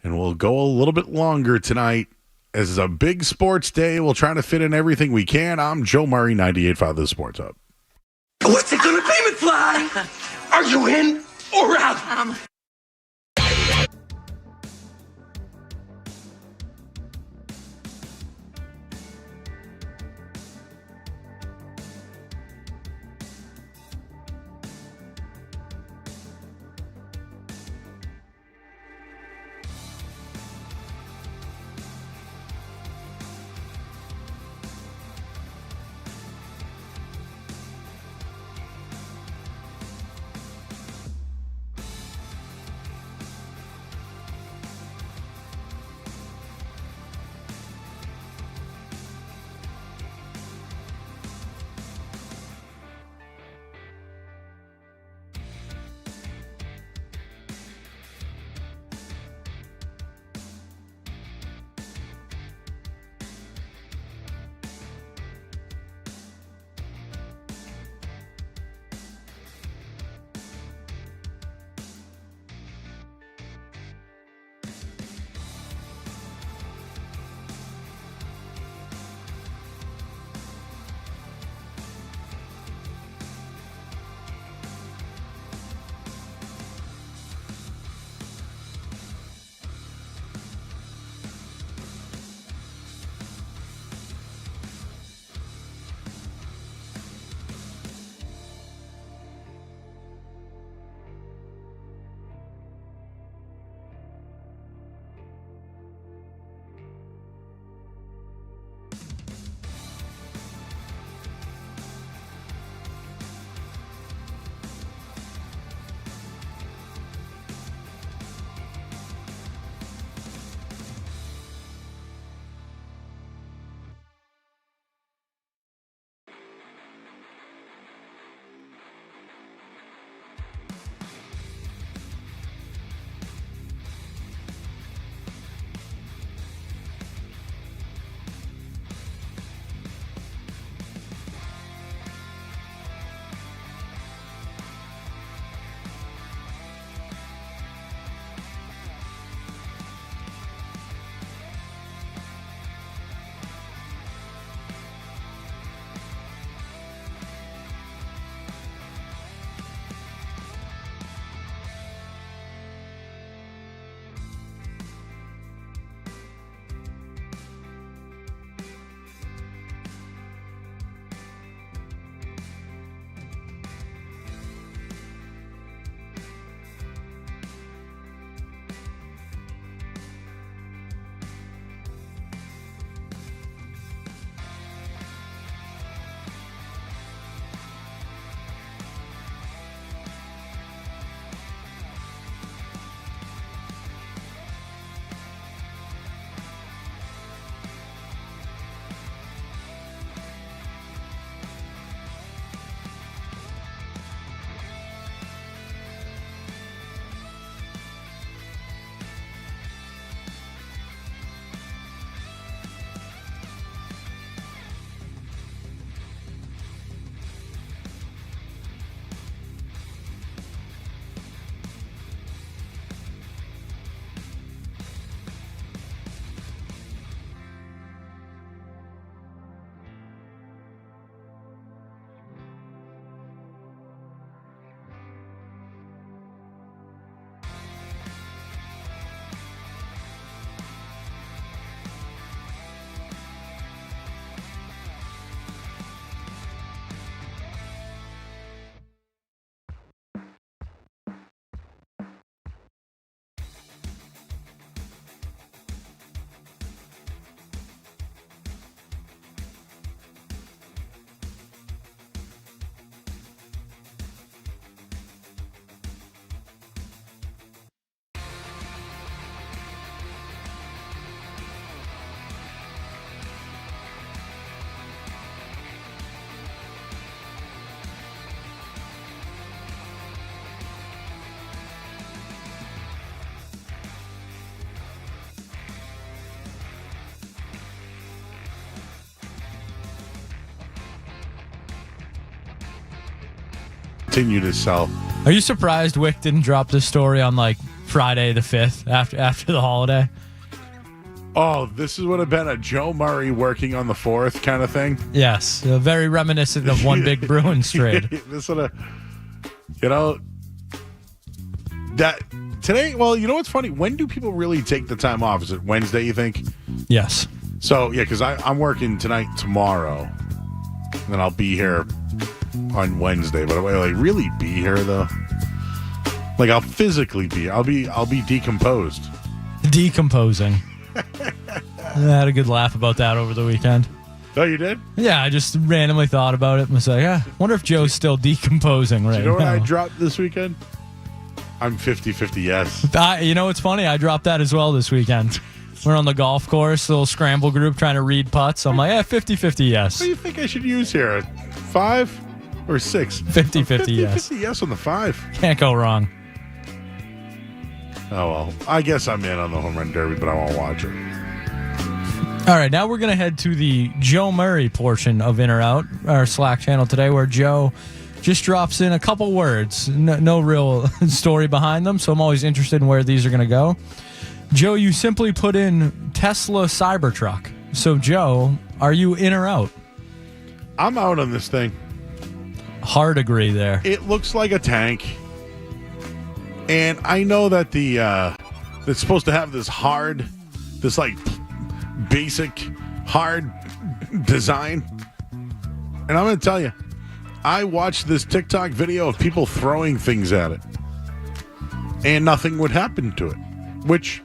And we'll go a little bit longer tonight. As is a big sports day, we'll try to fit in everything we can. I'm Joe Murray, 98.5 The Sports Hub. What's it gonna be, McFly? Are you in or out? continue to sell. Are you surprised Wick didn't drop this story on like Friday the 5th after the holiday? Oh, this would have been a Joe Murray working on the 4th kind of thing. Yes, very reminiscent of one big Bruins trade. This would have, that today. Well, you know what's funny? When do people really take the time off? Is it Wednesday? You think? Yes. So yeah, because I'm working tonight, tomorrow, and then I'll be here on Wednesday. But will I really be here though? Like I'll physically be. I'll be decomposed. Decomposing. I had a good laugh about that over the weekend. Oh, you did? Yeah, I just randomly thought about it and was like, wonder if Joe's still decomposing right now. Do you know what I dropped this weekend? I'm 50-50 yes. You know what's funny? I dropped that as well this weekend. We're on the golf course, little scramble group trying to read putts. I'm like, 50-50 yes. What do you think I should use here? 5 or 6? 50-50 yes. 50 yes on the 5. Can't go wrong. Oh, well. I guess I'm in on the home run derby, but I won't watch it. All right, now we're going to head to the Joe Murray portion of In or Out, our Slack channel today, where Joe just drops in a couple words. No real story behind them, so I'm always interested in where these are going to go. Joe, you simply put in Tesla Cybertruck. So, Joe, are you in or out? I'm out on this thing. Hard agree there. It looks like a tank. And I know that it's supposed to have this like basic hard design. And I'm going to tell you, I watched this TikTok video of people throwing things at it. And nothing would happen to it. Which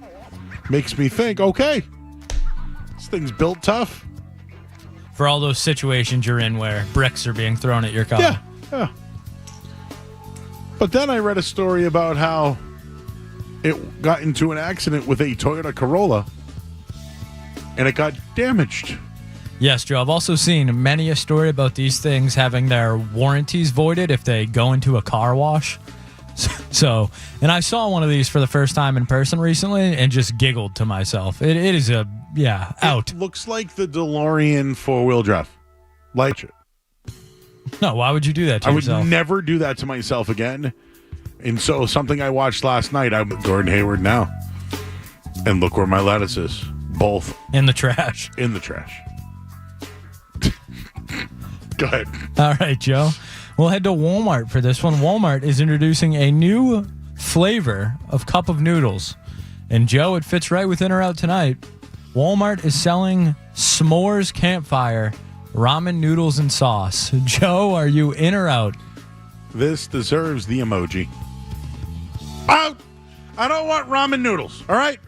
makes me think, okay, this thing's built tough. For all those situations you're in where bricks are being thrown at your car. Yeah. But then I read a story about how it got into an accident with a Toyota Corolla and it got damaged. Yes, Joe. I've also seen many a story about these things having their warranties voided if they go into a car wash. So, and I saw one of these for the first time in person recently and just giggled to myself. It is out. It looks like the DeLorean four-wheel drive. Like it. No, why would you do that to yourself? I would never do that to myself again. And so something I watched last night, I'm with Gordon Hayward now. And look where my lettuce is. Both. In the trash. In the trash. Go ahead. All right, Joe. We'll head to Walmart for this one. Walmart is introducing a new flavor of cup of noodles. And Joe, it fits right with In or Out tonight. Walmart is selling s'mores campfire ramen noodles and sauce. Joe, are you in or out? This deserves the emoji. Out! I don't want ramen noodles, all right?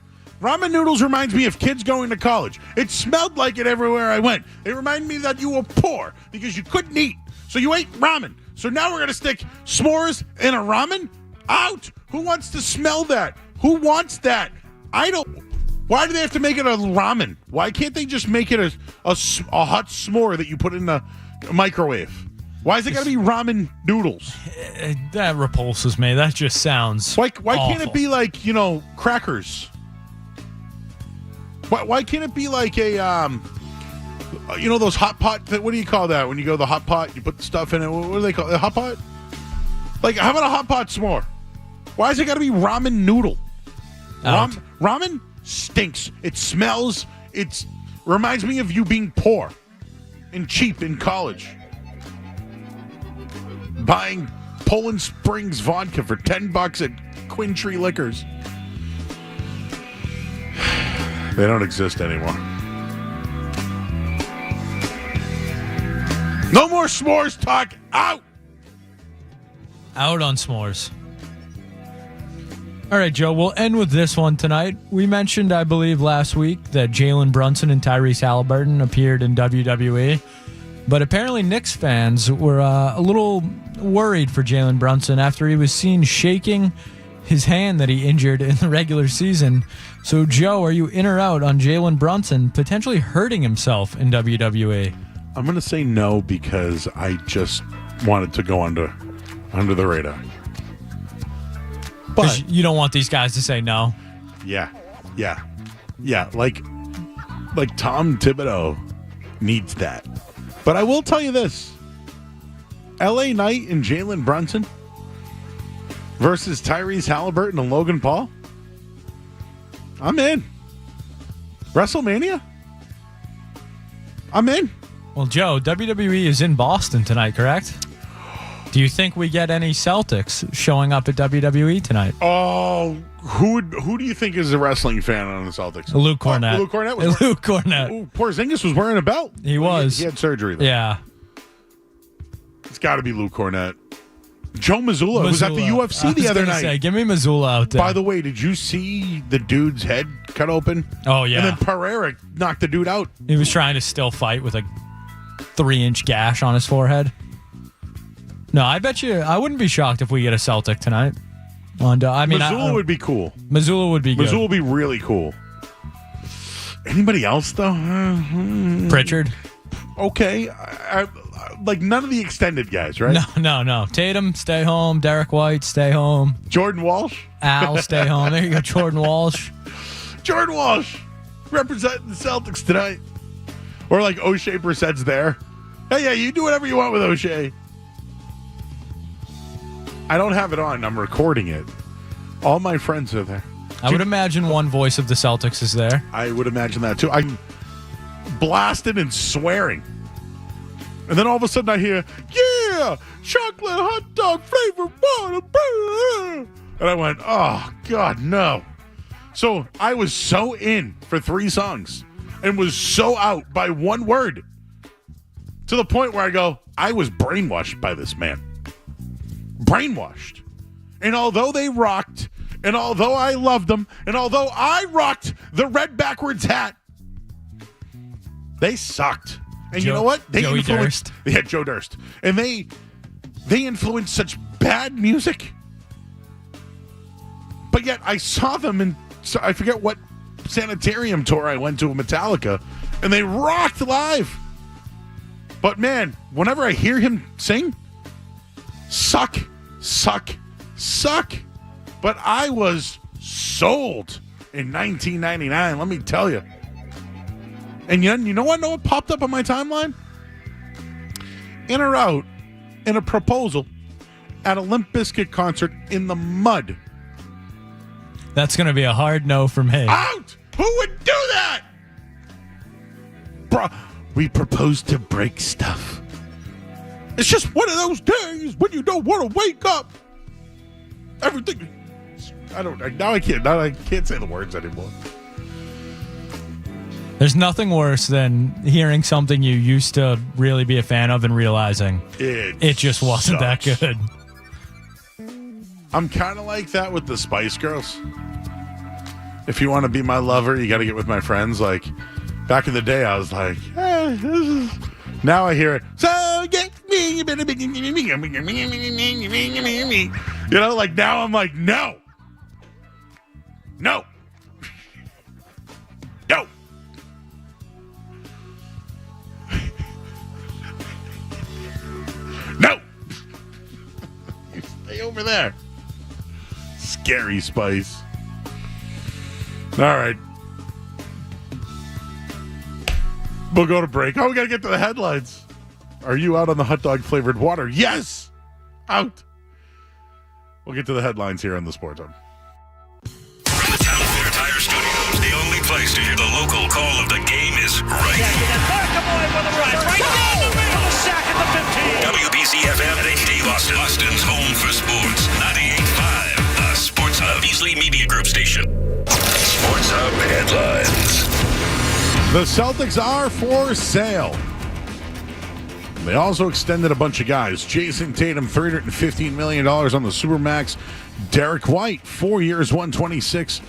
Ramen noodles reminds me of kids going to college. It smelled like it everywhere I went. It reminded me that you were poor because you couldn't eat. So you ate ramen. So now we're going to stick s'mores in a ramen? Out! Who wants to smell that? Who wants that? I don't... Why do they have to make it a ramen? Why can't they just make it a hot s'more that you put in the microwave? Why is it got to be ramen noodles? That repulses me. That just sounds Why can't it be like, crackers? Why can't it be like a, those hot pot, what do you call that? When you go to the hot pot, you put the stuff in it. What do they call it? A hot pot? Like, how about a hot pot s'more? Why is it got to be ramen noodle? Ramen stinks. It smells. It reminds me of you being poor and cheap in college. Buying Poland Springs vodka for $10 at Quintree Liquors. They don't exist anymore. No more s'mores talk. Out. Out on s'mores. All right, Joe, we'll end with this one tonight. We mentioned, I believe, last week that Jalen Brunson and Tyrese Halliburton appeared in WWE. But apparently Knicks fans were a little worried for Jalen Brunson after he was seen shaking his hand that he injured in the regular season. So, Joe, are you in or out on Jalen Brunson potentially hurting himself in WWE? I'm going to say no because I just wanted to go under the radar. But you don't want these guys to say no. Yeah. Like Tom Thibodeau needs that. But I will tell you this. LA Knight and Jalen Brunson versus Tyrese Halliburton and Logan Paul. I'm in. WrestleMania? I'm in. Well, Joe, WWE is in Boston tonight, correct? Do you think we get any Celtics showing up at WWE tonight? Oh, who do you think is a wrestling fan on the Celtics? Luke Cornett. Luke Cornett? Luke Cornett. Ooh, Porzingis was wearing a belt. He was. He had surgery, though. Yeah. It's got to be Luke Cornett. Joe Mazzulla was at the UFC the other night. Give me Mazzulla out there. By the way, did you see the dude's head cut open? Oh, yeah. And then Pereira knocked the dude out. He was trying to still fight with a 3-inch gash on his forehead. No, I bet you, I wouldn't be shocked if we get a Celtic tonight. And, Mazzulla would be cool. Mazzulla would be good. Mazzulla would be really cool. Anybody else, though? Pritchard. Okay. Like none of the extended guys, right? No. Tatum, stay home. Derek White, stay home. Jordan Walsh? Al, stay home. There you go, Jordan Walsh. Jordan Walsh representing the Celtics tonight. Or like O'Shea Brissett's there. Hey, yeah, you do whatever you want with O'Shea. I don't have it on. I'm recording it. All my friends are there. I would imagine one voice of the Celtics is there. I would imagine that too. I'm blasted and swearing. And then all of a sudden I hear, yeah, chocolate hot dog flavored water. And I went, oh, God, no. So I was so in for 3 songs and was so out by one word to the point where I go, I was brainwashed by this man. Brainwashed. And although they rocked, and although I loved them, and although I rocked the red backwards hat, they sucked. And you know what? They Joey influenced. Durst. They had Joe Durst. And they influenced such bad music. But yet I saw them in, I forget what sanitarium tour I went to with Metallica, and they rocked live. But man, whenever I hear him sing, suck. But I was sold in 1999, let me tell you. And you know what popped up on my timeline? In or out in a proposal at a Limp Bizkit concert in the mud. That's going to be a hard no from me. Out! Who would do that? Bro, we proposed to break stuff. It's just one of those days when you don't want to wake up. Everything. I can't say the words anymore. There's nothing worse than hearing something you used to really be a fan of and realizing it just wasn't that good. I'm kind of like that with the Spice Girls. If you want to be my lover, you got to get with my friends. Like, back in the day, I was like, this is... Now I hear it. So get me, you better be... You know, like, now I'm like, no. No. No. No. You stay over there. Scary Spice. All right. We'll go to break. Oh, we got to get to the headlines. Are you out on the hot dog flavored water? Yes. Out. We'll get to the headlines here on the Sports Hub. From the Town Fair Tire Studios, the only place to hear the local call of the game is right here. WBC-FM at HD Boston. Boston's home for sports. 98.5. The Sports Hub. Beasley Media Group station. Sports Hub headlines. The Celtics are for sale. They also extended a bunch of guys. Jason Tatum, $315 million on the Supermax. Derek White, 4 years, $126.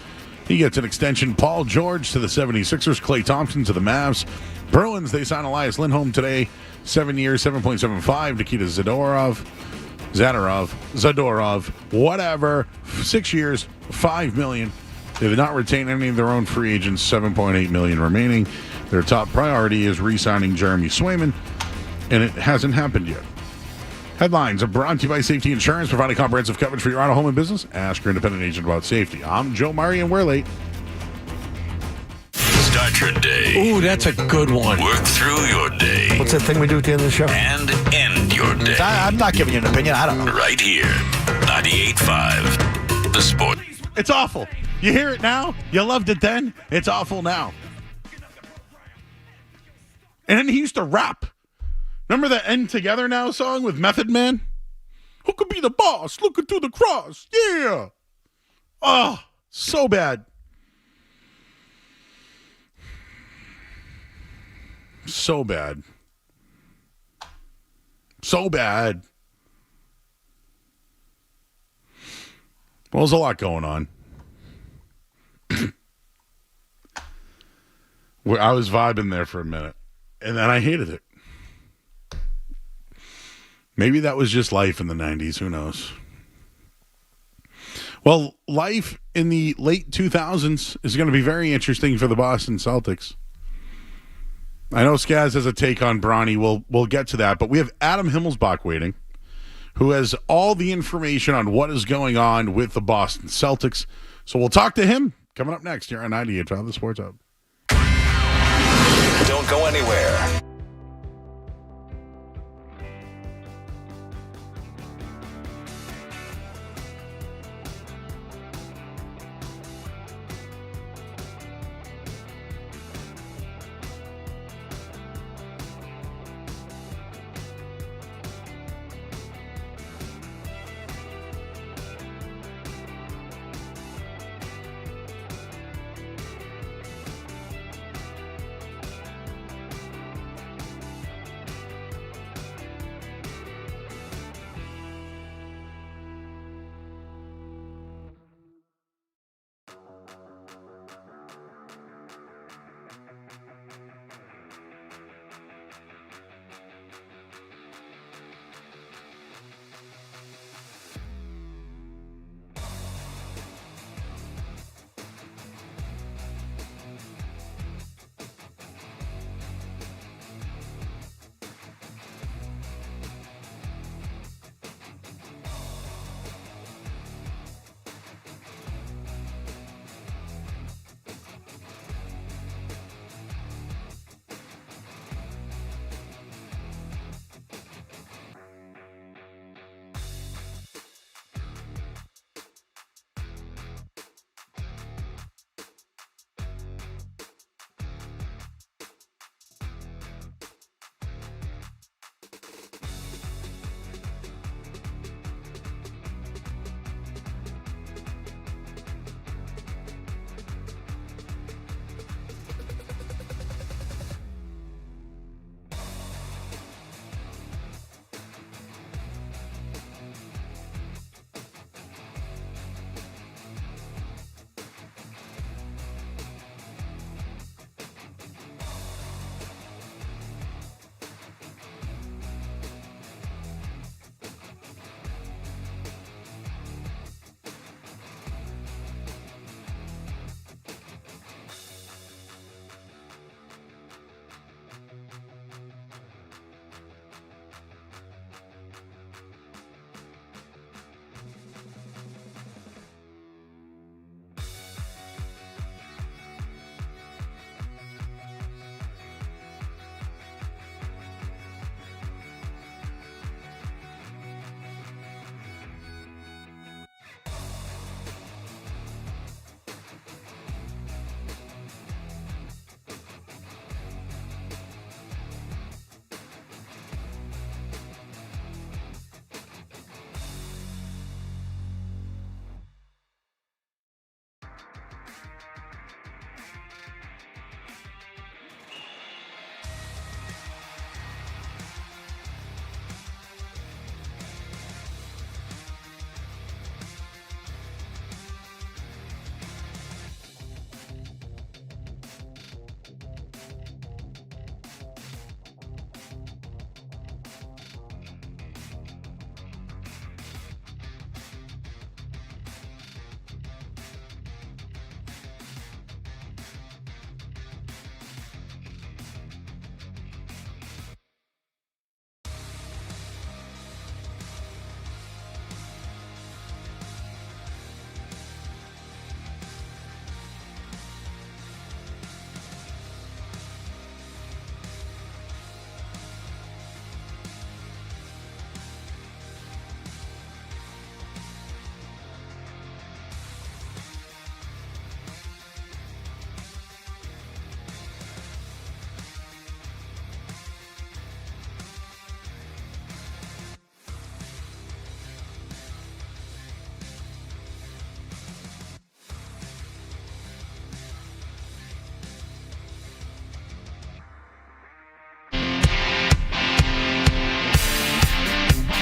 He gets an extension. Paul George to the 76ers. Klay Thompson to the Mavs. Bruins, they sign Elias Lindholm today. 7 years, $7.75. Nikita Zadorov, whatever. 6 years, $5 million. They did not retain any of their own free agents, $7.8 million remaining. Their top priority is re-signing Jeremy Swayman, and it hasn't happened yet. Headlines are brought to you by Safety Insurance, providing comprehensive coverage for your auto, home, and business. Ask your independent agent about safety. I'm Joe Murray, and we're late. Start your day. Ooh, that's a good one. Work through your day. What's that thing we do at the end of the show? And end End your day. I'm not giving you an opinion. I don't know. Right here. 98.5. The Sport. It's awful. You hear it now? You loved it then? It's awful now. And then he used to rap. Remember the End Together Now song with Method Man? Who could be the boss? Looking through the cross. Yeah. Oh, so bad. So bad. So bad. Well, there's a lot going on. Where I was vibing there for a minute, and then I hated it. Maybe that was just life in the 90s. Who knows? Well, life in the late 2000s is going to be very interesting for the Boston Celtics. I know Skaz has a take on Bronny. We'll get to that. But we have Adam Himmelsbach waiting, who has all the information on what is going on with the Boston Celtics. So we'll talk to him coming up next here on 98.5 The Sports Hub. Don't go anywhere.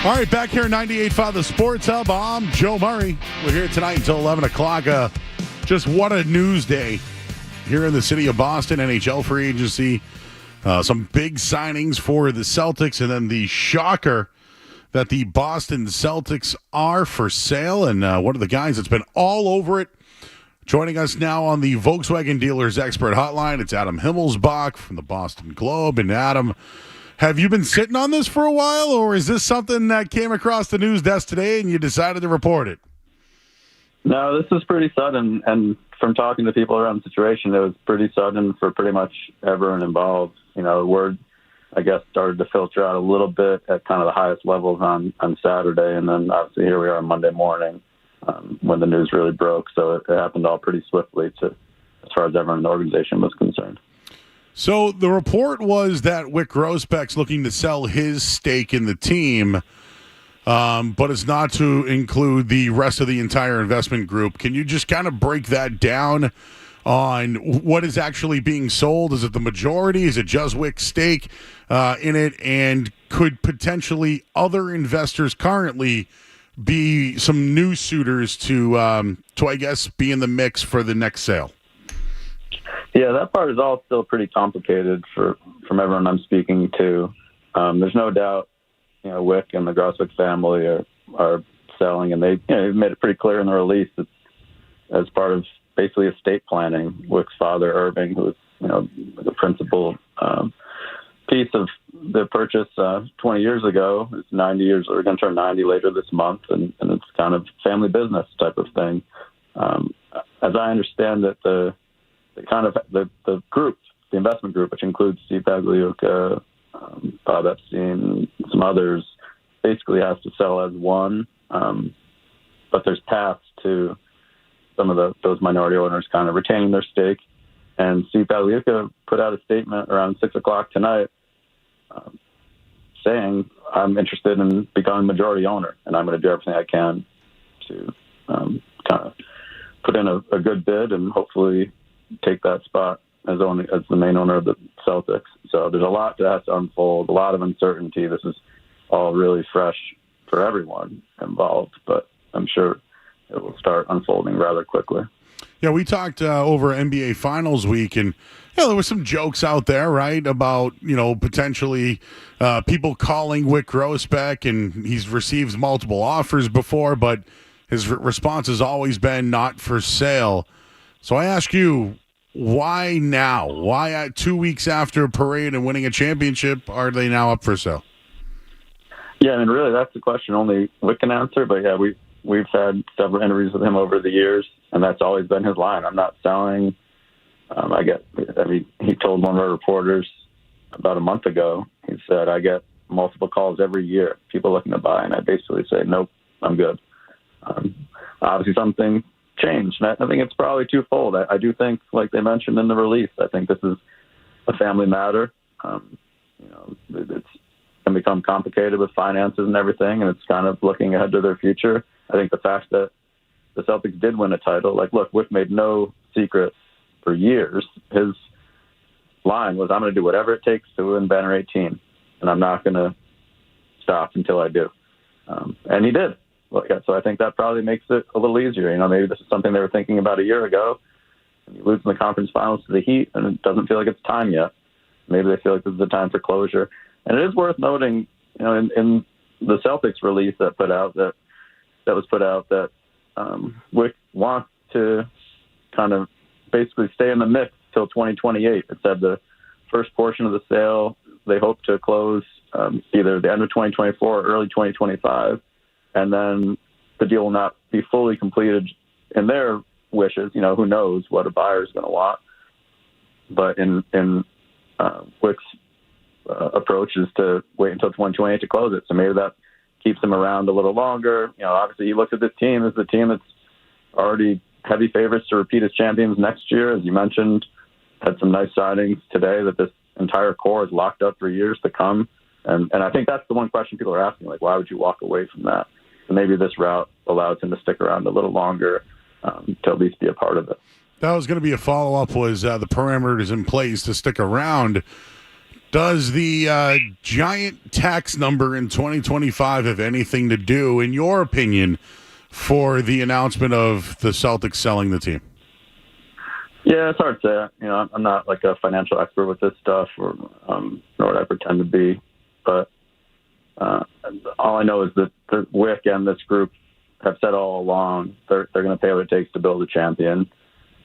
All right, back here at 98.5 The Sports Hub. I'm Joe Murray. We're here tonight until 11 o'clock. Just what a news day here in the city of Boston. NHL free agency. Some big signings for the Celtics, and then the shocker that the Boston Celtics are for sale. And one of the guys that's been all over it, joining us now on the Volkswagen Dealers Expert Hotline, it's Adam Himmelsbach from the Boston Globe. And Adam, have you been sitting on this for a while, or is this something that came across the news desk today and you decided to report it? No, this is pretty sudden, and from talking to people around the situation, it was pretty sudden for pretty much everyone involved. You know, word, I guess, started to filter out a little bit at kind of the highest levels on Saturday, and then obviously here we are on Monday morning when the news really broke. So it happened all pretty swiftly as far as everyone in the organization was concerned. So the report was that Wyc Grousbeck's looking to sell his stake in the team, but it's not to include the rest of the entire investment group. Can you just kind of break that down on what is actually being sold? Is it the majority? Is it just Wyc's stake in it? And could potentially other investors currently be some new suitors to I guess, be in the mix for the next sale? Yeah, that part is all still pretty complicated from everyone I'm speaking to. There's no doubt, Wyc and the Grousbeck family are selling, and they made it pretty clear in the release that as part of basically estate planning. Wyc's father, Irving, who was the principal piece of the purchase 20 years ago, is 90 years. We're going to turn 90 later this month, and it's kind of family business type of thing. As I understand it, the group, the investment group, which includes Steve Pagliuca, Bob Epstein, and some others, basically has to sell as one. But there's paths to some of those minority owners kind of retaining their stake. And Steve Pagliuca put out a statement around 6 o'clock tonight saying, I'm interested in becoming majority owner, and I'm going to do everything I can to kind of put in a good bid and hopefully take that spot as the main owner of the Celtics. So there's a lot that has to unfold, a lot of uncertainty. This is all really fresh for everyone involved, but I'm sure it will start unfolding rather quickly. Yeah, we talked over NBA Finals week, and there were some jokes out there, right, about potentially people calling Wyc Grousbeck, and he's received multiple offers before, but his response has always been not for sale. So I ask you, why now? Why 2 weeks after a parade and winning a championship are they now up for sale? Yeah, I mean, really, that's the question only Wyc can answer. But yeah, we've had several interviews with him over the years, and that's always been his line. I'm not selling. He told one of our reporters about a month ago, he said, I get multiple calls every year, people looking to buy, and I basically say, nope, I'm good. Obviously, something changed, and I think it's probably twofold. I do think, like they mentioned in the release, I think this is a family matter. It's can become complicated with finances and everything, and it's kind of looking ahead to their future. I think the fact that the Celtics did win a title, Wyc made no secret for years. His line was, I'm going to do whatever it takes to win banner 18, and I'm not going to stop until I do. And he did. So I think that probably makes it a little easier. Maybe this is something they were thinking about a year ago. And you lose in the conference finals to the Heat, and it doesn't feel like it's time yet. Maybe they feel like this is the time for closure. And it is worth noting, in the Celtics release that was put out that Wyc wants to kind of basically stay in the mix till 2028. It said the first portion of the sale they hope to close either the end of 2024 or early 2025, and then the deal will not be fully completed in their wishes. Who knows what a buyer is going to want. But in Wyc's approach is to wait until 2028 to close it. So maybe that keeps him around a little longer. Obviously he looks at this team as the team that's already heavy favorites to repeat as champions next year. As you mentioned, had some nice signings today that this entire core is locked up for years to come. And I think that's the one question people are asking, why would you walk away from that? So maybe this route allows him to stick around a little longer to at least be a part of it. That was going to be a follow-up, was the parameters in place to stick around. Does the giant tax number in 2025 have anything to do, in your opinion, for the announcement of the Celtics selling the team? Yeah, it's hard to say. I'm not like a financial expert with this stuff, or nor would I pretend to be. But all I know is that the Wick and this group have said all along they're going to pay what it takes to build a champion,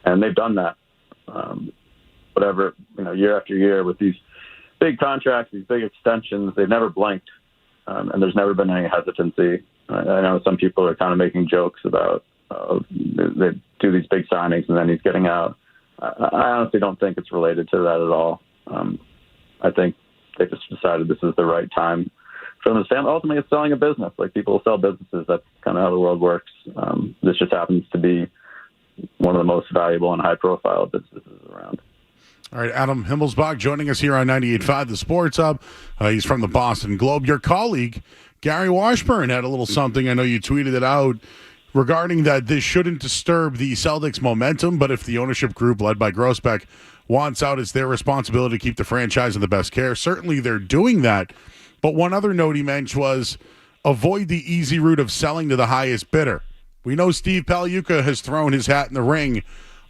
and they've done that. Whatever, year after year with these big contracts, these big extensions, they've never blinked, and there's never been any hesitancy. I know some people are kind of making jokes about they do these big signings and then he's getting out. I honestly don't think it's related to that at all. I think they just decided this is the right time for them to stand. Ultimately, it's selling a business. Like, people sell businesses. That's kind of how the world works. This just happens to be one of the most valuable and high-profile businesses around. All right, Adam Himmelsbach joining us here on 98.5 The Sports Hub. He's from the Boston Globe. Your colleague, Gary Washburn, had a little something. I know you tweeted it out regarding that this shouldn't disturb the Celtics' momentum, but if the ownership group led by Grossbeck wants out, it's their responsibility to keep the franchise in the best care. Certainly they're doing that. But one other note he mentioned was avoid the easy route of selling to the highest bidder. We know Steve Pagliuca has thrown his hat in the ring.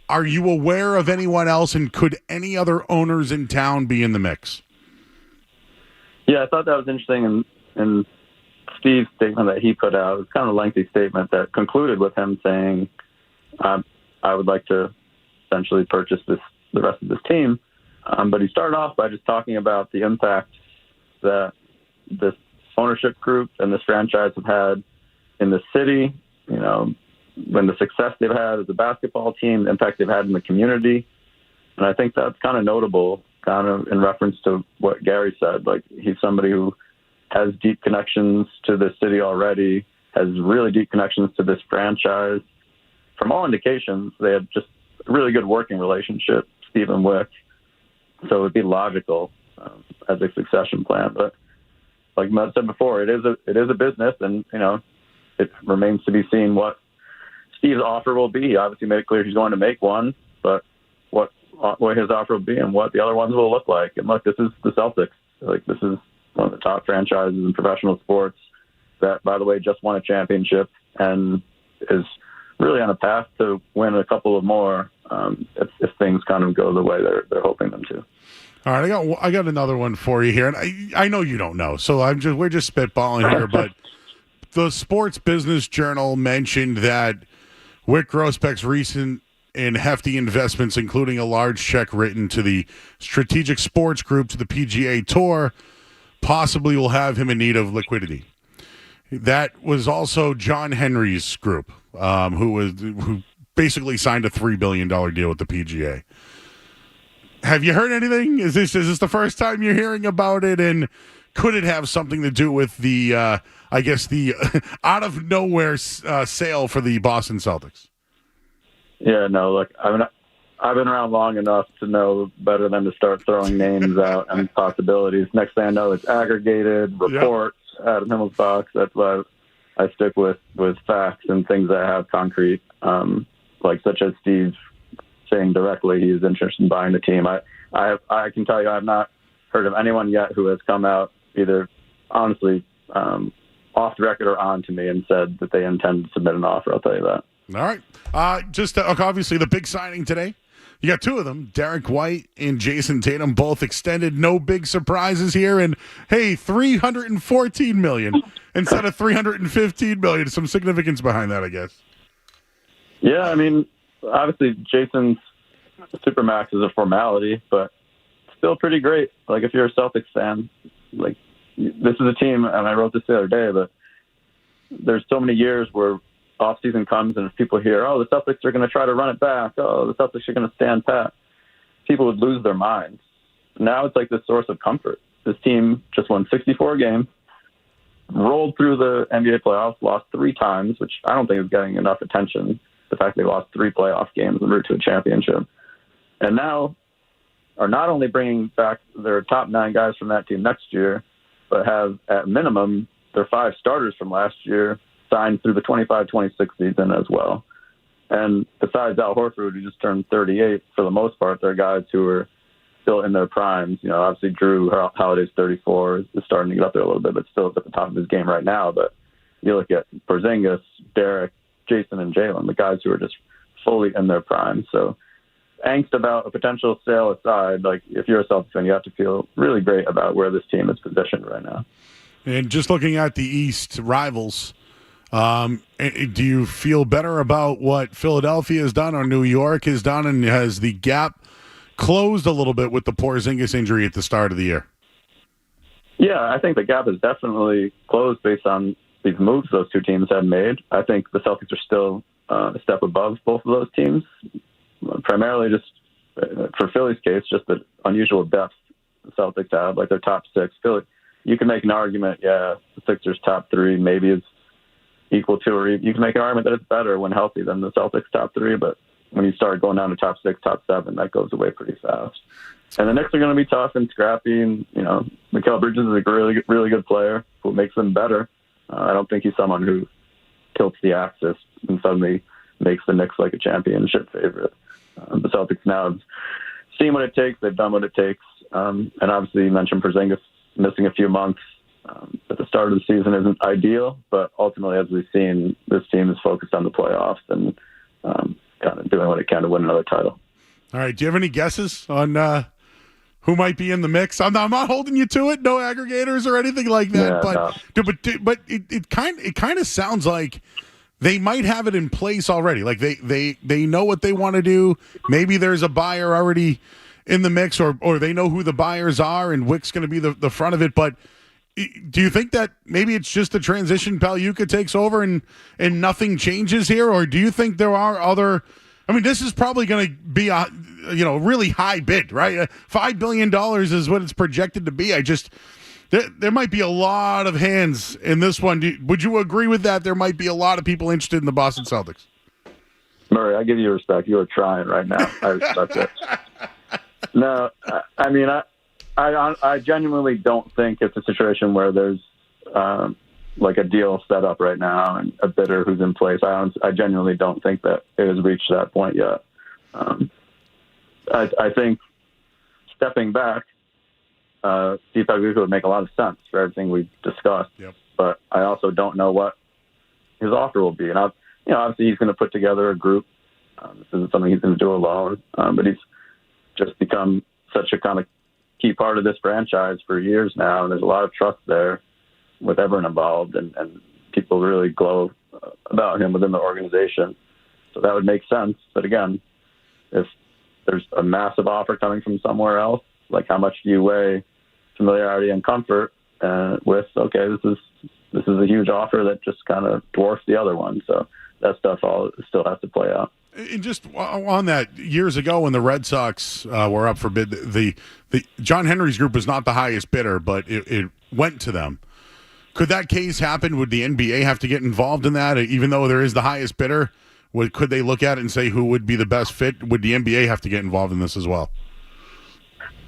Are you aware of anyone else, and could any other owners in town be in the mix? Yeah, I thought that was interesting. And Steve's statement that he put out was kind of a lengthy statement that concluded with him saying, I would like to essentially purchase the rest of this team. But he started off by just talking about the impact that this ownership group and this franchise have had in the city, when the success they've had as a basketball team, the impact they've had in the community. And I think that's kind of notable, kind of in reference to what Gary said. Like, he's somebody who has deep connections to the city already, has really deep connections to this franchise. From all indications, they have just a really good working relationship, Steve and Wick. So it would be logical as a succession plan. But like Matt said before, it is a business, and it remains to be seen what Steve's offer will be. He obviously made it clear he's going to make one, but what his offer will be and what the other ones will look like. And look, this is the Celtics. Like, this is one of the top franchises in professional sports that, by the way, just won a championship and is really on a path to win a couple of more if things kind of go the way they're hoping them to. All right, I got another one for you here, and I know you don't know, so we're just spitballing here, but the Sports Business Journal mentioned that Wick Grossbeck's recent and hefty investments, including a large check written to the Strategic Sports Group to the PGA Tour, possibly will have him in need of liquidity. That was also John Henry's group, who basically signed a $3 billion deal with the PGA. Have you heard anything? Is this the first time you're hearing about it? And could it have something to do with the, the out of nowhere sale for the Boston Celtics? Yeah, no, look, I've been around long enough to know better than to start throwing names out and possibilities. Next thing I know, it's aggregated reports out of Himmelsbach. That's why I stick with facts and things that have concrete, such as Steve saying directly he is interested in buying the team. I can tell you I've not heard of anyone yet who has come out either honestly off the record or on to me and said that they intend to submit an offer. I'll tell you that. All right. Obviously the big signing today. You got two of them, Derek White and Jason Tatum, both extended. No big surprises here. And hey, $314 million instead of $315 million. Some significance behind that, I guess. Yeah, I mean, obviously Jason's Supermax is a formality, but still pretty great. Like, if you're a Celtics fan, like, this is a team, and I wrote this the other day, but there's so many years where offseason comes and if people hear, oh, the Celtics are going to try to run it back, oh, the Celtics are going to stand pat, people would lose their minds. Now it's like this source of comfort. This team just won 64 games, rolled through the NBA playoffs, lost 3 times, which I don't think is getting enough attention. The fact they lost 3 playoff games en route to a championship. And now are not only bringing back their top 9 guys from that team next year, but have at minimum their 5 starters from last year signed through the 25-26 season as well. And besides Al Horford, who just turned 38, for the most part, they're guys who are still in their primes. Obviously Drew Holiday's 34, is starting to get up there a little bit, but still at the top of his game right now. But you look at Porzingis, Derek, Jason, and Jalen, the guys who are just fully in their prime. So angst about a potential sale aside, like if you're a Celtics fan, you have to feel really great about where this team is positioned right now. And just looking at the East rivals, do you feel better about what Philadelphia has done or New York has done, and has the gap closed a little bit with the Porzingis injury at the start of the year? Yeah, I think the gap is definitely closed based on these moves those two teams have made. I think the Celtics are still a step above both of those teams, primarily just for Philly's case, just the unusual depth the Celtics have, like their top six. Philly, you can make an argument, the Sixers' top three maybe is equal to, or you can make an argument that it's better when healthy than the Celtics' top three, but when you start going down to top six, top seven, that goes away pretty fast. And the Knicks are going to be tough and scrappy, and, Mikal Bridges is a really, really good player who makes them better. I don't think he's someone who tilts the axis and suddenly makes the Knicks like a championship favorite. The Celtics now have seen what it takes. They've done what it takes. And obviously you mentioned Porzingis missing a few months at the start of the season isn't ideal, but ultimately, as we've seen, this team is focused on the playoffs and kind of doing what it can to win another title. All right. Do you have any guesses on who might be in the mix? I'm not holding you to it. No aggregators or anything like that. But it kind of sounds like they might have it in place already. Like they know what they want to do. Maybe there's a buyer already in the mix, or they know who the buyers are, and Wick's going to be the front of it. But do you think that maybe it's just the transition, Pagliuca takes over and nothing changes here? Or do you think there are other – I mean, this is probably going to be a really high bid, right? $5 billion is what it's projected to be. There might be a lot of hands in this one. Would you agree with that? There might be a lot of people interested in the Boston Celtics. Murray, I give you respect. You are trying right now. I respect it. No, I mean, I genuinely don't think it's a situation where there's like a deal set up right now and a bidder who's in place. I genuinely don't think that it has reached that point yet. I think stepping back, Steve Pagliuca would make a lot of sense for everything we've discussed. Yep. But I also don't know what his offer will be. And obviously he's going to put together a group. This isn't something he's going to do alone. But he's just become such a kind of key part of this franchise for years now, and there's a lot of trust there with everyone involved, and people really glow about him within the organization. So that would make sense. But again, if there's a massive offer coming from somewhere else, like how much do you weigh familiarity and comfort with? Okay, this is a huge offer that just kind of dwarfs the other one. So that stuff all still has to play out. And just on that, years ago when the Red Sox were up for bid, the John Henry's group was not the highest bidder, but it went to them. Could that case happen? Would the NBA have to get involved in that, even though there is the highest bidder? Could they look at it and say who would be the best fit? Would the NBA have to get involved in this as well?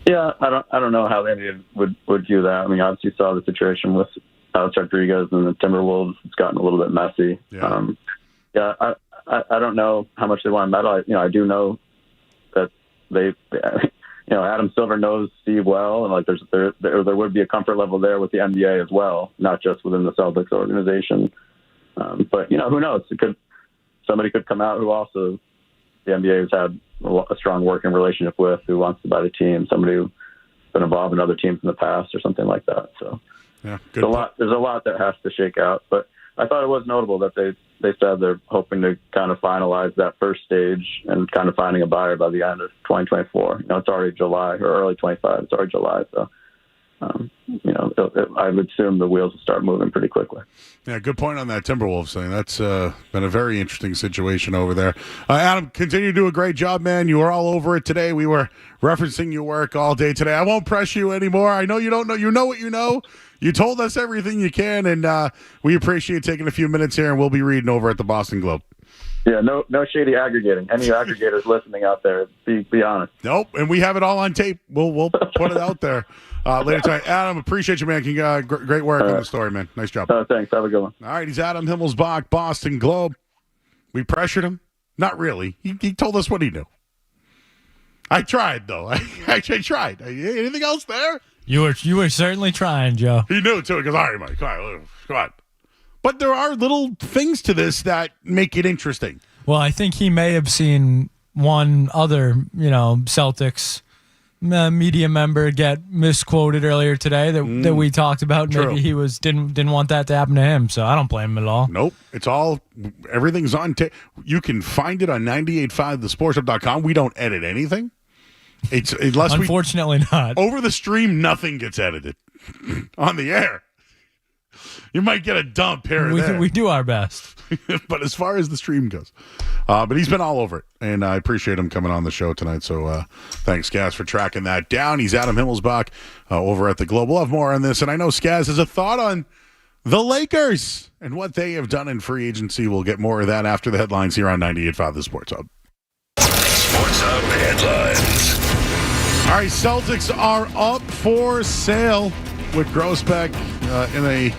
Yeah, I don't know how the NBA would view that. I mean, obviously you saw the situation with Alex Rodriguez and the Timberwolves. It's gotten a little bit messy. Yeah. I don't know how much they want to meddle. I do know that they Adam Silver knows Steve well, and like there would be a comfort level there with the NBA as well, not just within the Celtics organization. But who knows? Somebody could come out who also the NBA has had a strong working relationship with, who wants to buy the team, somebody who's been involved in other teams in the past or something like that. So there's a lot that has to shake out. But I thought it was notable that they said they're hoping to kind of finalize that first stage and kind of finding a buyer by the end of 2024. It's already July, or early 25. It's already July. So, I would assume the wheels will start moving pretty quickly. Yeah, good point on that Timberwolves thing. That's been a very interesting situation over there. Adam, continue to do a great job, man. You were all over it today. We were referencing your work all day today. I won't press you anymore. I know you don't know. You know what you know. You told us everything you can, and we appreciate taking a few minutes here, and we'll be reading over at the Boston Globe. Yeah, no shady aggregating. Any aggregators listening out there, be honest. Nope, and we have it all on tape. We'll put it out there later tonight. Adam, appreciate you, man. Great work on the story, man. Nice job. Thanks. Have a good one. All right, he's Adam Himmelsbach, Boston Globe. We pressured him. Not really. He told us what he knew. I tried, though. I actually tried. Anything else there? You were certainly trying, Joe. He knew it, too. He goes, all right, Mike, come on. But there are little things to this that make it interesting. Well, I think he may have seen one other, Celtics media member get misquoted earlier today that we talked about. True. Maybe he didn't want that to happen to him, so I don't blame him at all. Nope. Everything's on tape. You can find it on 98.5thesportshub.com. We don't edit anything. Unfortunately not. Over the stream, nothing gets edited on the air. You might get a dump here and there. We do our best. But as far as the stream goes. But he's been all over it, and I appreciate him coming on the show tonight. So thanks, Skaz, for tracking that down. He's Adam Himmelsbach over at The Globe. We'll have more on this, and I know Skaz has a thought on the Lakers and what they have done in free agency. We'll get more of that after the headlines here on 98.5 The Sports Hub. Sports Hub headlines. All right, Celtics are up for sale with Grossbeck in a...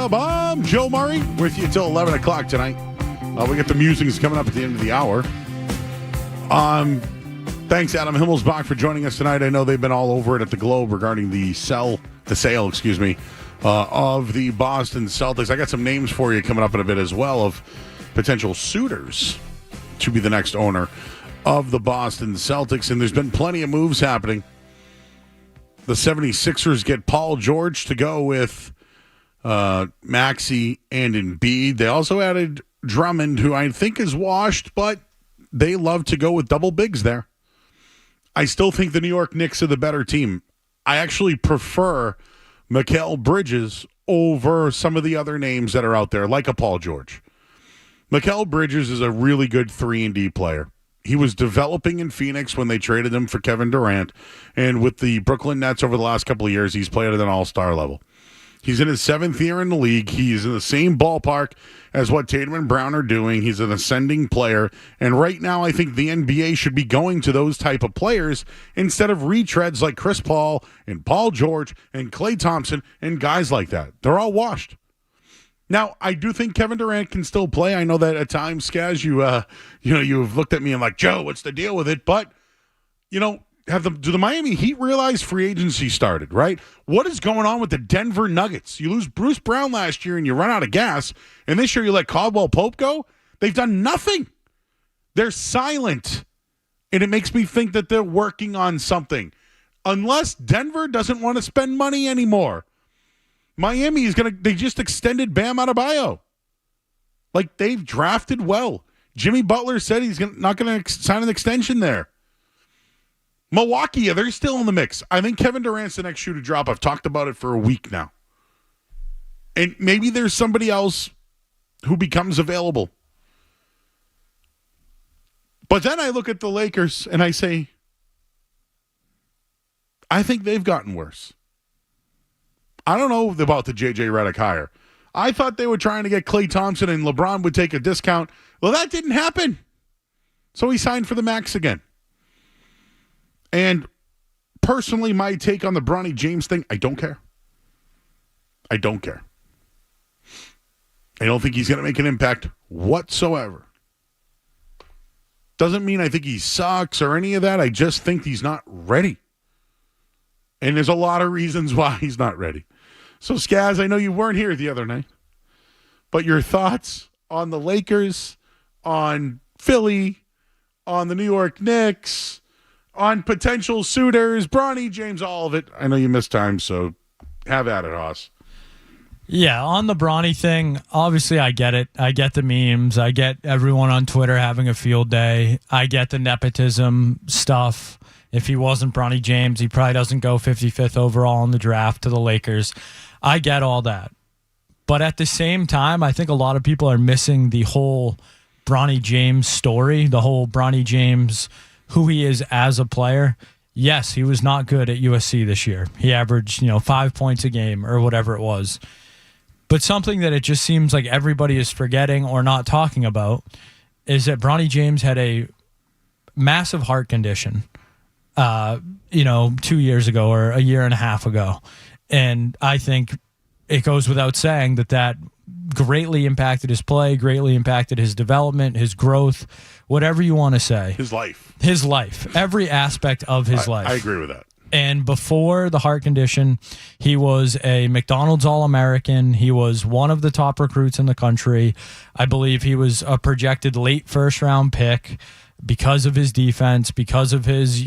up? I'm Joe Murray with you till 11 o'clock tonight. We get the musings coming up at the end of the hour. Thanks, Adam Himmelsbach, for joining us tonight. I know they've been all over it at the Globe regarding the sale, of the Boston Celtics. I got some names for you coming up in a bit as well of potential suitors to be the next owner of the Boston Celtics, and there's been plenty of moves happening. The 76ers get Paul George to go with Maxey and Embiid. They also added Drummond, who I think is washed, but they love to go with double bigs there. I still think the New York Knicks are the better team. I actually prefer Mikal Bridges over some of the other names that are out there, like a Paul George. Mikal Bridges is a really good 3-and-D player. He was developing in Phoenix when they traded him for Kevin Durant, and with the Brooklyn Nets over the last couple of years, he's played at an all-star level. He's in his 7th year in the league. He's in the same ballpark as what Tatum and Brown are doing. He's an ascending player. And right now, I think the NBA should be going to those type of players instead of retreads like Chris Paul and Paul George and Klay Thompson and guys like that. They're all washed. Now, I do think Kevin Durant can still play. I know that at times, Skaz, you've looked at me and like, Joe, what's the deal with it? But, do the Miami Heat realize free agency started, right? What is going on with the Denver Nuggets? You lose Bruce Brown last year and you run out of gas, and this year you let Caldwell Pope go? They've done nothing. They're silent, and it makes me think that they're working on something. Unless Denver doesn't want to spend money anymore. Miami they just extended Bam Adebayo. Like, they've drafted well. Jimmy Butler said he's not going to sign an extension there. Milwaukee, they're still in the mix. I think Kevin Durant's the next shoe to drop. I've talked about it for a week now. And maybe there's somebody else who becomes available. But then I look at the Lakers and I say, I think they've gotten worse. I don't know about the J.J. Redick hire. I thought they were trying to get Klay Thompson and LeBron would take a discount. Well, that didn't happen. So he signed for the max again. And personally, my take on the Bronny James thing, I don't care. I don't care. I don't think he's going to make an impact whatsoever. Doesn't mean I think he sucks or any of that. I just think he's not ready. And there's a lot of reasons why he's not ready. So, Skaz, I know you weren't here the other night, but your thoughts on the Lakers, on Philly, on the New York Knicks, on potential suitors, Bronny James, all of it. I know you missed time, so have at it, Hoss. Yeah, on the Bronny thing, obviously I get it. I get the memes. I get everyone on Twitter having a field day. I get the nepotism stuff. If he wasn't Bronny James, he probably doesn't go 55th overall in the draft to the Lakers. I get all that. But at the same time, I think a lot of people are missing the whole Bronny James story, the whole Bronny James, who he is as a player. Yes, he was not good at USC this year. He averaged, 5 points a game or whatever it was. But something that it just seems like everybody is forgetting or not talking about is that Bronny James had a massive heart condition, 2 years ago or a year and a half ago. And I think it goes without saying that greatly impacted his play, greatly impacted his development, his growth, whatever you want to say. His life. Every aspect of his life. I agree with that. And before the heart condition, he was a McDonald's All-American. He was one of the top recruits in the country. I believe he was a projected late first-round pick because of his defense, because of his,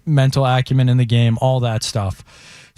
mental acumen in the game, all that stuff.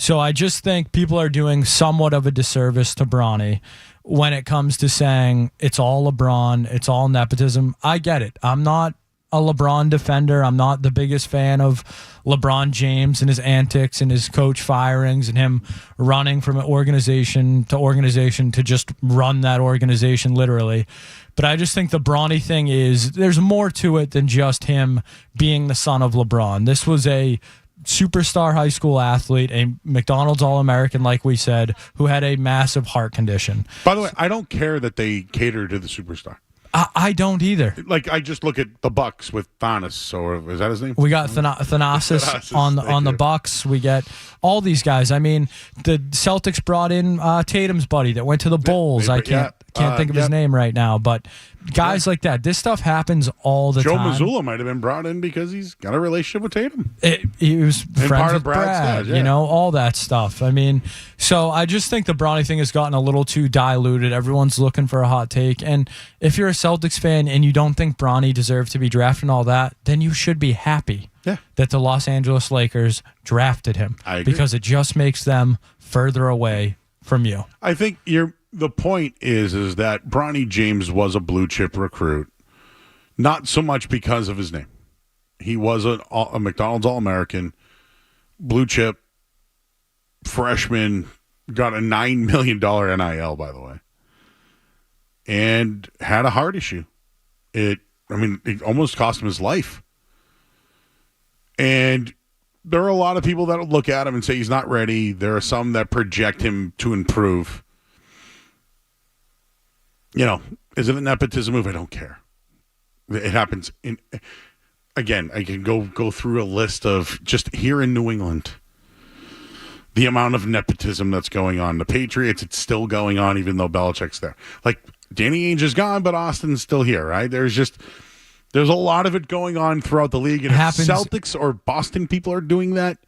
So I just think people are doing somewhat of a disservice to Bronny when it comes to saying it's all LeBron, it's all nepotism. I get it. I'm not a LeBron defender. I'm not the biggest fan of LeBron James and his antics and his coach firings and him running from organization to just run that organization literally. But I just think the Bronny thing there's more to it than just him being the son of LeBron. This was a superstar high school athlete, a McDonald's All-American, like we said, who had a massive heart condition. By the way, I don't care that they cater to the superstar. I don't either. Like, I just look at the Bucks with Thanos, or is that his name? We got Thanasis on the Bucks. We get all these guys. I mean, the Celtics brought in Tatum's buddy that went to the Bulls. I can't think of his name right now, but guys like that. This stuff happens all the time. Joe Mazzulla might have been brought in because he's got a relationship with Tatum. He was friends part with of Brad's dad, you know, all that stuff. I mean, so I just think the Bronny thing has gotten a little too diluted. Everyone's looking for a hot take, and if you're a Celtics fan and you don't think Bronny deserved to be drafted and all that, then you should be happy that the Los Angeles Lakers drafted him. I agree. Because it just makes them further away from you. I think the point is that Bronny James was a blue chip recruit, not so much because of his name. He was a McDonald's All-American, blue chip, freshman, got a $9 million NIL, by the way, and had a heart issue. It almost cost him his life. And there are a lot of people that will look at him and say he's not ready. There are some that project him to improve. You know, is it a nepotism move? I don't care. It happens. Again, I can go through a list of just here in New England, the amount of nepotism that's going on. The Patriots, it's still going on even though Belichick's there. Like, Danny Ainge is gone, but Austin's still here, right? There's a lot of it going on throughout the league. And if Celtics or Boston people are doing that,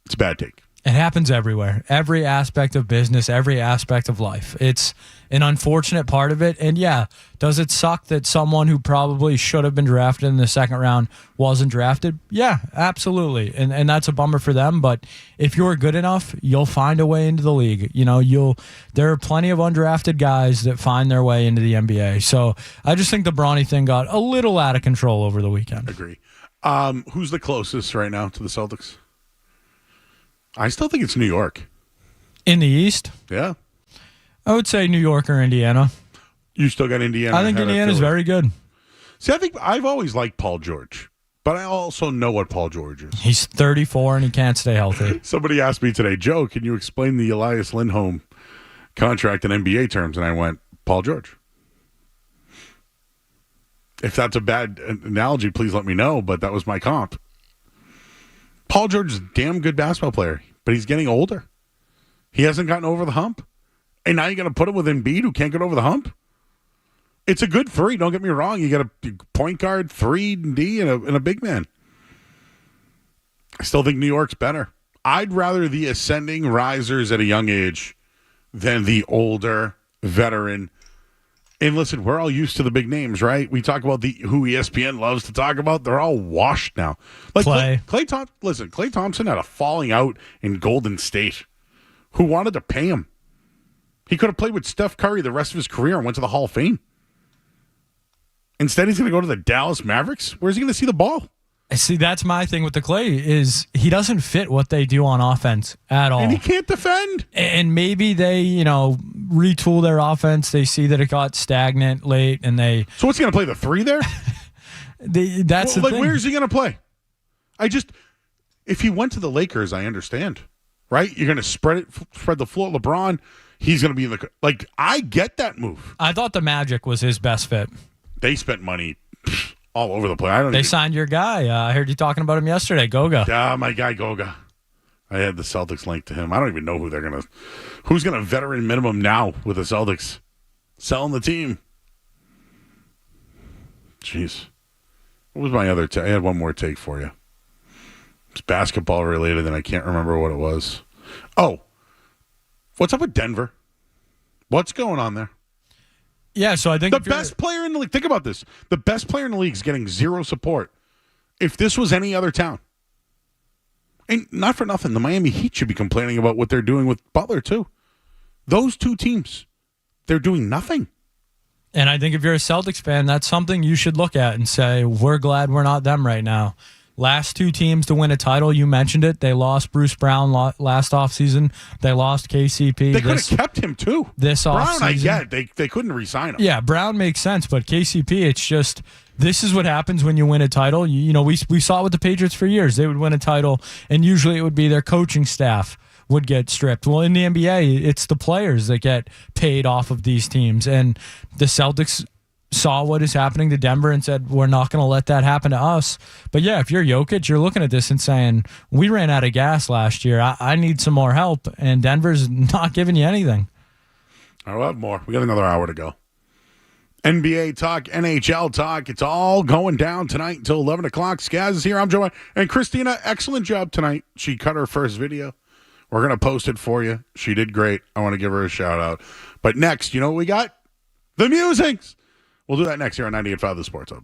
it's a bad take. It happens everywhere. Every aspect of business, every aspect of life. It's an unfortunate part of it. And yeah, does it suck that someone who probably should have been drafted in the second round wasn't drafted? Yeah, absolutely. And that's a bummer for them. But if you're good enough, you'll find a way into the league. You know, there are plenty of undrafted guys that find their way into the NBA. So I just think the Bronny thing got a little out of control over the weekend. Agree. Who's the closest right now to the Celtics? I still think it's New York. In the East? Yeah. I would say New York or Indiana. You still got Indiana? I think Indiana's very good. See, I think I've always liked Paul George, but I also know what Paul George is. He's 34 and he can't stay healthy. Somebody asked me today, Joe, can you explain the Elias Lindholm contract in NBA terms? And I went, Paul George. If that's a bad analogy, please let me know, but that was my comp. Paul George is a damn good basketball player, but he's getting older. He hasn't gotten over the hump. And now you're going to put him with Embiid, who can't get over the hump? It's a good three, don't get me wrong. You got a point guard, 3D, and a big man. I still think New York's better. I'd rather the ascending risers at a young age than the older veteran. And listen, we're all used to the big names, right? We talk about who ESPN loves to talk about. They're all washed now. Like Klay Thompson had a falling out in Golden State. Who wanted to pay him? He could have played with Steph Curry the rest of his career and went to the Hall of Fame. Instead, he's going to go to the Dallas Mavericks. Where's he going to see the ball? See, that's my thing with the Klay is he doesn't fit what they do on offense at all. And he can't defend. And maybe they, retool their offense. They see that it got stagnant late and they... So what's he going to play, the three there? That's the thing. Where's he going to play? If he went to the Lakers, I understand, right? You're going to spread the floor. LeBron, he's going to be in the... I get that move. I thought the Magic was his best fit. They spent money all over the place. They signed your guy. I heard you talking about him yesterday, Goga. Yeah, my guy Goga. I had the Celtics linked to him. I don't even know who's going to veteran minimum now with the Celtics selling the team. Jeez. What was my other I had one more take for you. It's basketball related, and I can't remember what it was. Oh, what's up with Denver? What's going on there? Yeah, so I think the best player in the league, think about this. The best player in the league is getting zero support. If this was any other town, and not for nothing, the Miami Heat should be complaining about what they're doing with Butler, too. Those two teams, they're doing nothing. And I think if you're a Celtics fan, that's something you should look at and say, we're glad we're not them right now. Last two teams to win a title, you mentioned it. They lost Bruce Brown last offseason. They lost KCP. They could have kept him, too. This offseason. Brown, I get. They couldn't re-sign him. Yeah, Brown makes sense, but KCP, it's just, this is what happens when you win a title. We saw it with the Patriots for years. They would win a title, and usually it would be their coaching staff would get stripped. Well, in the NBA, it's the players that get paid off of these teams, and the Celtics saw what is happening to Denver and said, we're not going to let that happen to us. But yeah, if you're Jokic, you're looking at this and saying, we ran out of gas last year. I need some more help, and Denver's not giving you anything. I'll have more. We got another hour to go. NBA talk, NHL talk. It's all going down tonight until 11 o'clock. Skaz is here. I'm Joe. And Christina, excellent job tonight. She cut her first video. We're going to post it for you. She did great. I want to give her a shout out. But next, you know what we got? The musings. We'll do that next here on 98.5 The Sports Hub.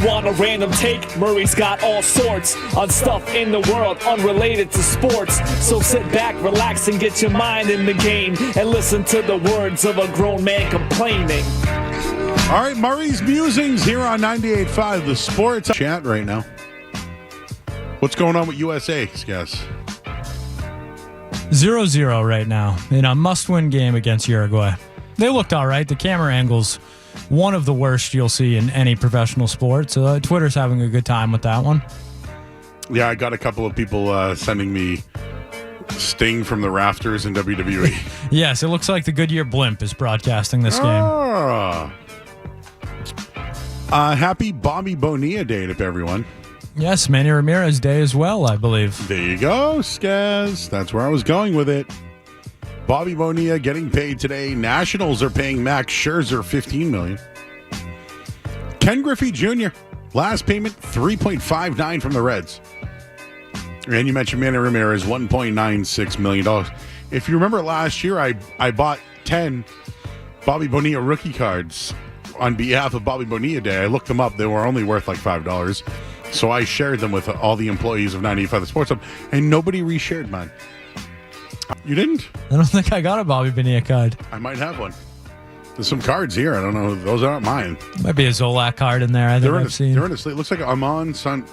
want a random take? Murray's got all sorts on stuff in the world unrelated to sports. So sit back, relax, and get your mind in the game and listen to the words of a grown man complaining. All right, Murray's Musings here on 98.5, the sports chat right now. What's going on with USA, guys? 0-0 right now in a must-win game against Uruguay. They looked all right. The camera angle's one of the worst you'll see in any professional sport, so Twitter's having a good time with that one. Yeah, I got a couple of people sending me Sting from the rafters in WWE. Yes, it looks like the Goodyear Blimp is broadcasting this game. Happy Bobby Bonilla Day to everyone. Yes, Manny Ramirez Day as well, I believe. There you go, Skaz. That's where I was going with it. Bobby Bonilla getting paid today. Nationals are paying Max Scherzer $15 million. Ken Griffey Jr., last payment $3.59 from the Reds. And you mentioned Manny Ramirez, $1.96 million. If you remember last year, I bought 10 Bobby Bonilla rookie cards on behalf of Bobby Bonilla Day. I looked them up. They were only worth like $5. So I shared them with all the employees of 95 The Sports Hub, and nobody reshared mine. You didn't? I don't think I got a Bobby Bonilla card. I might have one. There's some cards here. I don't know. Those aren't mine. Might be a Zolak card in there. I've seen. They're in a slate. It looks like Amon St.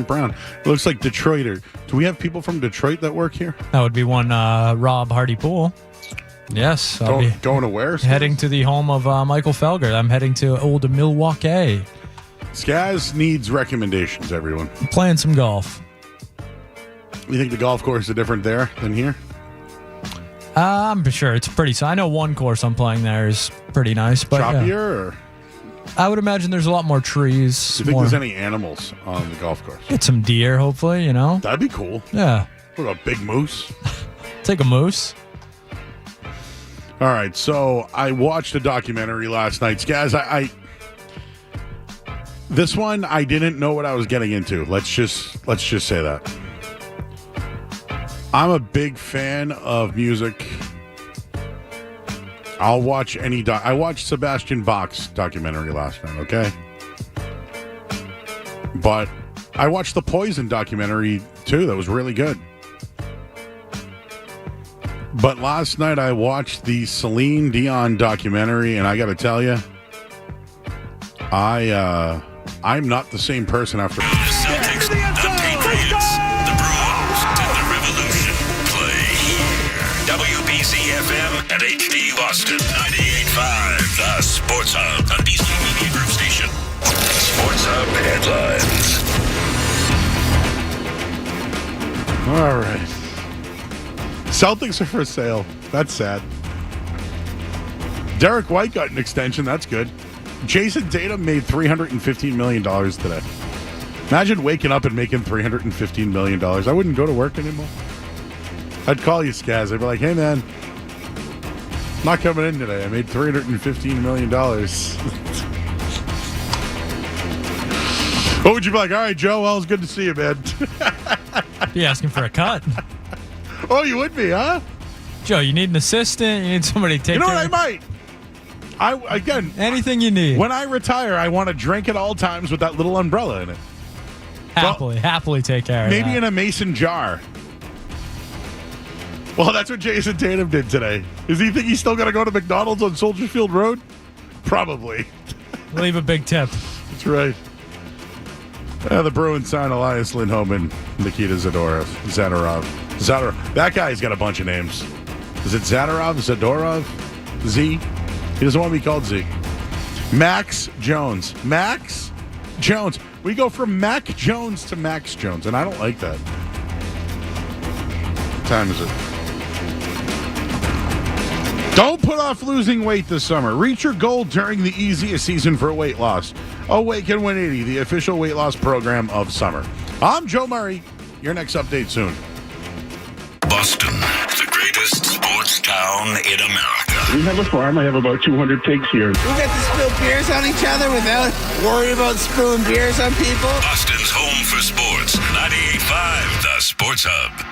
Brown. It looks like Detroiter. Do we have people from Detroit that work here? That would be one Rob Hardy-Poole. Yes. Going to where? Heading to the home of Michael Felger. I'm heading to old Milwaukee. Skaz needs recommendations, everyone. I'm playing some golf. You think the golf course is different there than here? I'm sure it's pretty. I know one course I'm playing there is pretty nice. But choppier? Yeah. Or? I would imagine there's a lot more trees. Do you think there's any animals on the golf course? Get some deer, hopefully, you know? That'd be cool. Yeah. What about big moose? Take a moose. All right, so I watched a documentary last night. Guys, I this one I didn't know what I was getting into. Let's just say that. I'm a big fan of music. I'll watch any I watched Sebastian Bach's documentary last night, okay? But I watched the Poison documentary too. That was really good. But last night I watched the Celine Dion documentary, and I got to tell you, I'm not the same person after. The Celtics, the Patriots, the Bruins, and the Revolution play here. WBC-FM at HD Boston 98.5, the Sports Hub, the Beasley Media Group station. Sports Hub headlines. All right. Celtics are for sale. That's sad. Derek White got an extension. That's good. Jason Tatum made $315 million today. Imagine waking up and making $315 million. I wouldn't go to work anymore. I'd call you, Skaz. I'd be like, hey, man, I'm not coming in today. I made $315 million. What would you be like? All right, Joe, well, it's good to see you, man. Be asking for a cut. Oh, you would be, huh? Joe, you need an assistant? You need somebody to take You know care what? I might. Again, anything you need. When I retire, I want to drink at all times with that little umbrella in it. Happily take care of maybe that. in a mason jar. Well, that's what Jason Tatum did today. Does he think he's still going to go to McDonald's on Soldier Field Road? Probably. Leave a big tip. That's right. The Bruins sign Elias Lindholm and Nikita Zadorov. That guy's got a bunch of names. Is it Zadorov? Z? He doesn't want to be called Z. Max Jones. Max Jones. We go from Mac Jones to Max Jones, and I don't like that. What time is it? Don't put off losing weight this summer. Reach your goal during the easiest season for weight loss. Awaken 180, the official weight loss program of summer. I'm Joe Murray. Your next update soon. Boston, the greatest sports town in America. We have a farm. I have about 200 pigs here. We get to spill beers on each other without worrying about spilling beers on people. Boston's home for sports. 98.5, the Sports Hub.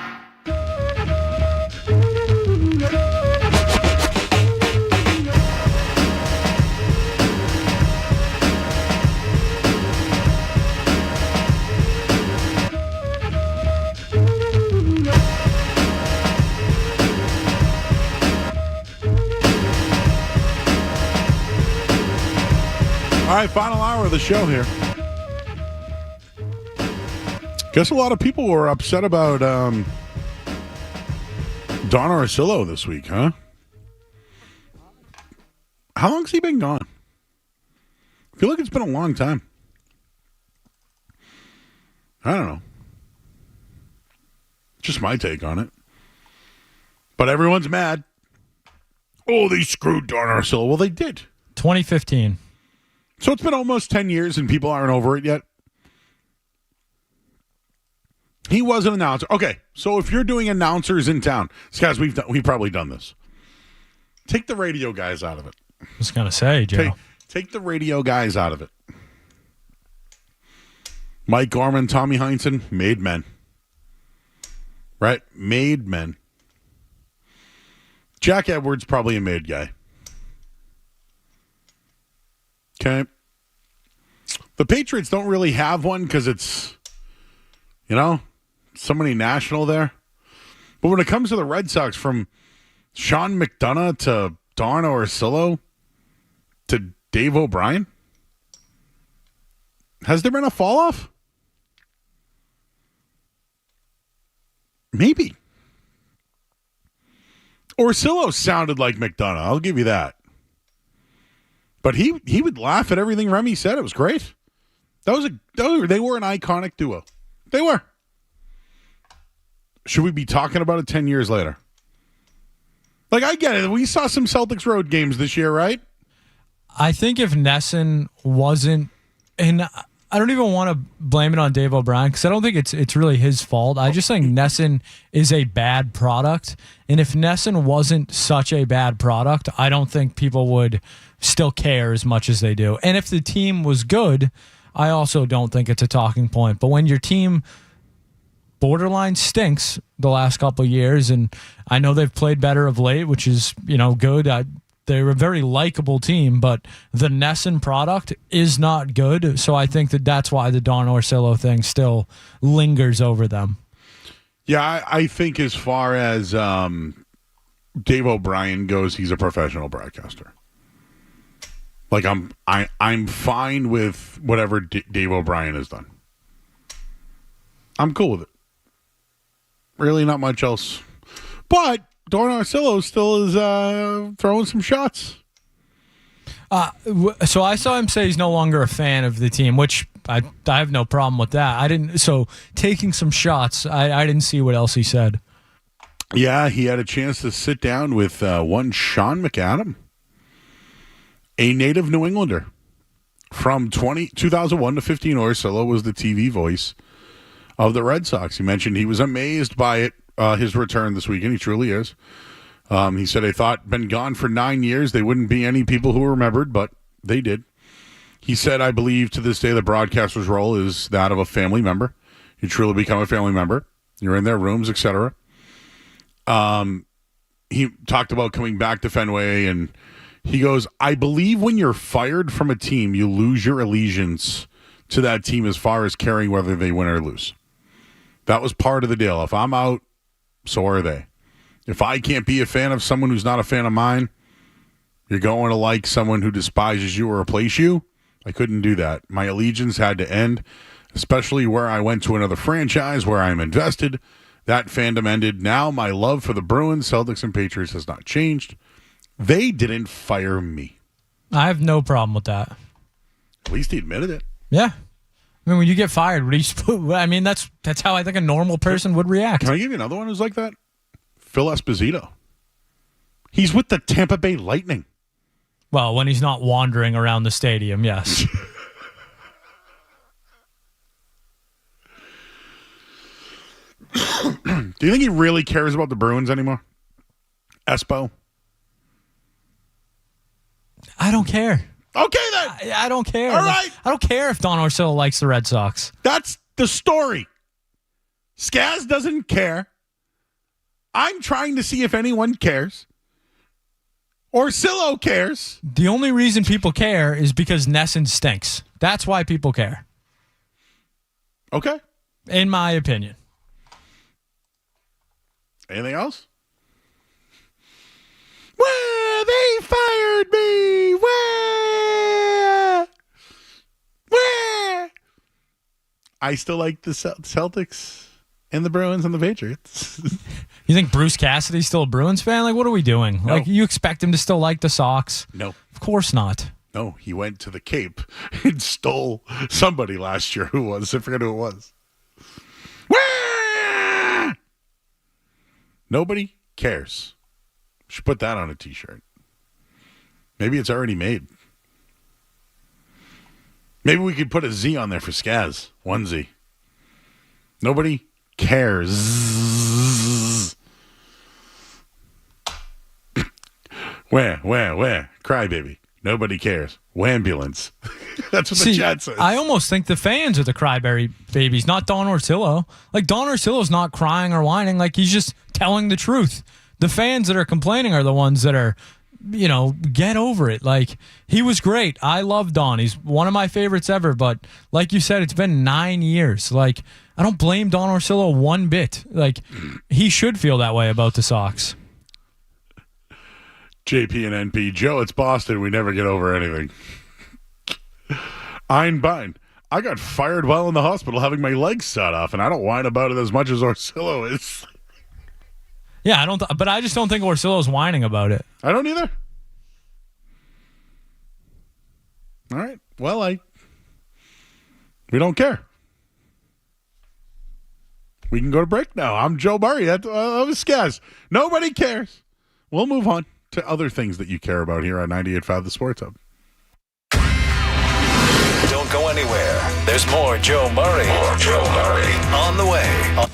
All right, final hour of the show here. Guess a lot of people were upset about Don Orsillo this week, huh? How long's he been gone? I feel like it's been a long time. I don't know. Just my take on it. But everyone's mad. Oh, they screwed Don Orsillo. Well, they did. 2015. So it's been almost 10 years and people aren't over it yet. He was an announcer. Okay, so if you're doing announcers in town, guys, we've probably done this. Take the radio guys out of it. I was going to say, Joe. Take the radio guys out of it. Mike Gorman, Tommy Heinsohn, made men. Right? Made men. Jack Edwards, probably a made guy. Okay. The Patriots don't really have one because it's, so many national there. But when it comes to the Red Sox, from Sean McDonough to Don Orsillo to Dave O'Brien, has there been a fall off? Maybe. Orsillo sounded like McDonough. I'll give you that. But he would laugh at everything Remy said. It was great. They were an iconic duo. They were. Should we be talking about it 10 years later? Like, I get it. We saw some Celtics road games this year, right? I think if Nesson wasn't, and I don't even want to blame it on Dave O'Brien because I don't think it's really his fault. I just think Nesson is a bad product. And if Nesson wasn't such a bad product, I don't think people would still care as much as they do. And if the team was good, I also don't think it's a talking point. But when your team borderline stinks the last couple of years, and I know they've played better of late, which is, good. They're a very likable team, but the Nesson product is not good. So I think that's why the Don Orsillo thing still lingers over them. Yeah, I think as far as Dave O'Brien goes, he's a professional broadcaster. Like I'm fine with whatever Dave O'Brien has done. I'm cool with it. Really, not much else. But Don Orsillo still is throwing some shots. So I saw him say he's no longer a fan of the team, which I have no problem with that. So taking some shots, I didn't see what else he said. Yeah, he had a chance to sit down with one Sean McAdam, a native New Englander. From 2001 to 15, Orsillo was the TV voice of the Red Sox. He mentioned he was amazed by it, his return this weekend. He truly is. He said, I thought been gone for 9 years. They wouldn't be any people who remembered, but they did. He said, I believe to this day the broadcaster's role is that of a family member. You truly become a family member. You're in their rooms, etc. He talked about coming back to Fenway, and he goes, I believe when you're fired from a team, you lose your allegiance to that team as far as caring whether they win or lose. That was part of the deal. If I'm out, so are they. If I can't be a fan of someone who's not a fan of mine, you're going to like someone who despises you or replace you. I couldn't do that. My allegiance had to end, especially where I went to another franchise where I'm invested. That fandom ended. Now my love for the Bruins, Celtics, and Patriots has not changed. They didn't fire me. I have no problem with that. At least he admitted it. Yeah. I mean, when you get fired, that's how I think a normal person would react. Can I give you another one who's like that? Phil Esposito. He's with the Tampa Bay Lightning. Well, when he's not wandering around the stadium, yes. Do you think he really cares about the Bruins anymore? Espo? I don't care. Okay, then. I don't care. All right. I don't care if Don Orsillo likes the Red Sox. That's the story. Skaz doesn't care. I'm trying to see if anyone cares. Orsillo cares. The only reason people care is because Nesson stinks. That's why people care. Okay. In my opinion. Anything else? Where they fired me. Where? I still like the Celtics and the Bruins and the Patriots. You think Bruce Cassidy's still a Bruins fan? Like, what are we doing? No. Like, you expect him to still like the Sox? No. Of course not. No, he went to the Cape and stole somebody last year. Who was? I forget who it was. Wah! Nobody cares. Should put that on a t-shirt. Maybe it's already made. Maybe we could put a Z on there for Skaz. 1Z. Nobody cares. Where? Crybaby. Nobody cares. Wambulance. That's what the chat says. I almost think the fans are the cryberry babies, not Don Orsillo. Like, Don Orsillo's not crying or whining. Like, he's just telling the truth. The fans that are complaining are the ones that are, get over it. Like, he was great. I love Don. He's one of my favorites ever. But like you said, it's been 9 years. Like, I don't blame Don Orsillo one bit. Like, he should feel that way about the Sox. JP and NP. Joe, it's Boston. We never get over anything. Einbein. I got fired while in the hospital having my legs sawed off, and I don't whine about it as much as Orsillo is. Yeah, but I just don't think Orsillo's whining about it. I don't either. All right. Well, we don't care. We can go to break now. I'm Joe Murray. I was Skaz. Nobody cares. We'll move on to other things that you care about here on 98.5 The Sports Hub. Don't go anywhere. There's more Joe Murray. On the way.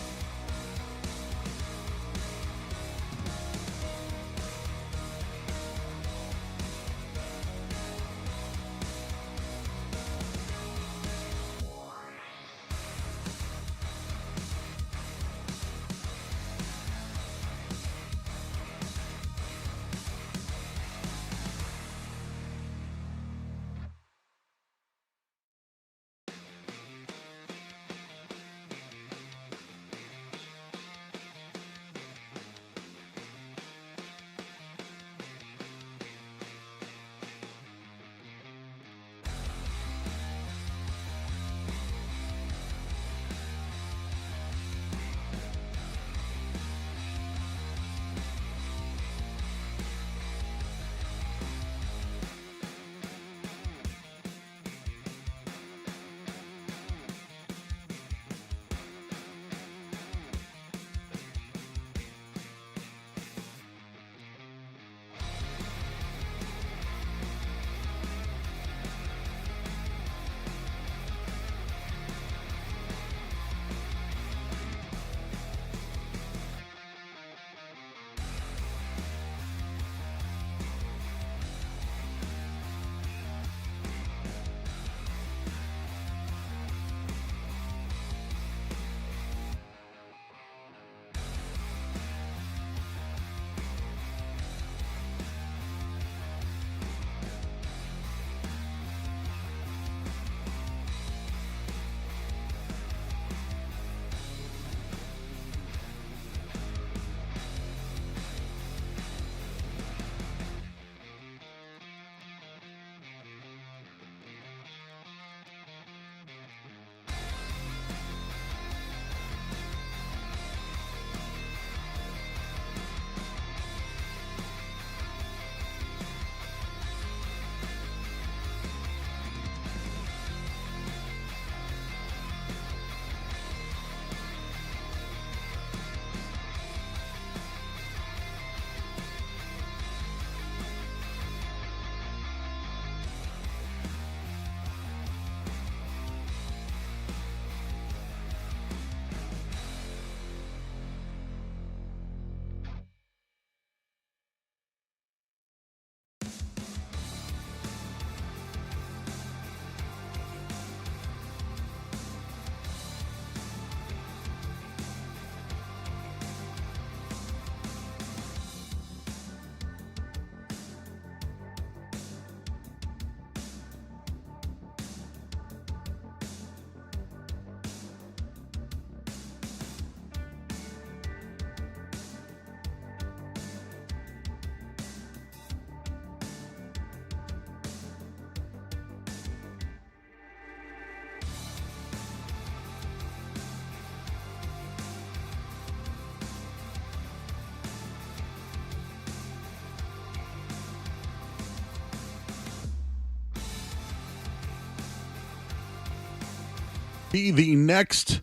be the next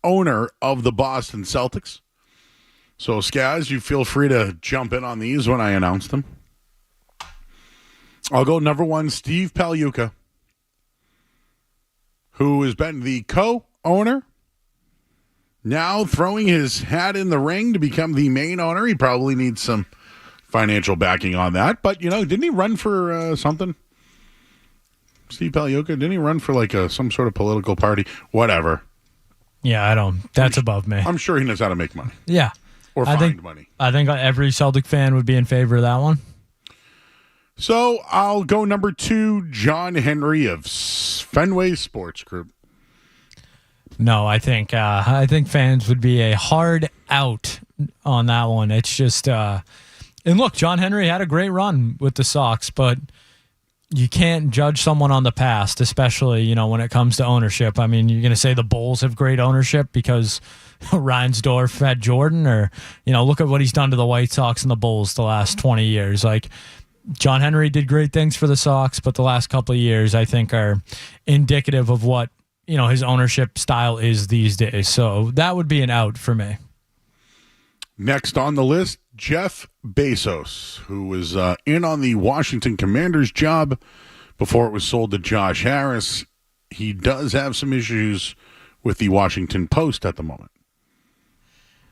owner of the Boston Celtics. So, Skaz, you feel free to jump in on these when I announce them. I'll go number 1, Steve Pagliuca, who has been the co-owner, now throwing his hat in the ring to become the main owner. He probably needs some financial backing on that. But, didn't he run for something? Steve Pagliuca, didn't he run for some sort of political party? Whatever. Yeah, that's above me. I'm sure he knows how to make money. Yeah. Or find money. I think every Celtic fan would be in favor of that one. So I'll go number 2, John Henry of Fenway Sports Group. No, I think fans would be a hard out on that one. It's just, and look, John Henry had a great run with the Sox, but you can't judge someone on the past, especially, when it comes to ownership. I mean, you're going to say the Bulls have great ownership because Reinsdorf had Jordan, or, look at what he's done to the White Sox and the Bulls the last 20 years. John Henry did great things for the Sox, but the last couple of years, I think, are indicative of what, his ownership style is these days. So that would be an out for me. Next on the list, Jeff Bezos, who was in on the Washington Commanders job before it was sold to Josh Harris. He does have some issues with the Washington Post at the moment.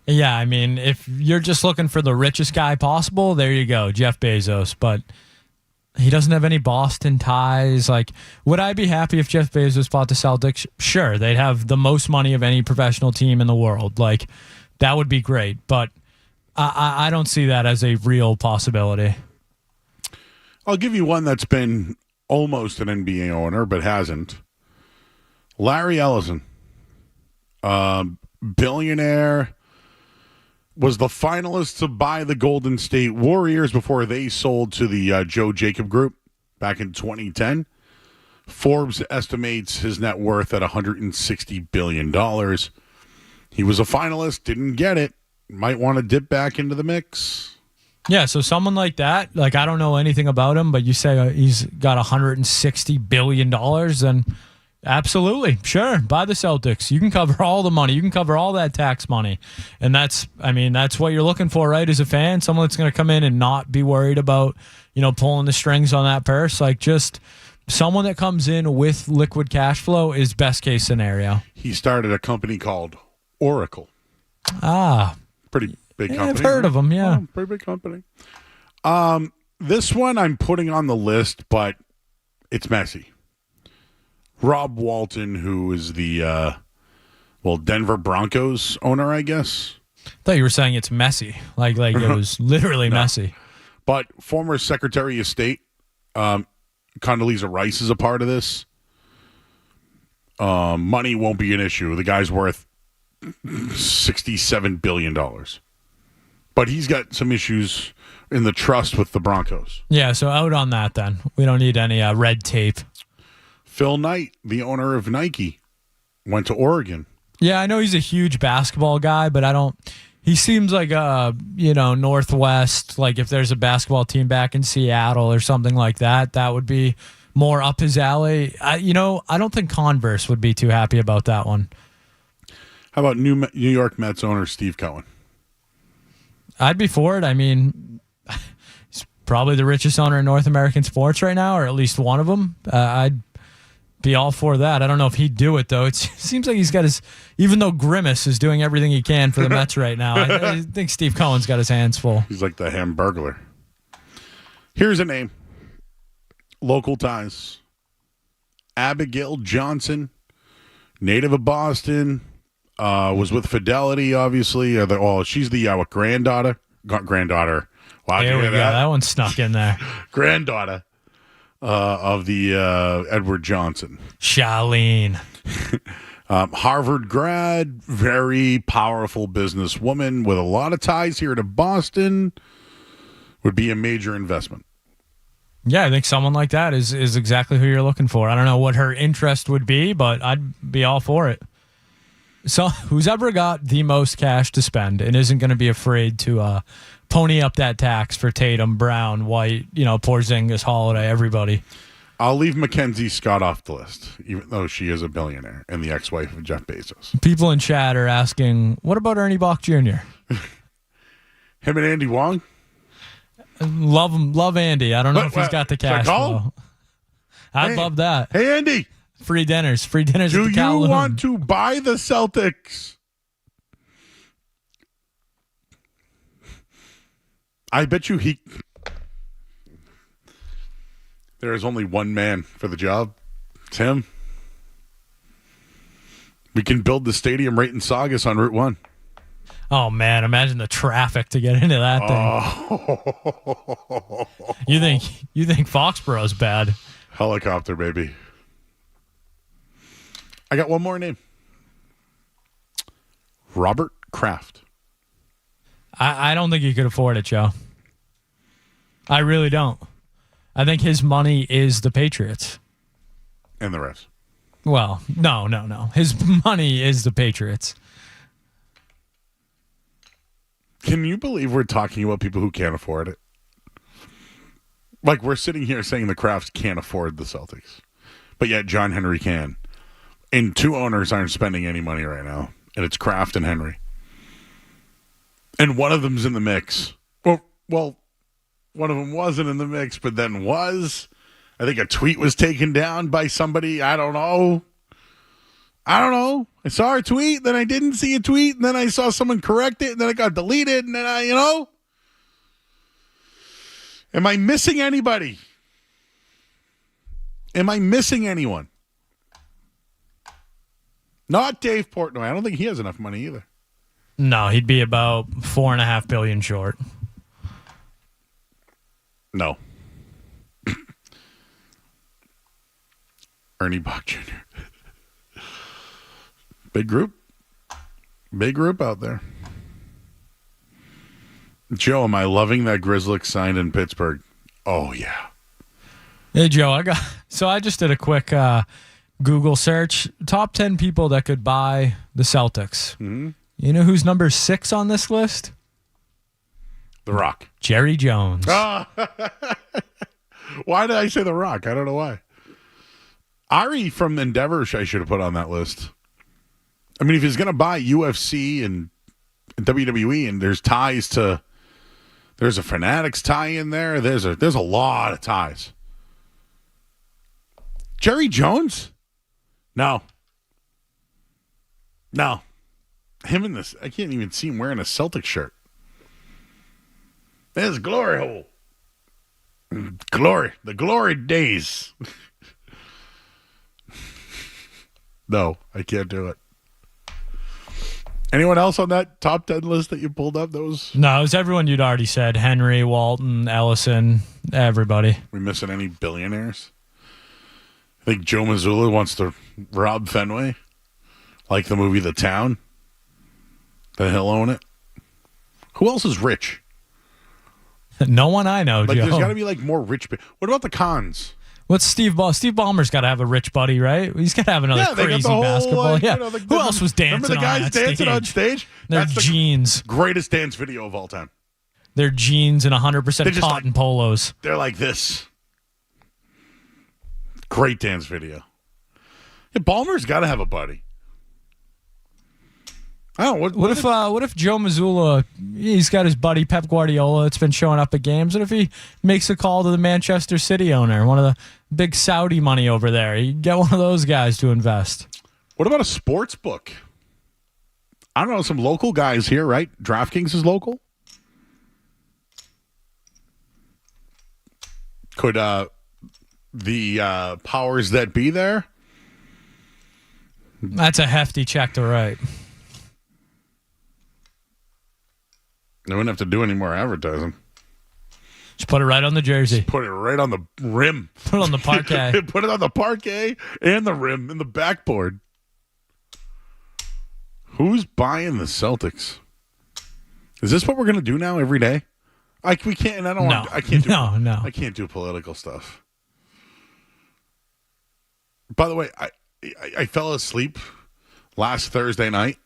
Yeah, I mean, if you're just looking for the richest guy possible, there you go, Jeff Bezos. But he doesn't have any Boston ties. Would I be happy if Jeff Bezos bought the Celtics? Sure, they'd have the most money of any professional team in the world. That would be great. But I don't see that as a real possibility. I'll give you one that's been almost an NBA owner, but hasn't. Larry Ellison, billionaire, was the finalist to buy the Golden State Warriors before they sold to the Joe Jacob Group back in 2010. Forbes estimates his net worth at $160 billion. He was a finalist, didn't get it. Might want to dip back into the mix. Yeah, so someone like that, I don't know anything about him, but you say he's got $160 billion, then absolutely, sure, buy the Celtics. You can cover all the money. You can cover all that tax money. And that's what you're looking for, right, as a fan? Someone that's going to come in and not be worried about, pulling the strings on that purse. Just someone that comes in with liquid cash flow is best case scenario. He started a company called Oracle. Pretty big company. I've heard of them, yeah. Oh, pretty big company. This one I'm putting on the list, but it's messy. Rob Walton, who is the Denver Broncos owner, I guess. I thought you were saying it's messy. It was literally messy. But former Secretary of State, Condoleezza Rice, is a part of this. Money won't be an issue. The guy's worth $67 billion. But he's got some issues in the trust with the Broncos. Yeah, so out on that then. We don't need any red tape. Phil Knight, the owner of Nike, went to Oregon. Yeah, I know he's a huge basketball guy, but he seems like Northwest, if there's a basketball team back in Seattle or something like that, that would be more up his alley. I don't think Converse would be too happy about that one. How about New York Mets owner Steve Cohen? I'd be for it. I mean, he's probably the richest owner in North American sports right now, or at least one of them. I'd be all for that. I don't know if he'd do it, though. It seems like he's got even though Grimace is doing everything he can for the Mets right now, I think Steve Cohen's got his hands full. He's like the Hamburglar. Here's a name. Local ties. Abigail Johnson, native of Boston, was with Fidelity, obviously. She's the granddaughter. Wow, there we go. That one snuck in there. Granddaughter of the Edward Johnson. Charlene. Harvard grad, very powerful businesswoman with a lot of ties here to Boston. Would be a major investment. Yeah, I think someone like that is exactly who you're looking for. I don't know what her interest would be, but I'd be all for it. So who's ever got the most cash to spend and isn't going to be afraid to pony up that tax for Tatum, Brown, White, Porzingis, Holiday, everybody. I'll leave Mackenzie Scott off the list, even though she is a billionaire and the ex-wife of Jeff Bezos. People in chat are asking, what about Ernie Bach Jr.? Him and Andy Wong? Love him, love Andy. I don't know if he's got the cash flow. I'd love that. Hey, Andy. Free dinners. Do at the you Kowloon. want to buy the Celtics? I bet you there is only one man for the job. It's him. We can build the stadium right in Saugus on Route 1. Oh, man. Imagine the traffic to get into that thing. You think Foxborough's bad? Helicopter, baby. I got one more name. Robert Kraft. I don't think he could afford it, Joe. I really don't. I think his money is the Patriots. And the rest. Well, no. His money is the Patriots. Can you believe we're talking about people who can't afford it? Like, we're sitting here saying the Krafts can't afford the Celtics. But yet John Henry can. And two owners aren't spending any money right now. And it's Kraft and Henry. And one of them's in the mix. Well, one of them wasn't in the mix, but then was. I think a tweet was taken down by somebody. I don't know. I saw a tweet, then I didn't see a tweet, and then I saw someone correct it, and then it got deleted, and then Am I missing anybody? Am I missing anyone? Not Dave Portnoy. I don't think he has enough money either. No, he'd be about $4.5 billion short. No. Ernie Bach Jr. Big group out there. Joe, am I loving that Grizzlies signed in Pittsburgh? Oh, yeah. Hey, Joe, I just did a quick Google search. Top 10 people that could buy the Celtics. Mm-hmm. You know who's number 6 on this list? The Rock. Jerry Jones. Why did I say The Rock? I don't know why. Ari from Endeavor, I should have put on that list. I mean, if he's going to buy UFC and WWE, and there's ties to, there's a Fanatics tie in there. There's a lot of ties. Jerry Jones? No. Him in this, I can't even see him wearing a Celtic shirt. There's glory hole. Glory. The glory days. No, I can't do it. Anyone else on that top 10 list that you pulled up? No, it was everyone you'd already said. Henry, Walton, Ellison, everybody. We missing any billionaires? I think Joe Mazzulla wants to rob Fenway. Like the movie The Town. That he'll own it. Who else is rich? No one I know, Like, Joe. there's got to be, like, more rich. What about the Cons? What's Steve Ballmer? Steve Ballmer's got to have a rich buddy, right? He's got to have another crazy basketball. Who else was dancing? Remember the guys dancing on stage? Their That's jeans. The greatest dance video of all time. Their jeans and 100% cotton polos. They're like this. Great dance video. Yeah, Ballmer's got to have a buddy. I don't know. What if Joe Mazzulla, he's got his buddy Pep Guardiola that's been showing up at games. What if he makes a call to the Manchester City owner, one of the big Saudi money over there? You get one of those guys to invest. What about a sports book? I don't know, some local guys here, right? DraftKings is local. Could the powers that be there? That's a hefty check to write. They wouldn't have to do any more advertising. Just put it right on the jersey. Just put it right on the rim. Put it on the parquet. Put it on the parquet and the rim and the backboard. Who's buying the Celtics? Is this what we're gonna do now every day? We can't. And I don't want. I can't do. No. I can't do political stuff. By the way, I fell asleep last Thursday night.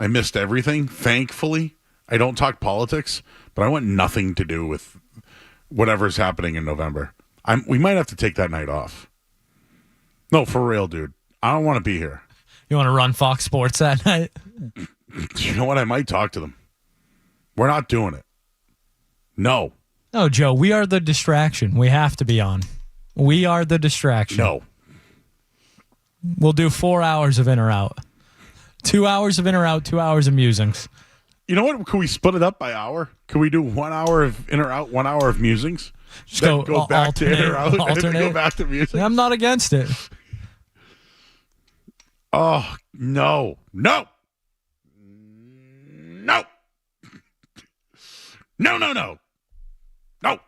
I missed everything. Thankfully, I don't talk politics, but I want nothing to do with whatever's happening in November. We might have to take that night off. No, for real, dude. I don't want to be here. You want to run Fox Sports that night? You know what? I might talk to them. We're not doing it. No. No, Joe, we are the distraction. We have to be on. We are the distraction. No. We'll do 4 hours of in or out. 2 hours of in or out, 2 hours of musings. You know what? Can we split it up by hour? Can we do 1 hour of in or out, 1 hour of musings? Just go back to in or out, alternate. and then go back to music? I'm not against it. Oh, no. No. No. No, no, no. No.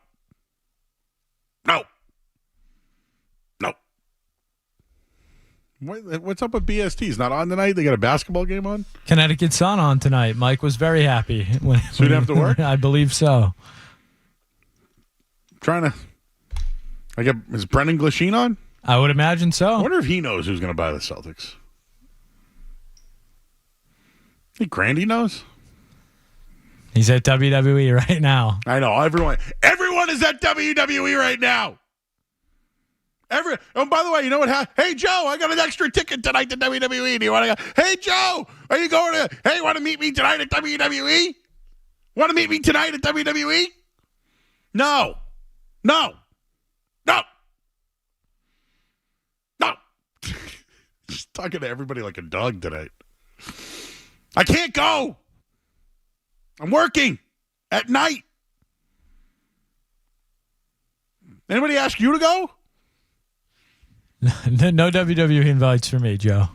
No. No. What's up with BST? He's not on tonight? They got a basketball game on? Connecticut's on tonight. Mike was very happy. So you didn't have to work? I believe so. Is Brendan Glasheen on? I would imagine so. I wonder if he knows who's going to buy the Celtics. I think Grandy knows. He's at WWE right now. I know. Everyone is at WWE right now. Oh, by the way, you know what? Hey, Joe, I got an extra ticket tonight to WWE. Do you want to go? Hey, Joe, are you going to? Hey, want to meet me tonight at WWE? Want to meet me tonight at WWE? No. No. No. No. Just talking to everybody like a dog tonight. I can't go. I'm working at night. Anybody ask you to go? No WWE invites for me, Joe.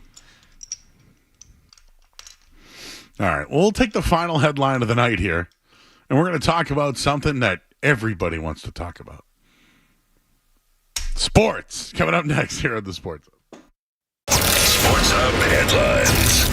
All right. Well, we'll take the final headline of the night here, and we're going to talk about something that everybody wants to talk about. Sports. Coming up next here on the Sports Hub. Sports Hub headlines.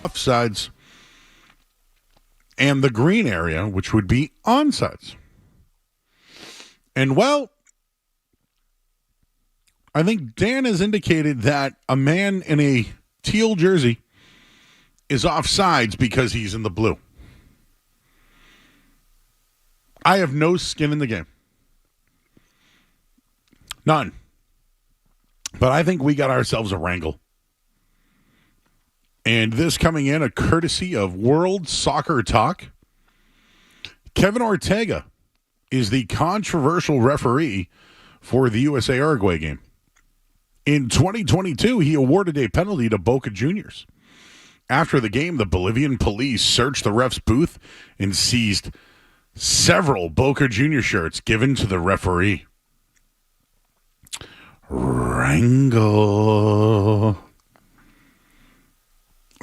offsides, and the green area, which would be onsides. And, well, I think Dan has indicated that a man in a teal jersey is offsides because he's in the blue. I have no skin in the game. None. But I think we got ourselves a wrangle. And this coming in a courtesy of World Soccer Talk. Kevin Ortega is the controversial referee for the USA-Uruguay game. In 2022, he awarded a penalty to Boca Juniors. After the game, the Bolivian police searched the ref's booth and seized several Boca Junior shirts given to the referee. Wrangle.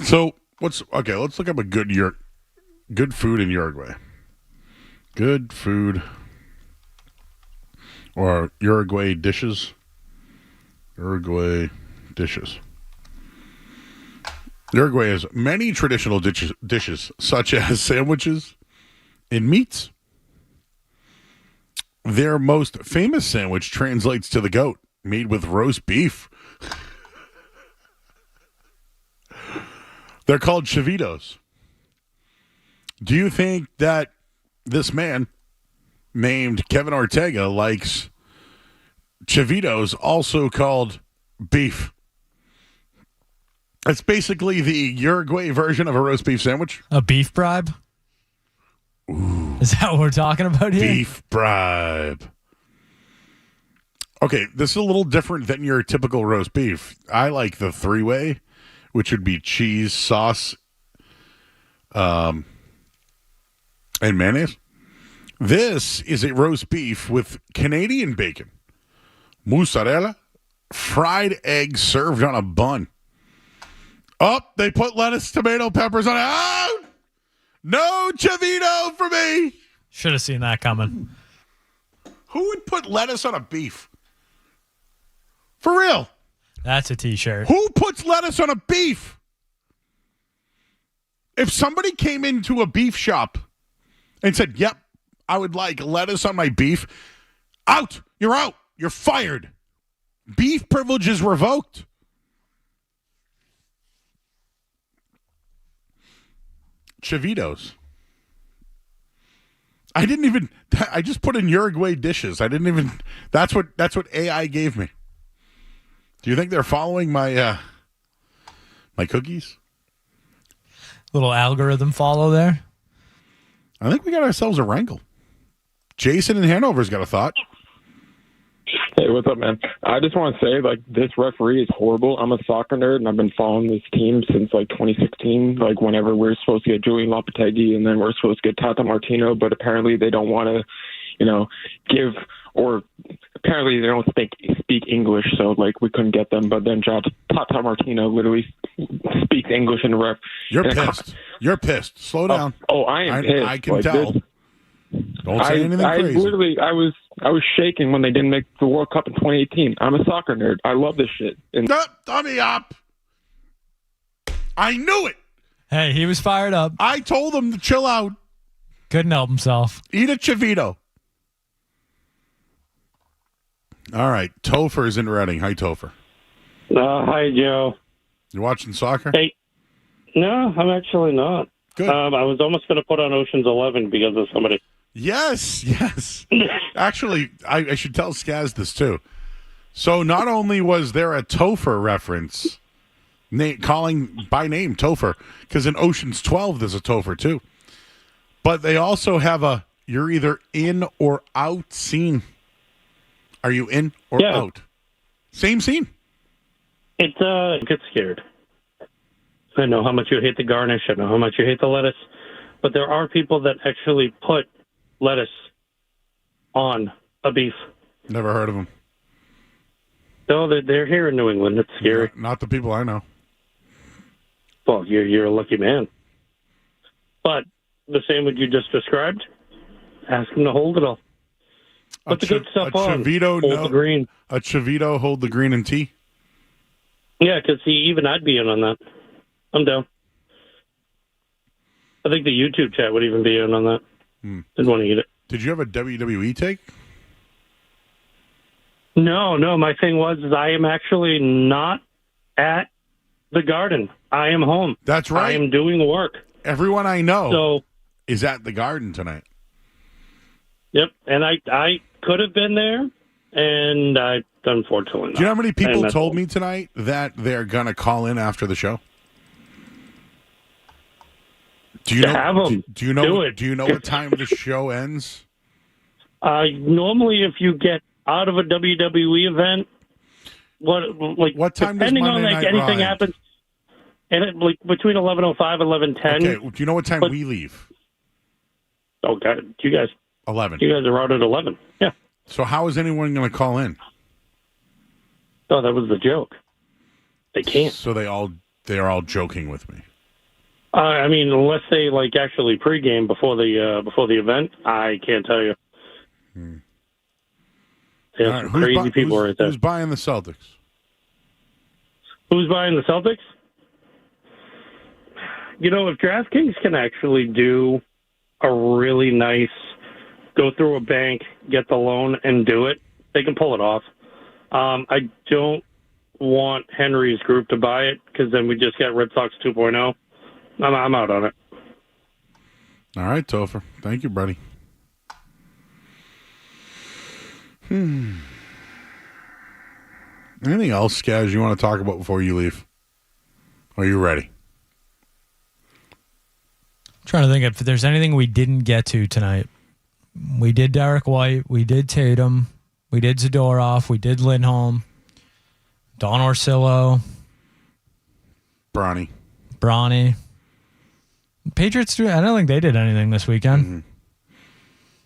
So, let's look up a good food in Uruguay. Good food or Uruguay dishes. Uruguay dishes. Uruguay has many traditional dishes such as sandwiches and meats. Their most famous sandwich translates to the goat, made with roast beef. They're called chavitos. Do you think that this man named Kevin Ortega likes chavitos, also called beef? It's basically the Uruguay version of a roast beef sandwich. A beef bribe? Ooh. Is that what we're talking about here? Beef bribe. Okay, this is a little different than your typical roast beef. I like the three-way, which would be cheese, sauce, and mayonnaise. This is a roast beef with Canadian bacon, mozzarella, fried egg served on a bun. Oh, they put lettuce, tomato, peppers on it. Oh, no chavito for me. Should have seen that coming. Who would put lettuce on a beef? For real. That's a T-shirt. Who puts lettuce on a beef? If somebody came into a beef shop and said, yep, I would like lettuce on my beef, out. You're out. You're fired. Beef privileges revoked. Chavitos. I just put in Uruguay dishes. That's what AI gave me. Do you think they're following my cookies? Little algorithm follow there. I think we got ourselves a wrangle. Jason in Hanover's got a thought. Hey, what's up, man? I just want to say, this referee is horrible. I'm a soccer nerd, and I've been following this team since, 2016, whenever we're supposed to get Julian Lopetegui, and then we're supposed to get Tata Martino, but apparently they don't want to, give, or apparently they don't speak English, so, we couldn't get them, but then Tata Martino literally speaks English in the ref. You're pissed. You're pissed. Slow down. I am pissed. I can tell. Don't say anything crazy. Literally, I was shaking when they didn't make the World Cup in 2018. I'm a soccer nerd. I love this shit. Dummy up. I knew it. Hey, he was fired up. I told him to chill out. Couldn't help himself. Eat a chavito. All right. Topher's in Reading. Hi, Topher. Hi, Joe. You watching soccer? Hey. No, I'm actually not. Good. I was almost going to put on Ocean's 11 because of somebody. Yes. Actually, I should tell Skaz this too. So not only was there a Topher reference, calling by name Topher, because in Ocean's 12 there's a Topher too, but they also have a you're either in or out scene. Are you in or out? Same scene. It gets scared. I know how much you hate the garnish. I know how much you hate the lettuce. But there are people that actually put lettuce on a beef. Never heard of them. No, they're here in New England. It's scary. Not the people I know. Well, you're a lucky man. But the sandwich you just described, ask them to hold it all. Put the good stuff on. Chavito, hold the green. A Chavito, hold the green and tea? Yeah, because even I'd be in on that. I'm down. I think the YouTube chat would even be in on that. Didn't want to eat it. Did you have a WWE take? No. My thing was I am actually not at the Garden. I am home. That's right. I am doing work. Everyone I know is at the Garden tonight. Yep, and I could have been there, and I unfortunately not. Do you know how many people told me tonight that they're going to call in after the show? Do you know what time the show ends? Normally, if you get out of a WWE event, what time depending does Monday on Night anything Ride? happens, and between 11:05 and 11:10. Okay, do you know what time we leave? Oh God, you guys 11. You guys are out at 11. Yeah. So how is anyone going to call in? Oh, that was the joke. They can't. So they are all joking with me. I mean, unless they actually pregame before the event, I can't tell you. There's All right, some crazy people right there. Who's buying the Celtics? Who's buying the Celtics? You know, if DraftKings can actually do a really nice go through a bank, get the loan, and do it, they can pull it off. I don't want Henry's group to buy it because then we just get Red Sox 2.0. I'm out on it. All right, Topher. Thank you, buddy. Anything else, Skaz, you want to talk about before you leave? Are you ready? I'm trying to think if there's anything we didn't get to tonight. We did Derek White. We did Tatum. We did Zadorov. We did Lindholm. Don Orsillo. Bronny. Patriots, I don't think they did anything this weekend. Mm-hmm.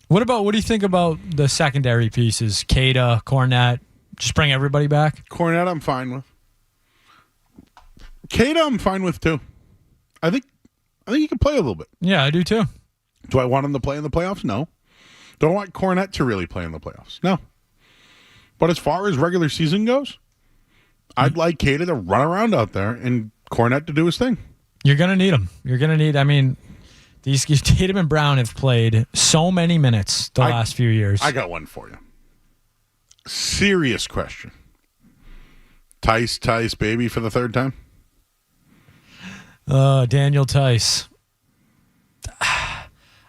What do you think about the secondary pieces? Cada, Cornette, just bring everybody back? Cornette, I'm fine with. Cada, I'm fine with too. I think he can play a little bit. Yeah, I do too. Do I want him to play in the playoffs? No. Do I want Cornette to really play in the playoffs? No. But as far as regular season goes, I'd like Cada to run around out there and Cornette to do his thing. You're going to need him. These Tatum and Brown have played so many minutes the last few years. I got one for you. Serious question. Tice, baby, for the third time? Daniel Tice.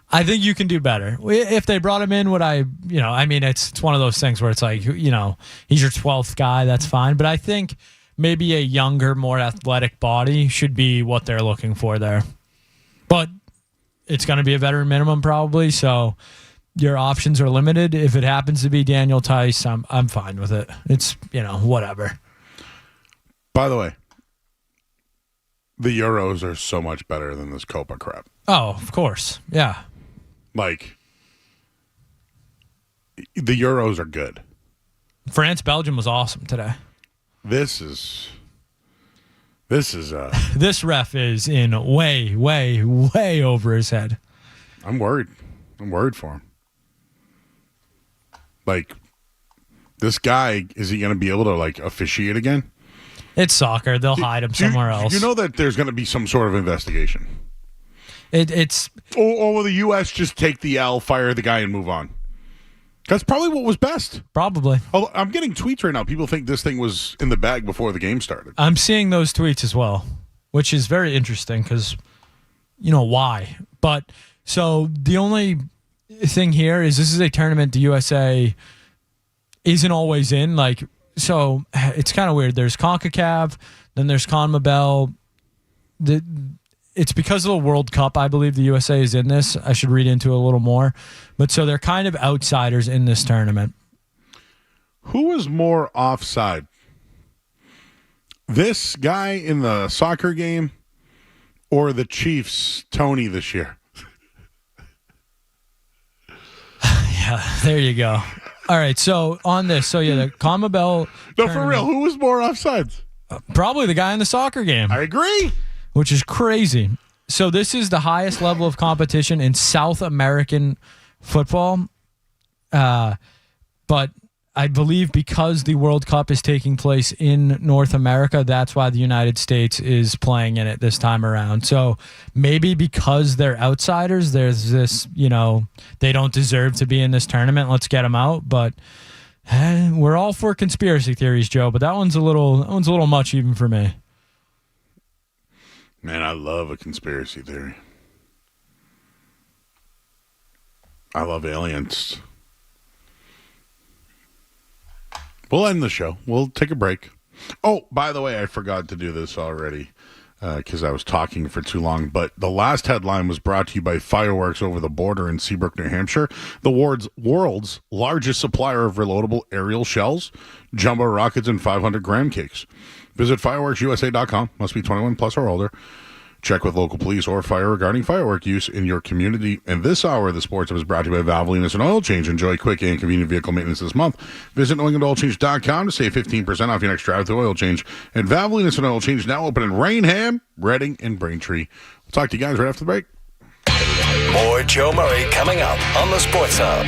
I think you can do better. If they brought him in, it's one of those things where it's like, he's your 12th guy, that's fine. But I think maybe a younger, more athletic body should be what they're looking for there. But it's going to be a veteran minimum probably, so your options are limited. If it happens to be Daniel Tice, I'm fine with it. It's, whatever. By the way, the Euros are so much better than this Copa crap. Oh, of course. Yeah. The Euros are good. France-Belgium was awesome today. This ref is in way, way, way over his head. I'm worried. I'm worried for him. This guy, is he going to be able to officiate again? It's soccer. They'll hide him somewhere else. You know that there's going to be some sort of investigation. Or will the U.S. just take the L, fire the guy, and move on? That's probably what was best. Probably. Although I'm getting tweets right now. People think this thing was in the bag before the game started. I'm seeing those tweets as well, which is very interesting because, why? But, so the only thing here is this is a tournament the USA isn't always in. So it's kind of weird. There's CONCACAF, then there's CONMEBOL. It's because of the World Cup, I believe the USA is in this. I should read into it a little more. But so they're kind of outsiders in this tournament. Who was more offside? This guy in the soccer game or the Chiefs' Tony this year? Yeah, there you go. All right, so on this, the CONMEBOL. No, for real, who was more offsides? Probably the guy in the soccer game. I agree. Which is crazy. So this is the highest level of competition in South American football. But I believe because the World Cup is taking place in North America, that's why the United States is playing in it this time around. So maybe because they're outsiders, there's this, they don't deserve to be in this tournament. Let's get them out. But we're all for conspiracy theories, Joe, but that one's a little much even for me. Man, I love a conspiracy theory. I love aliens. We'll end the show. We'll take a break. Oh, by the way, I forgot to do this already because I was talking for too long. But the last headline was brought to you by Fireworks Over the Border in Seabrook, New Hampshire, the world's largest supplier of reloadable aerial shells, jumbo rockets, and 500-gram cakes. Visit fireworksusa.com. Must be 21 plus or older. Check with local police or fire regarding firework use in your community. And this hour of the Sports Hub is brought to you by Valvoline Innocent Oil Change. Enjoy quick and convenient vehicle maintenance this month. Visit NewEnglandOilChange.com to save 15% off your next drive through oil change. And Valvoline Innocent Oil Change now open in Rainham, Reading, and Braintree. We'll talk to you guys right after the break. More Joe Murray coming up on the Sports Hub.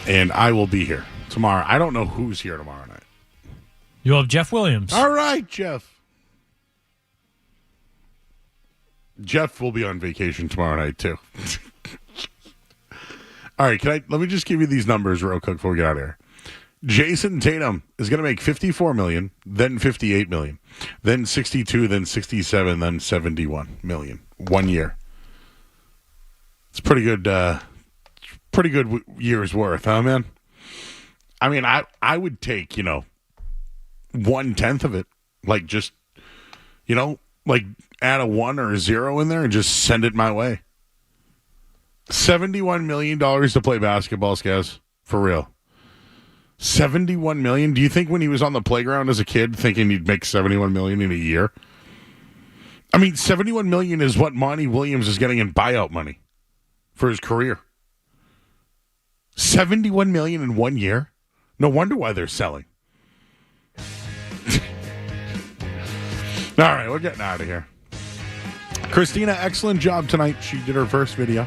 And I will be here tomorrow. I don't know who's here tomorrow night. You'll have Jeff Williams. All right, Jeff. Jeff will be on vacation tomorrow night, too. All right, let me just give you these numbers real quick before we get out of here. Jason Tatum is going to make $54 million, then $58 million, then $62, then $67, then $71 million. 1 year. It's pretty good year's worth, huh, man? I mean, I would take, 1/10 of it. Like, just, like add a 1 or a 0 in there and just send it my way. $71 million to play basketball, Skaz. For real. $71 million? Do you think when he was on the playground as a kid thinking he'd make $71 million in a year? I mean, $71 million is what Monty Williams is getting in buyout money for his career. $71 million in 1 year? No wonder why they're selling. All right, we're getting out of here. Christina, excellent job tonight. She did her first video.